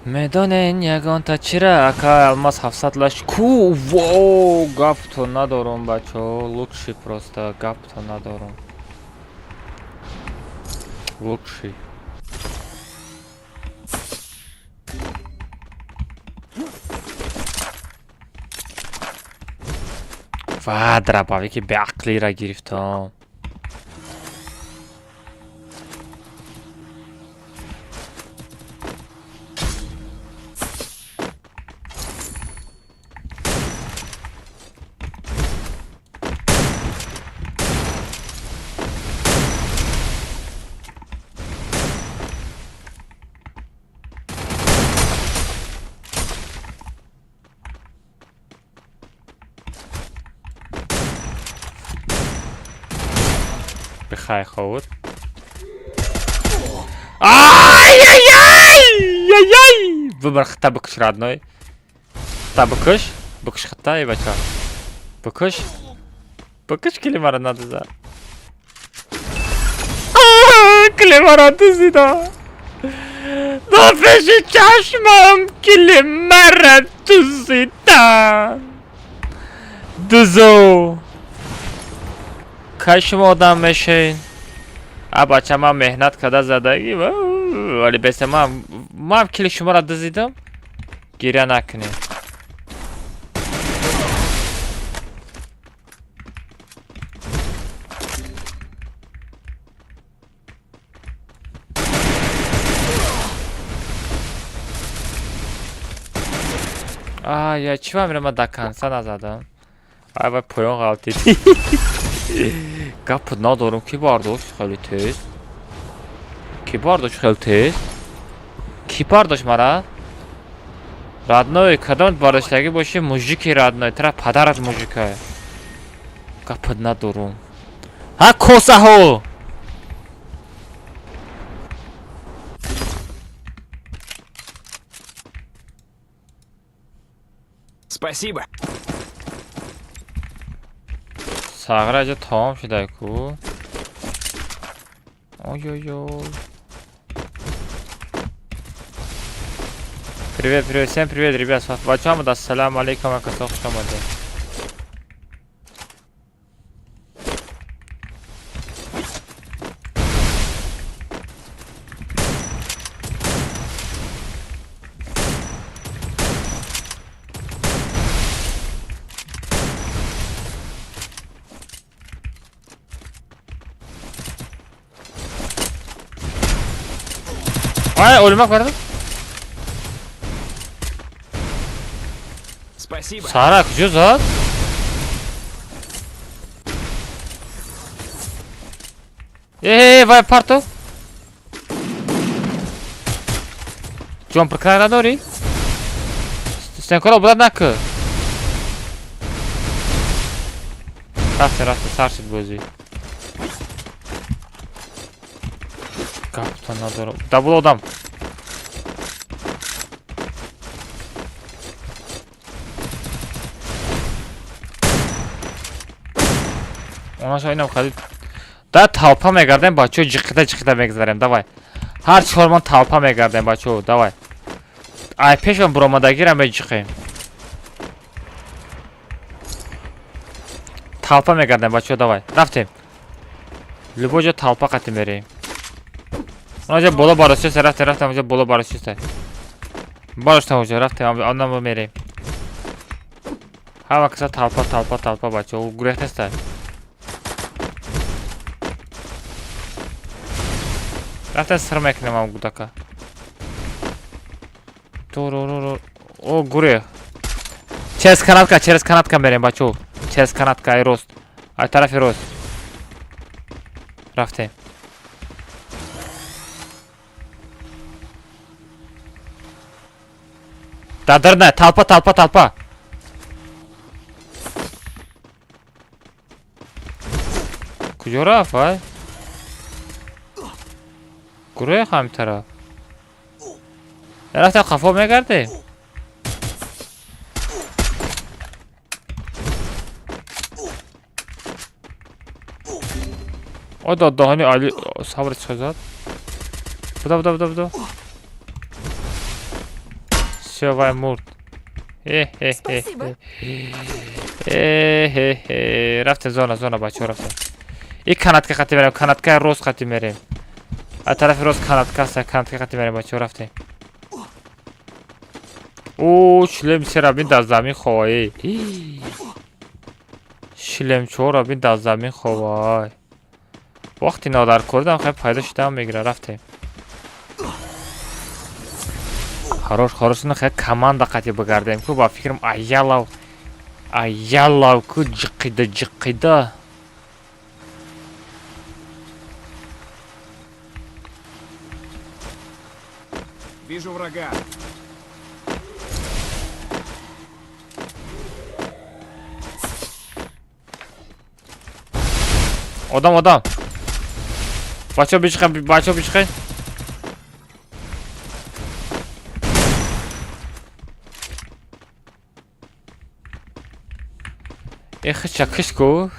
میدانین یگان تا چرا اکا الماس 700 لاش کو واو گپ تو ندارم بچه ها لوکشی پرسته گپ تو ندارم لوکشی و درباوی که به عقلی را گرفتم بخای خود ай выбор хта быкыш родной хта быкыш хта и бача быкыш климара надо за климара тузида да пеши чашмам климара тузида дузо کاش ما آدم میشین بچه من مهنت کرده زدگی ولی بسه من هم کلی شما را دزیدم گیره نکنین یا چی من میرم دکنسه نزدم باید پایان غلطیدی گپ ندارم کی بارداش خیلی تیز کی بارداش مرا رادنوی کدام بارداشتگی باشه موژیکی رادنوی ترا پدرت موژیکه گپ ندارم ها کوسهو Спасибо. саграҷа тамом шудаку. Ой-ой-ой. Привет, привет, всем привет, ребят, с вами ассаляму алейкум, акасо хуш омадед. Ай, o'lmak bor. Спасибо. Sara, kuchli zot. Vai, parto. John procuratori. Stai ancora obladnak. Rafte, sarshid bo'zi. Kaptan adoro. Double odam. Ona shoynam qadid. Da talpa megardem bacho jiqida megzarem. Davay. Har chorman talpa megardem bacho. Davay. Ay peshon bromadagirам jiqim. Talpa megardem bacho. Davay. Raftem. Любой жа талпа қатим берем. Онаҷа боло баросиста рафтем оҷа боло баросиста. Бароштам оҷа рафтем онам мерем. Ҳама каса талпа бача гурехтаста. Рафтем сир мекунем ам гудака. Торорор. О гурех. Через канатка мерем бачо. Через канатка ай рост. Ай тарафи рост. Рафтем. Dadirna, talpa. Kujo raf, ay? Guruh ham taraf. Rafta qafo megardi. O da hani Ali sabır çıkacak. Bu da. Все, вай мурт. Рафтем зона бачо рафтем. И канатка хати мерем, канатка рост хати мерем. А тарафи рост канатка хати мерем бачо рафтем. О, шлем сера бин да замин ховай. Шлем чора бин да замин ховай. Вақти нодар курдам хай пайда шудам мегира рафтем. Хорош, ну хай команда қати бигардем ку ба фикрам аялав ку jiqida. Вижу врага. Odam. Bacho bichqay. Эх, чакышку.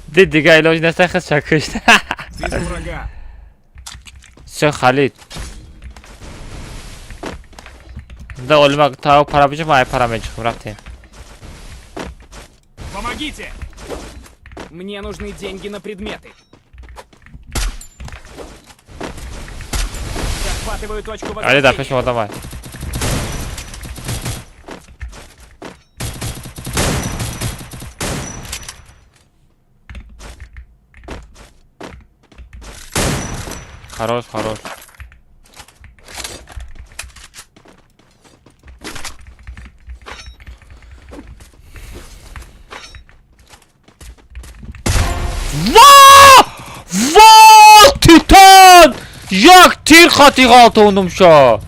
Дига илож неста хас чакыш. Вижу врага. Всё, Халид. Да, олмак тау парабичим, ай парамечим, рафтем. Помогите! Мне нужны деньги на предметы. Захватываю точку возрождения. Али, да, почему давай. Хорош. Ва! Титан! Як тир хати галтондум шо.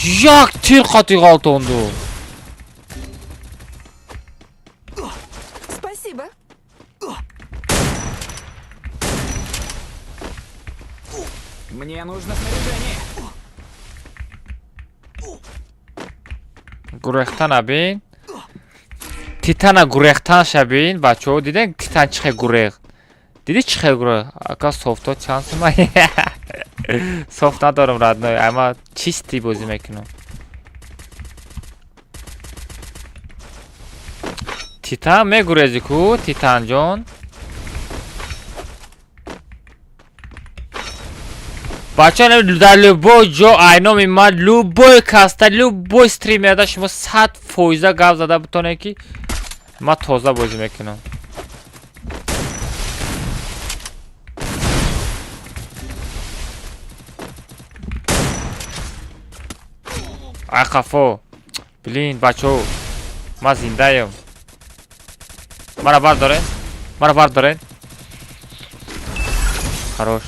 Як тир хати галтондум. Спасибо. Мне нужно снаряжение. гурехтан абин. Титана гурехтан шабин. Бачо диден титан чихе гурех. Диди чихе гурех. Ака софто чанс ма. Софт надорам радной. Ама чисти бози мекунам. Титан мегурези ку Титан ҷон. Бачаҳон дар любой ҷо айноми ман любой каста любой стримерда шумо 100% гап зада бутонед ки ман тоза бозӣ мекунам. ай қафо. Блин бачаҳо ман зиндаам. Мара бардоред. Хорош.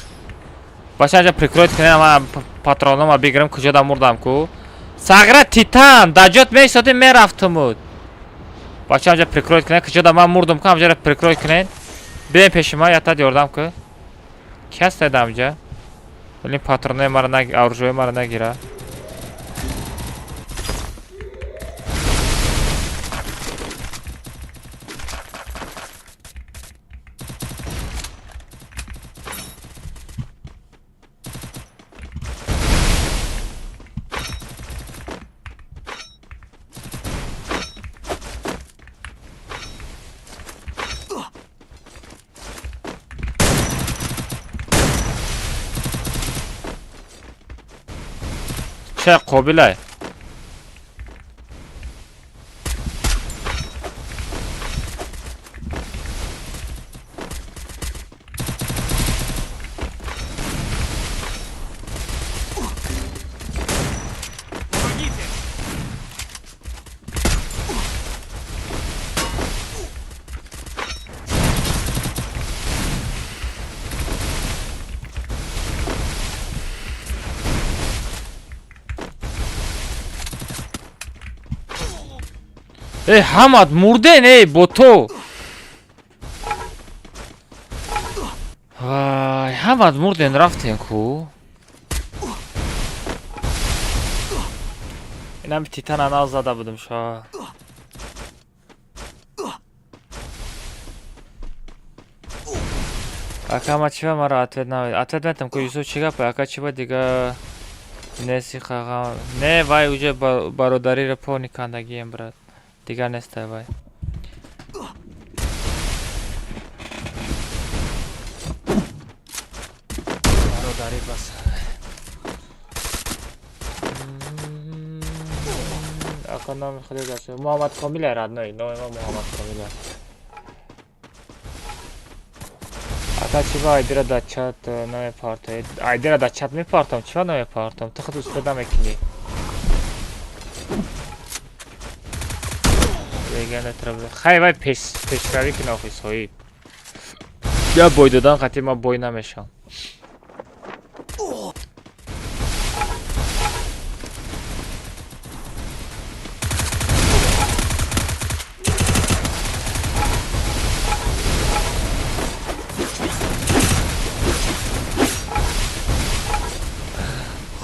Баша аҷа прикроит кунем, ман патронома бигирам, куҷода мурдам ку. Сағра Титан, даҷот меистоди мерафтумуд. Баша аҷа прикроит кунем, куҷода ман мурдам ку, аҷа прикроит кунем. Бием пеши ман, ятад ёрдам ку. Ки ҳастед амҷа? Блин патронои мара оружои мара нагира. چه قابله ҳамад мурден бо то ҳамад мурден рафтен ку инам Титана нав зада будам шо ака ма чива мара ответ метам ку Юсуф чӣ гапа ака чива дига неси қағам не вай уже бародариро пони кандагием брат дигар нестай вай бародари бас ака номи худи гаша Муҳаммад Комил родной номи ма Муҳаммад Комил ака чива айдира да чат намепартам айдира да чат мепартам чива намепартам ты худ успеда мекунӣ хай вай пешравӣ кун охи соҳиб я бой додан қатъи ман бой намешам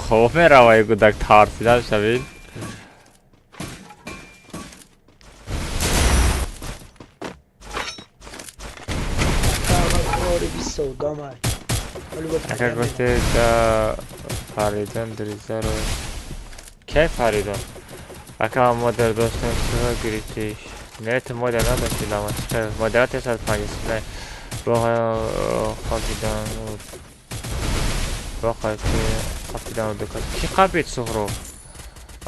хоб меравай гудак тарсида шавед اگر گفته که فریدان دریزه رو که فریدان اگر مادر داشتن چرا گریتیش نیت مادر نداشتید اما چرا مادرات 150 نه راه خاکیدان راه خاکیدان دکت کی قبید سخرو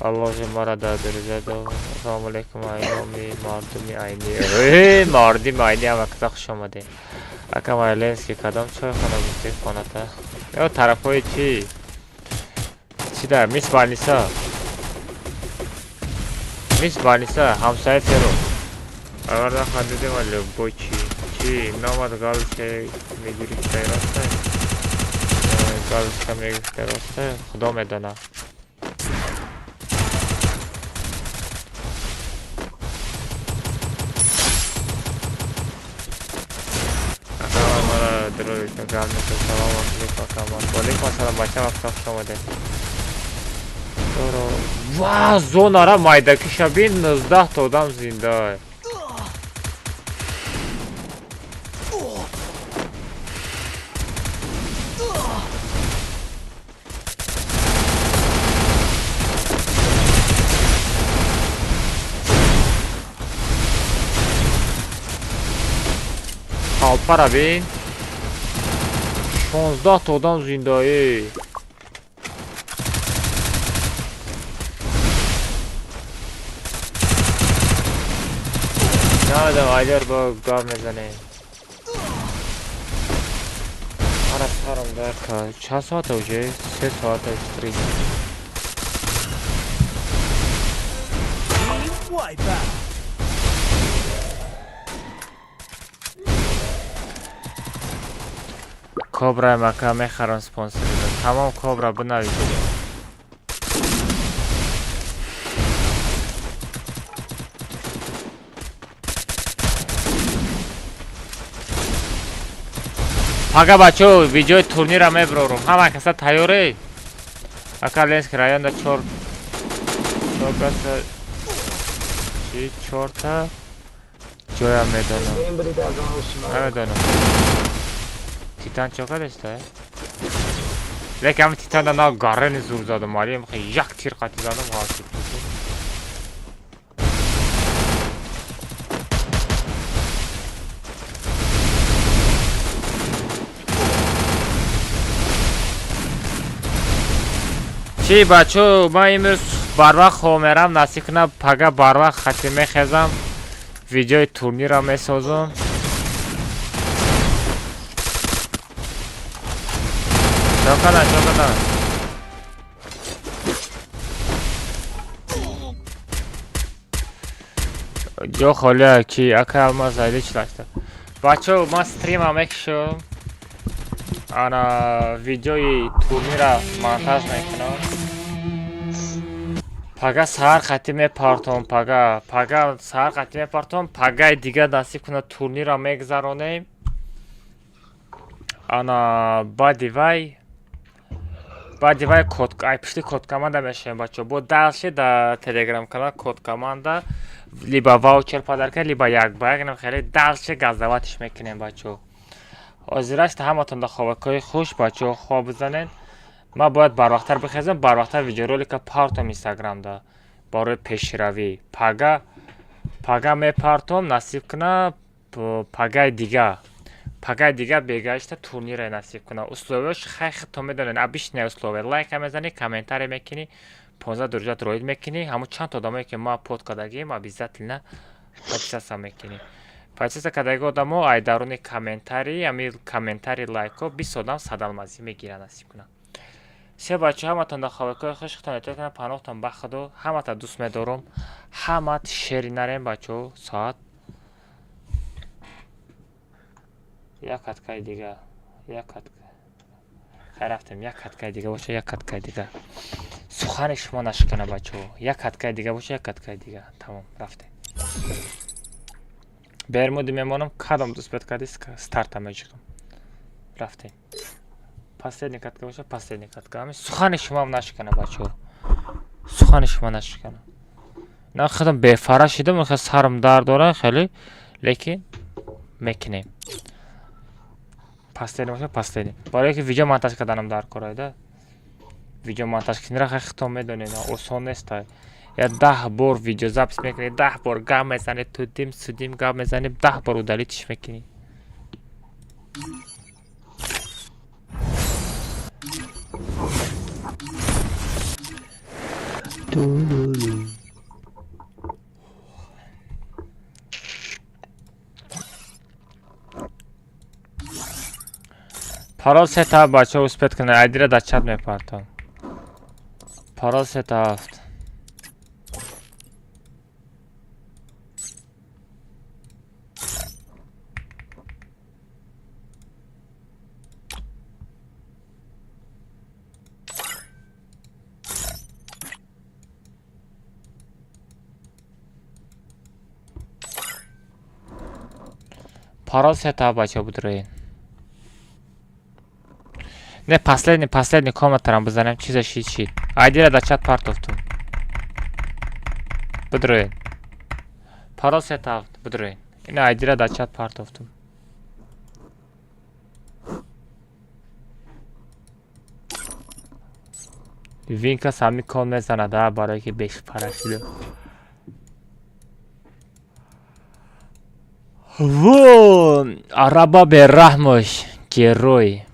الله مرا در دریزه دو سلام علیکم ایامی مردمی عینی مردمی عینی هم اکتاق شماده اکا مایلنسکی کدام چای خانه بودی خانه تا یا طرف های چی در میس بانیسا همسایه تیرو اگر در خندیدی من لبو چی نامد گالش که میگیری که راسته گالش که میگیری که راسته خدا میدانه Петровичу, главное, что салам алейкум, камон. Алейкум ассалам, бача, вақт шомаде. Ва, зонара майдаки шабин 19 та одам зинда. Халпара бин 16 تا одам зиндаи. نمیدونم اگر با گام میزنه من از سرم در که چه ساعت اوجه؟ 3 ساعت استریم کابرا مکه میخرم سپانسر تمام کابرا بنوید Пага бачо видеои турнира меброрум. Ҳама каса тайёре? Ака Ленский районда 4 та ҷоям медонам. Намедонам. Титан чока дешта? Лекин ҳам титанда на гаррени зур задам. Алим як тир қати задам ҳасиб. چی بچو من امروز بروقت خواب میرم نصیب کنم پگه بروقت خطی میخزم ویدیوی تورنیر را میسازم چاکدن جو خاله کی اکه الماز زایده چی داشته بچو من ستریم هم میکشم انا ویدیوی تورنیر را مونتاژ میکنم پگه سهر خطی میپارتم پگه سهر خطی میپارتم پگه دیگه نصیب کنه تورنیر را میگذرانیم انا بعدی وای کد ای پشتی کد کامنده میشیم بچه بود دلشی در تلگرام کانال کد کامنده لیبا واوچر پادر کرد لیبا یک باگ خیلی دلشی گزدواتش میکنیم بچه آزیرش تا همتون در خوابکای خوش بچه خواب بزنین ما باید بروقتر بخیزم بروقتر ویدیو رولیک پارتم اینستاگرام دا برای پیشروی پگه میپارتم نصیب کنه پگه دیگه بگشت تورنیر نصیب کنه اسلوبش خیلی تو میدونین ابیش نه اسلوبه لایک هم میزنی کامنتاری میکنی 15 درجات روید میکنی همون چند تا آدمایی که ما پود کردگیم ابیزت نه پاچسا میکنی پاچسا کردگی آدمو ای درون کامنتاری امی کامنتاری لایکو 20 آدم صدالمازی میگیره نصیب کنه سه بچه همتون در خوابکای خوشتون اطلاع کنه پناهتون بخدو همتون دوست میدارم همت شیر نرین بچه ساعت یک کتکای دیگه خیر رفتیم یک کتکای دیگه باشه یک کتکای دیگه سخن شما نشکنه بچه یک کتکای دیگه باشه یک کتکای دیگه تمام رفتیم برمودی میمانم کدام دوست بید کردی ستارت هم میجیرم رفتیم последний катка باشه последний катка همین سخن شما هم نشکنه بچه سخن شما نشکنه نه خودم بفره شدم میخواد سرم درد داره خیلی لیکن میکنیم последний باشه последний برای که ویدیو مونتاژ کردنم در کارایده ویدیو مونتاژ کردن خیلی خودتون میدونین آسان نیست یا 10 بار ویدیو زاپس میکنی 10 بار گام میزنی تو دیم سودیم گام میزنی 10 بار ودالیتش میکنی парол сета бача успет кунад айдира дар чат мепартам парол сета 7 парол сета бача будраин Не, последний комнатарам бизанем чиза шид. Айдира да чат партовтум. Бидроин. Парол сетавт, бидроин. Ина айдира да чат партовтум. Винка сами кон мезанад, барое ки беш пара шида. Во, араба берахмош, герой.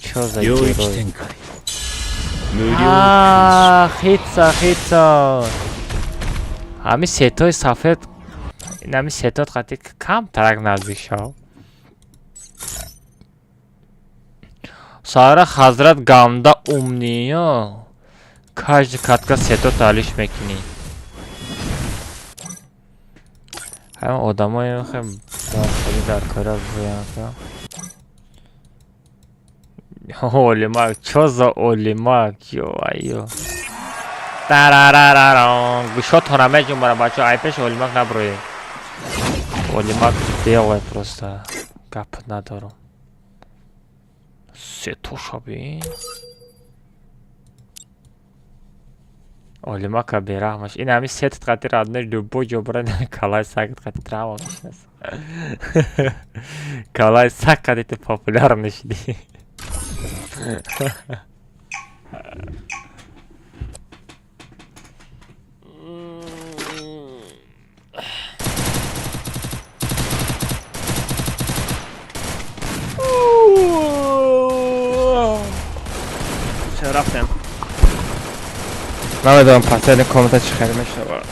Чё за герой? Хитса. Ами сетой сафед. Нами сетот қати кам тарак наздик шав. Сара хазрат гамда умниё. Каждый катка сетот алиш мекини. Ҳама одамои хем хеле дар кора буян. Олимак, чё за олимак, ё-айё. Тарарарарам. Гушот хонаме ҷумбара бачо, айпеш олимак наброед. Олимак белое просто. Гап надорам. Сето шабин. Олимака берахмаш. Ин ҳами сетт қатир аднер любой ҷобра калай сагт қатир трава мешнас. Калай саг қатир популярный шуди. Чё рафтем? Намедонам последний комната чӣ хеле мешавад.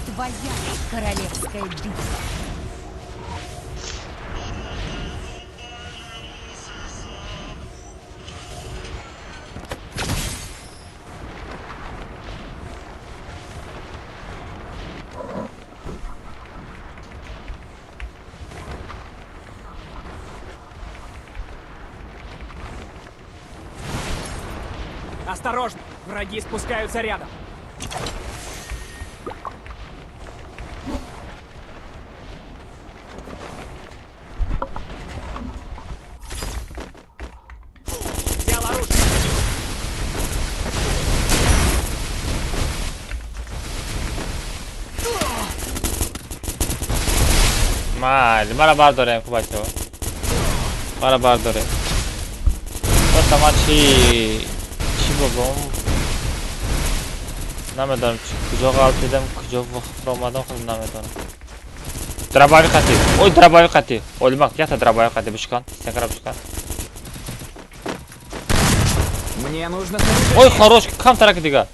Твоя королевская битва. Осторожно! Враги спускаются рядом. Мара бардорем бачо. Мара бардорем. Просто ман чи богом. Намедонам куҷо ғалт дидам, куҷо вақт омадам, худам намедонам. Драбави қати. Ой, драбави қати. Олимак, якта драбави қати бишкан. Стенкара бишкан. Мне нужно... Ой, хорош, кам тараки дига.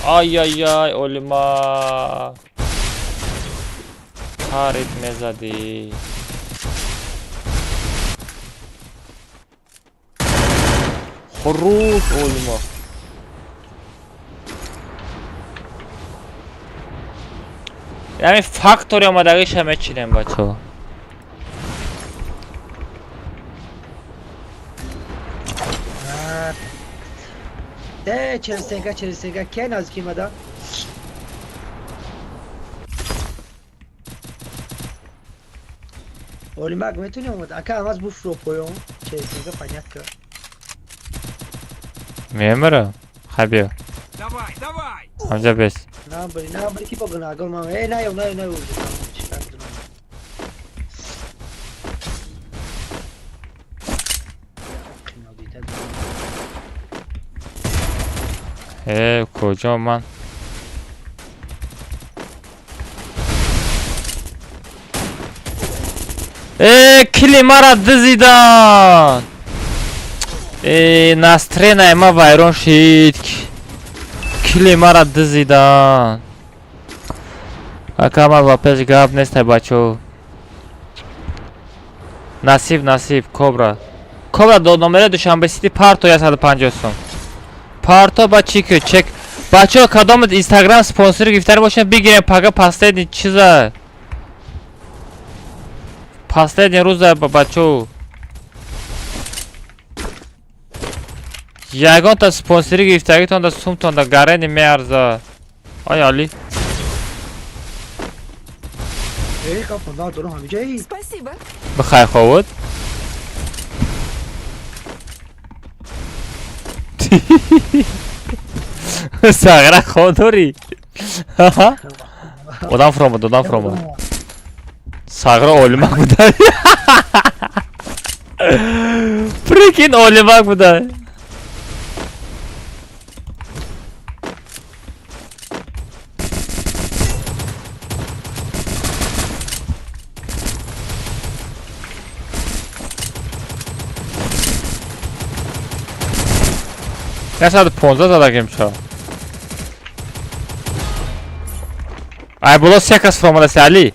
Ай-яй-яй, Олимак. Харит мезади. Хорош, Олимак. Яъни фактори омадагиша мечинем бачо. چهل سنگه که نزدیکی مده Олимак میتونی اومد اکا هم از بوف رو پویون 40 سنگه понятно. Мемора? Хабир. Давай, давай! Амжа бес. نه بری کی بگن اگه ما نه کجا من کلی مرا دزیدن نسترین ما ویران شید کلی مرا دزیدن اکا ما واپس گاب نیست بچو نصیب کبرا کاملا دو نمره دوشنبه سیتی پارتو 150 سوم پارتو با چیکو چک بچه ها کدام اینستاگرام سپانسر گرفتار باشن بگیریم پاگا پاسته دین چیزا پاسته دین روزه با بچه ها یگان تا سپانسری گرفتاری تان دا سوم تان دا گره میارزه آیا علی ای کافون دا دورو همه جایی Спасибо. بخیر خواهد ساغره خواه داری odam from ساغره olimak بوده freaking olimak بوده نه 115 زدگیم چا ای بولا سکس فرامده سی علی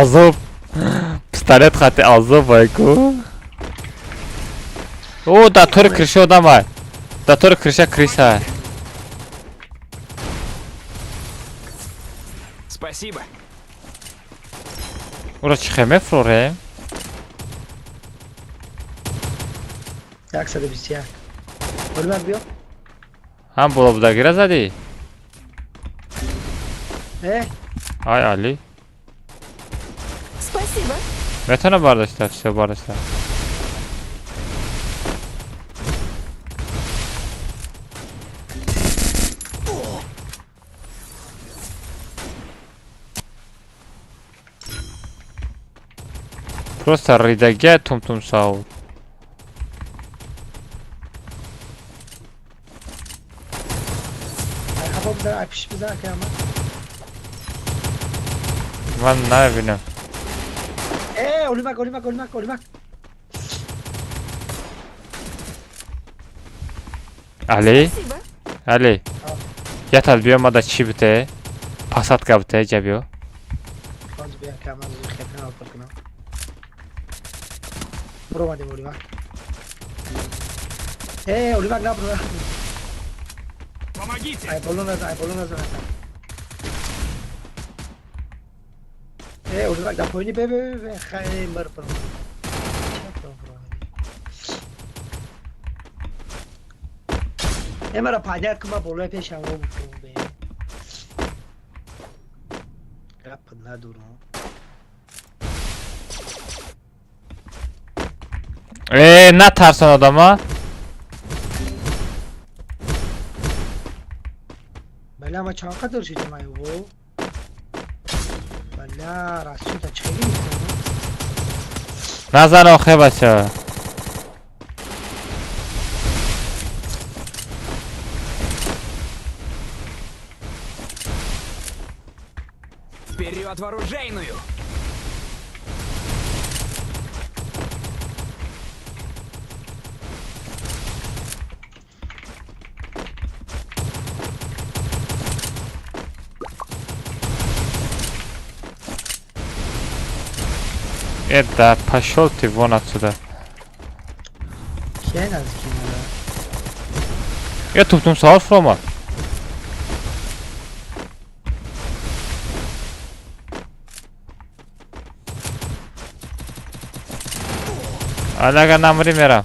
азоб пистолет хати азоб байку о да тори крыша одамай да тори крыша криса Спасибо. ура чихе мефроре 121 olimak bio ҳам бола будагира задӣ ай али Спасибо. метавонам бардошта всё бардошта просто ридаге тумтумсав خب در اپش بزن که ман намебинам olimak али Спасибо. али ятал биё мада чӣ бите пасадка бите ҷа биё باز بیا که من زود خیلی ناپر کنم برو اومدیم olimak olimak نه برو Помогите. ای بالون نزن olimak در پایینی به خیلی مر برو مرا پنجر که ما بالای پیش هم رو بکنم به گپ ندارم натарсон одама بله اما چند قدر شدیم ایو بله راستشو تا چخیلی میکنم назан охе бача Вперед в оружейную. да пошёл ты вон отсюда کیه نزدیکی مالا я тумтумсав фрома али агар намирӣ мерам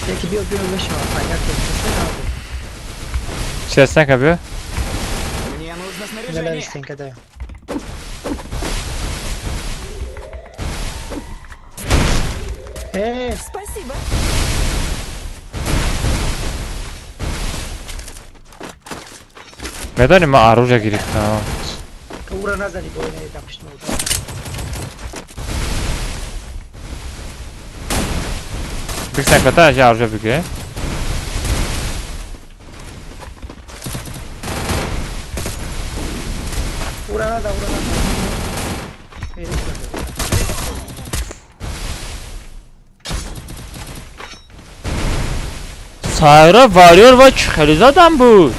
یکی بیا بشما پنجر که честненько биё Мне нужно نلر снаряжение. استنکه ده Спасибо. медонӣ ман оружие гирифтам که او را نزنی باید دمشت مودا бисанката я оружие бигирем اورا نده سایرا واریور و خیلی زدم بود.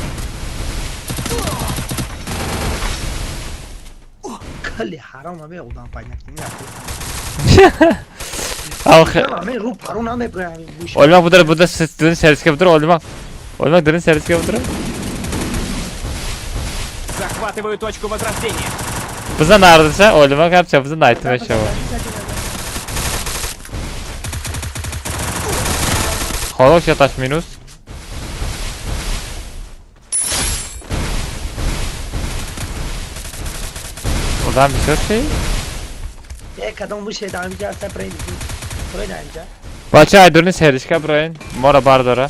کلی حرام همه اودان پایین آخه همه رو پرون همه گوش Olmak burada dönün servis yapıdır olmak. Olmak dönün servis yapıdır. Захватываю точку возрождения. Bize neredeyse olmak hep bize night ve show. Хорош yataş minus. Oradan bir şey. یک کدام موشه دارم اینجا اصلا برای اینجا بچه های دورنی سریش که براین ما را برداره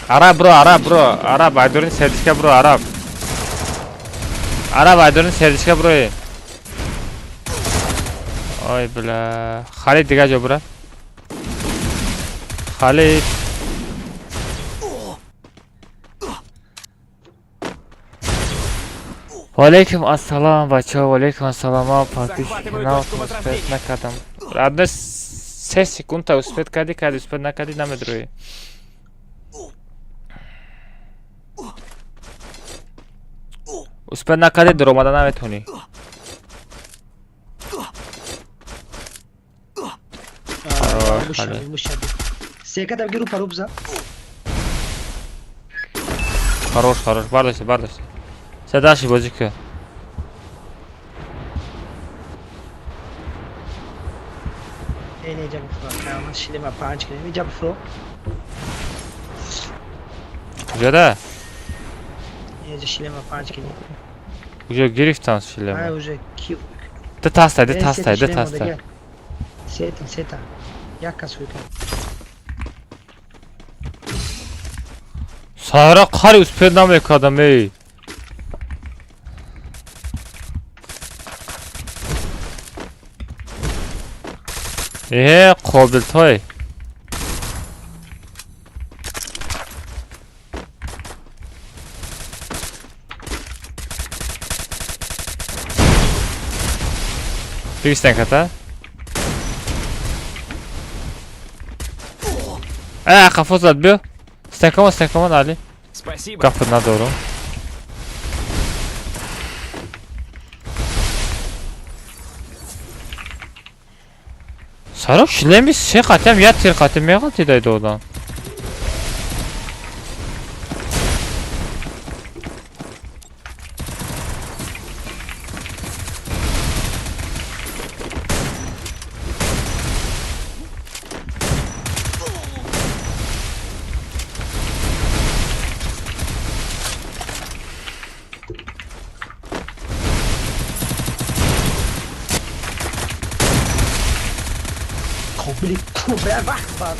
عرب عرب های دورنی سریش که برو عرب های دورنی سریش که بروی آی بلا خالد دیگه جو برا خالد Aleyküm assalam bachcha, aleyküm assalam. Подписчикам успеть накатам. Одна 6 секунд успеть кади успеть накади намедруи. Успеть накади дромада наметуни. سیکت هم گیرو پرو بزن Хорош, бардаши. Сядаши бозика. اینجا بفرو من شیلی ما 5 کنیم اینجا بفرو Куда? اینجا شیلی ما 5 کنیم Уже грифтан های шилема. اوژه کیو Да тастай. سیتا یک کس روی کن Сайра qari успеть намекадам ey. قابل توی Бигстен ката قفا زد بیا استنکمان علی Спасибо. قفت ندارم Sarı şilemi şey katem ya tir katem ya katidaydı oradan. کاملی کوبر وقت بعد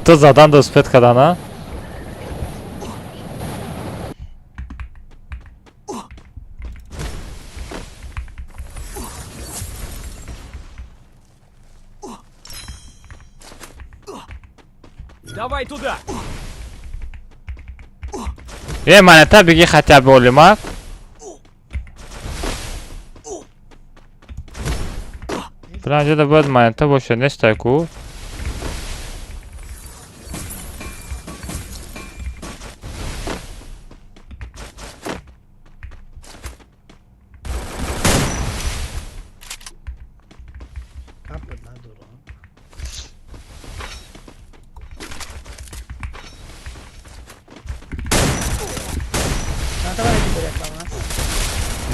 To zadan do spętkadana. Давай туда. Manata bigi хотя бы olmak. Bence de böyle manata boşa ne staku.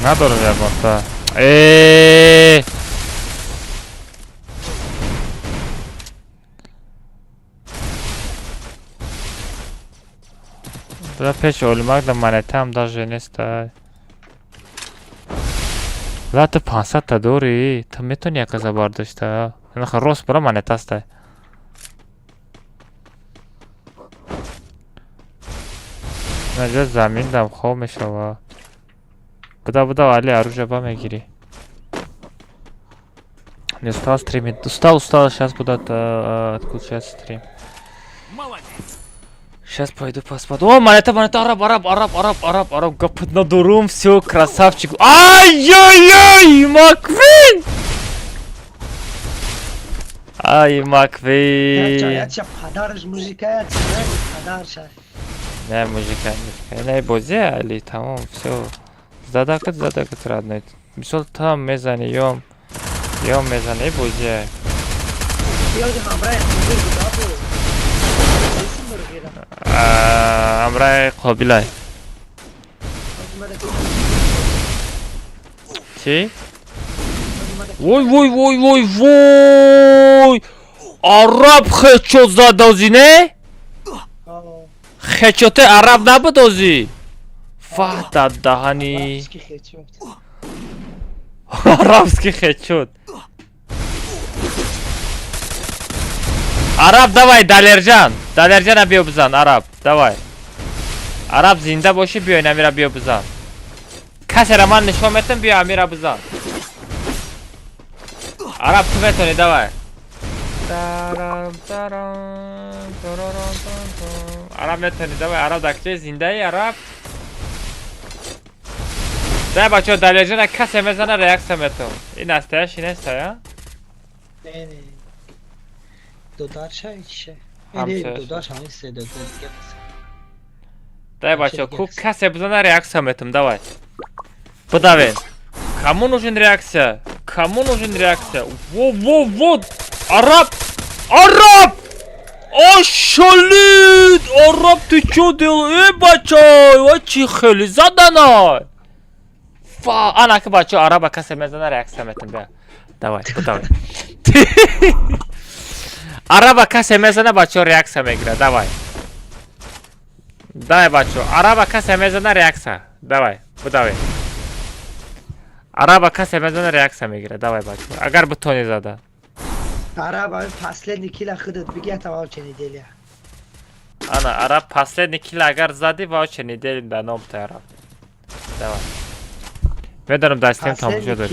ندارم یک وقتا Bura peş olmak da manete هم даже نیست Bura تو 500 تا دوری تو میتونی یک از برداشته راست برا منت است نجا زمین دم خواب میشوا بدا ولی оружие бамегири не устал стримить устал сейчас будут отключать стрим сейчас пойду посмотрю о монета араб гопот надурум все красавчик ай-яй-яй маквин ай маквин پدرش موزیکایت پدرش не мужика не бози али тамом все задакат родной мисол там мезани ём мезани бози амрай қобилай чи вой араб хечот задози не хечоте араб набудози фата дахани арабский хечот араб давай далержан биё бизан араб давай араб зинда боши биёин амира биё бизан касера ман нишон метам биё амира бизан араб ту метони давай араб метони давай араб дакче зиндаи араб дай бачо далержана касе мезана реакция метон ин астаяш инестая نه دودارشای چیه؟ دودارش همین سه دودار دیگه дай бачо ку касе бизана реакция метом давай подавен кому нужен реакция во араб ошалит араб ты чё делаешь бачо вачи хели заданай фа анаки бачо араба касе мезана реакция метом бия давай подавен араба касе мезана бачо реакция мегира давай бачо араба касе мезана реакция давай подавай араба касе мезана реакция мегира давай бачо агар бутони зада араб последний кило ходит бегет а вообще неделя ана араб последний кило агар зади вообще неделя да номта араб давай медарам дастем тамошо дор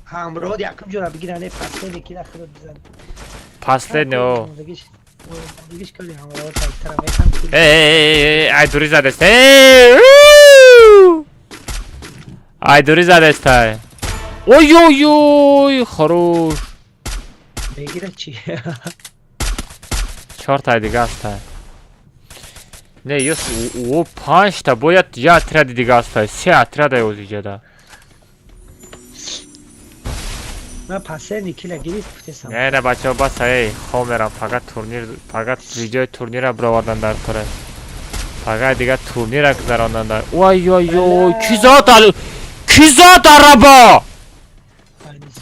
همراه یکم جورا بگیرن последний кило ходит بزن последний о دیگهش کاری همراه تا میتم ай дури задест ай дури задест ой хорош بگیره چی 4 та дига аста не ёс о 5 та бояд я отряди дига аста 3 отряда ёзиҷада من последний кило гирифтам не бачаҳо бас хом мерам фақат видеои турнира бировардан дар туре фақат дига турнира гузарондан дар ой ки зад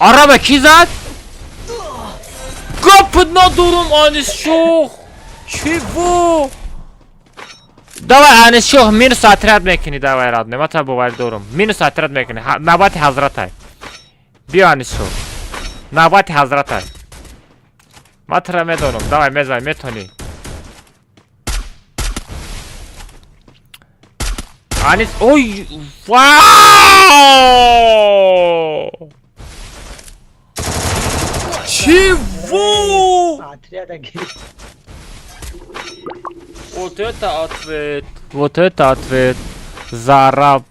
араба ки зад гапт надорам анис шох чего давай анис шох минус отряд мекунӣ давай радне ма та боварӣ дорам минус отряд мекунӣ навбати ҳазратай биё анис шох навбати ҳазратай ма тара медонам давай мезан метонӣ анис ой вау чего отряда гирифт вот это ответ за араб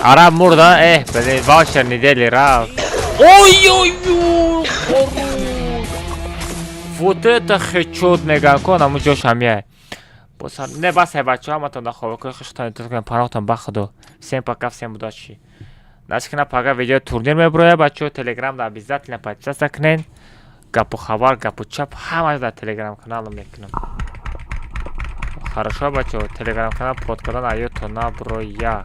араб мурда блин ваучер недели раб ой вот это хечот меган конам ҷошам яй не басай бачаҳо ҳаматон да хобакои хуштон тӯкам панохтон ба худо всем пока всем удачи насикна пага видео турнир меброя бачаҳо телеграм да обязательно подписаться кунен гапу хабар гапу чап ҳамаш дар телеграм каналам мекунам хорошо бачаҳо телеграм канал подкадан аёто наброя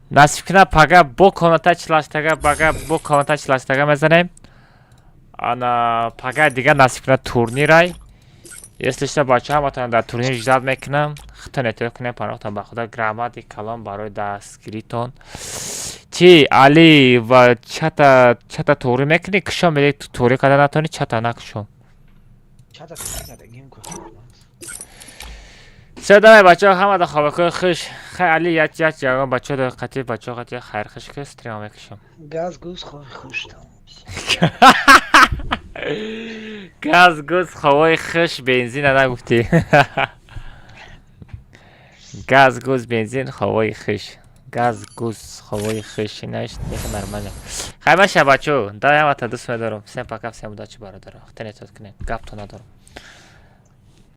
насиб кунад пага бо комментар чилаштага мезанем ана пага дига насиб кунад турнирай если что бачаҳо ҳаматон дар турнир ҷалб мекунам хитон эътироф кунем панохтон ба худо грамматик калом барои дастгиритон چی علی و چتا توری میکنی کشم میده توری کده نتونی چتا نکشم چطور کنه گیم کن سلام بچه ها همه در خواب خوش خیلی علی یه جاگم بچه در قطعی خیر خوش که استریم میکشم گاز گوز خوش گاز گوز خواه خوش بنزین نگفتی گاز گوز بنزین خواه خوش گاز گوز خواه خوش نشت یکی نرماله خیلی باشه بچه ها دای همه تا دوست میدارم سیم پاکم سیم داچی برادر اختنیتات کنیم گپ تو ندارم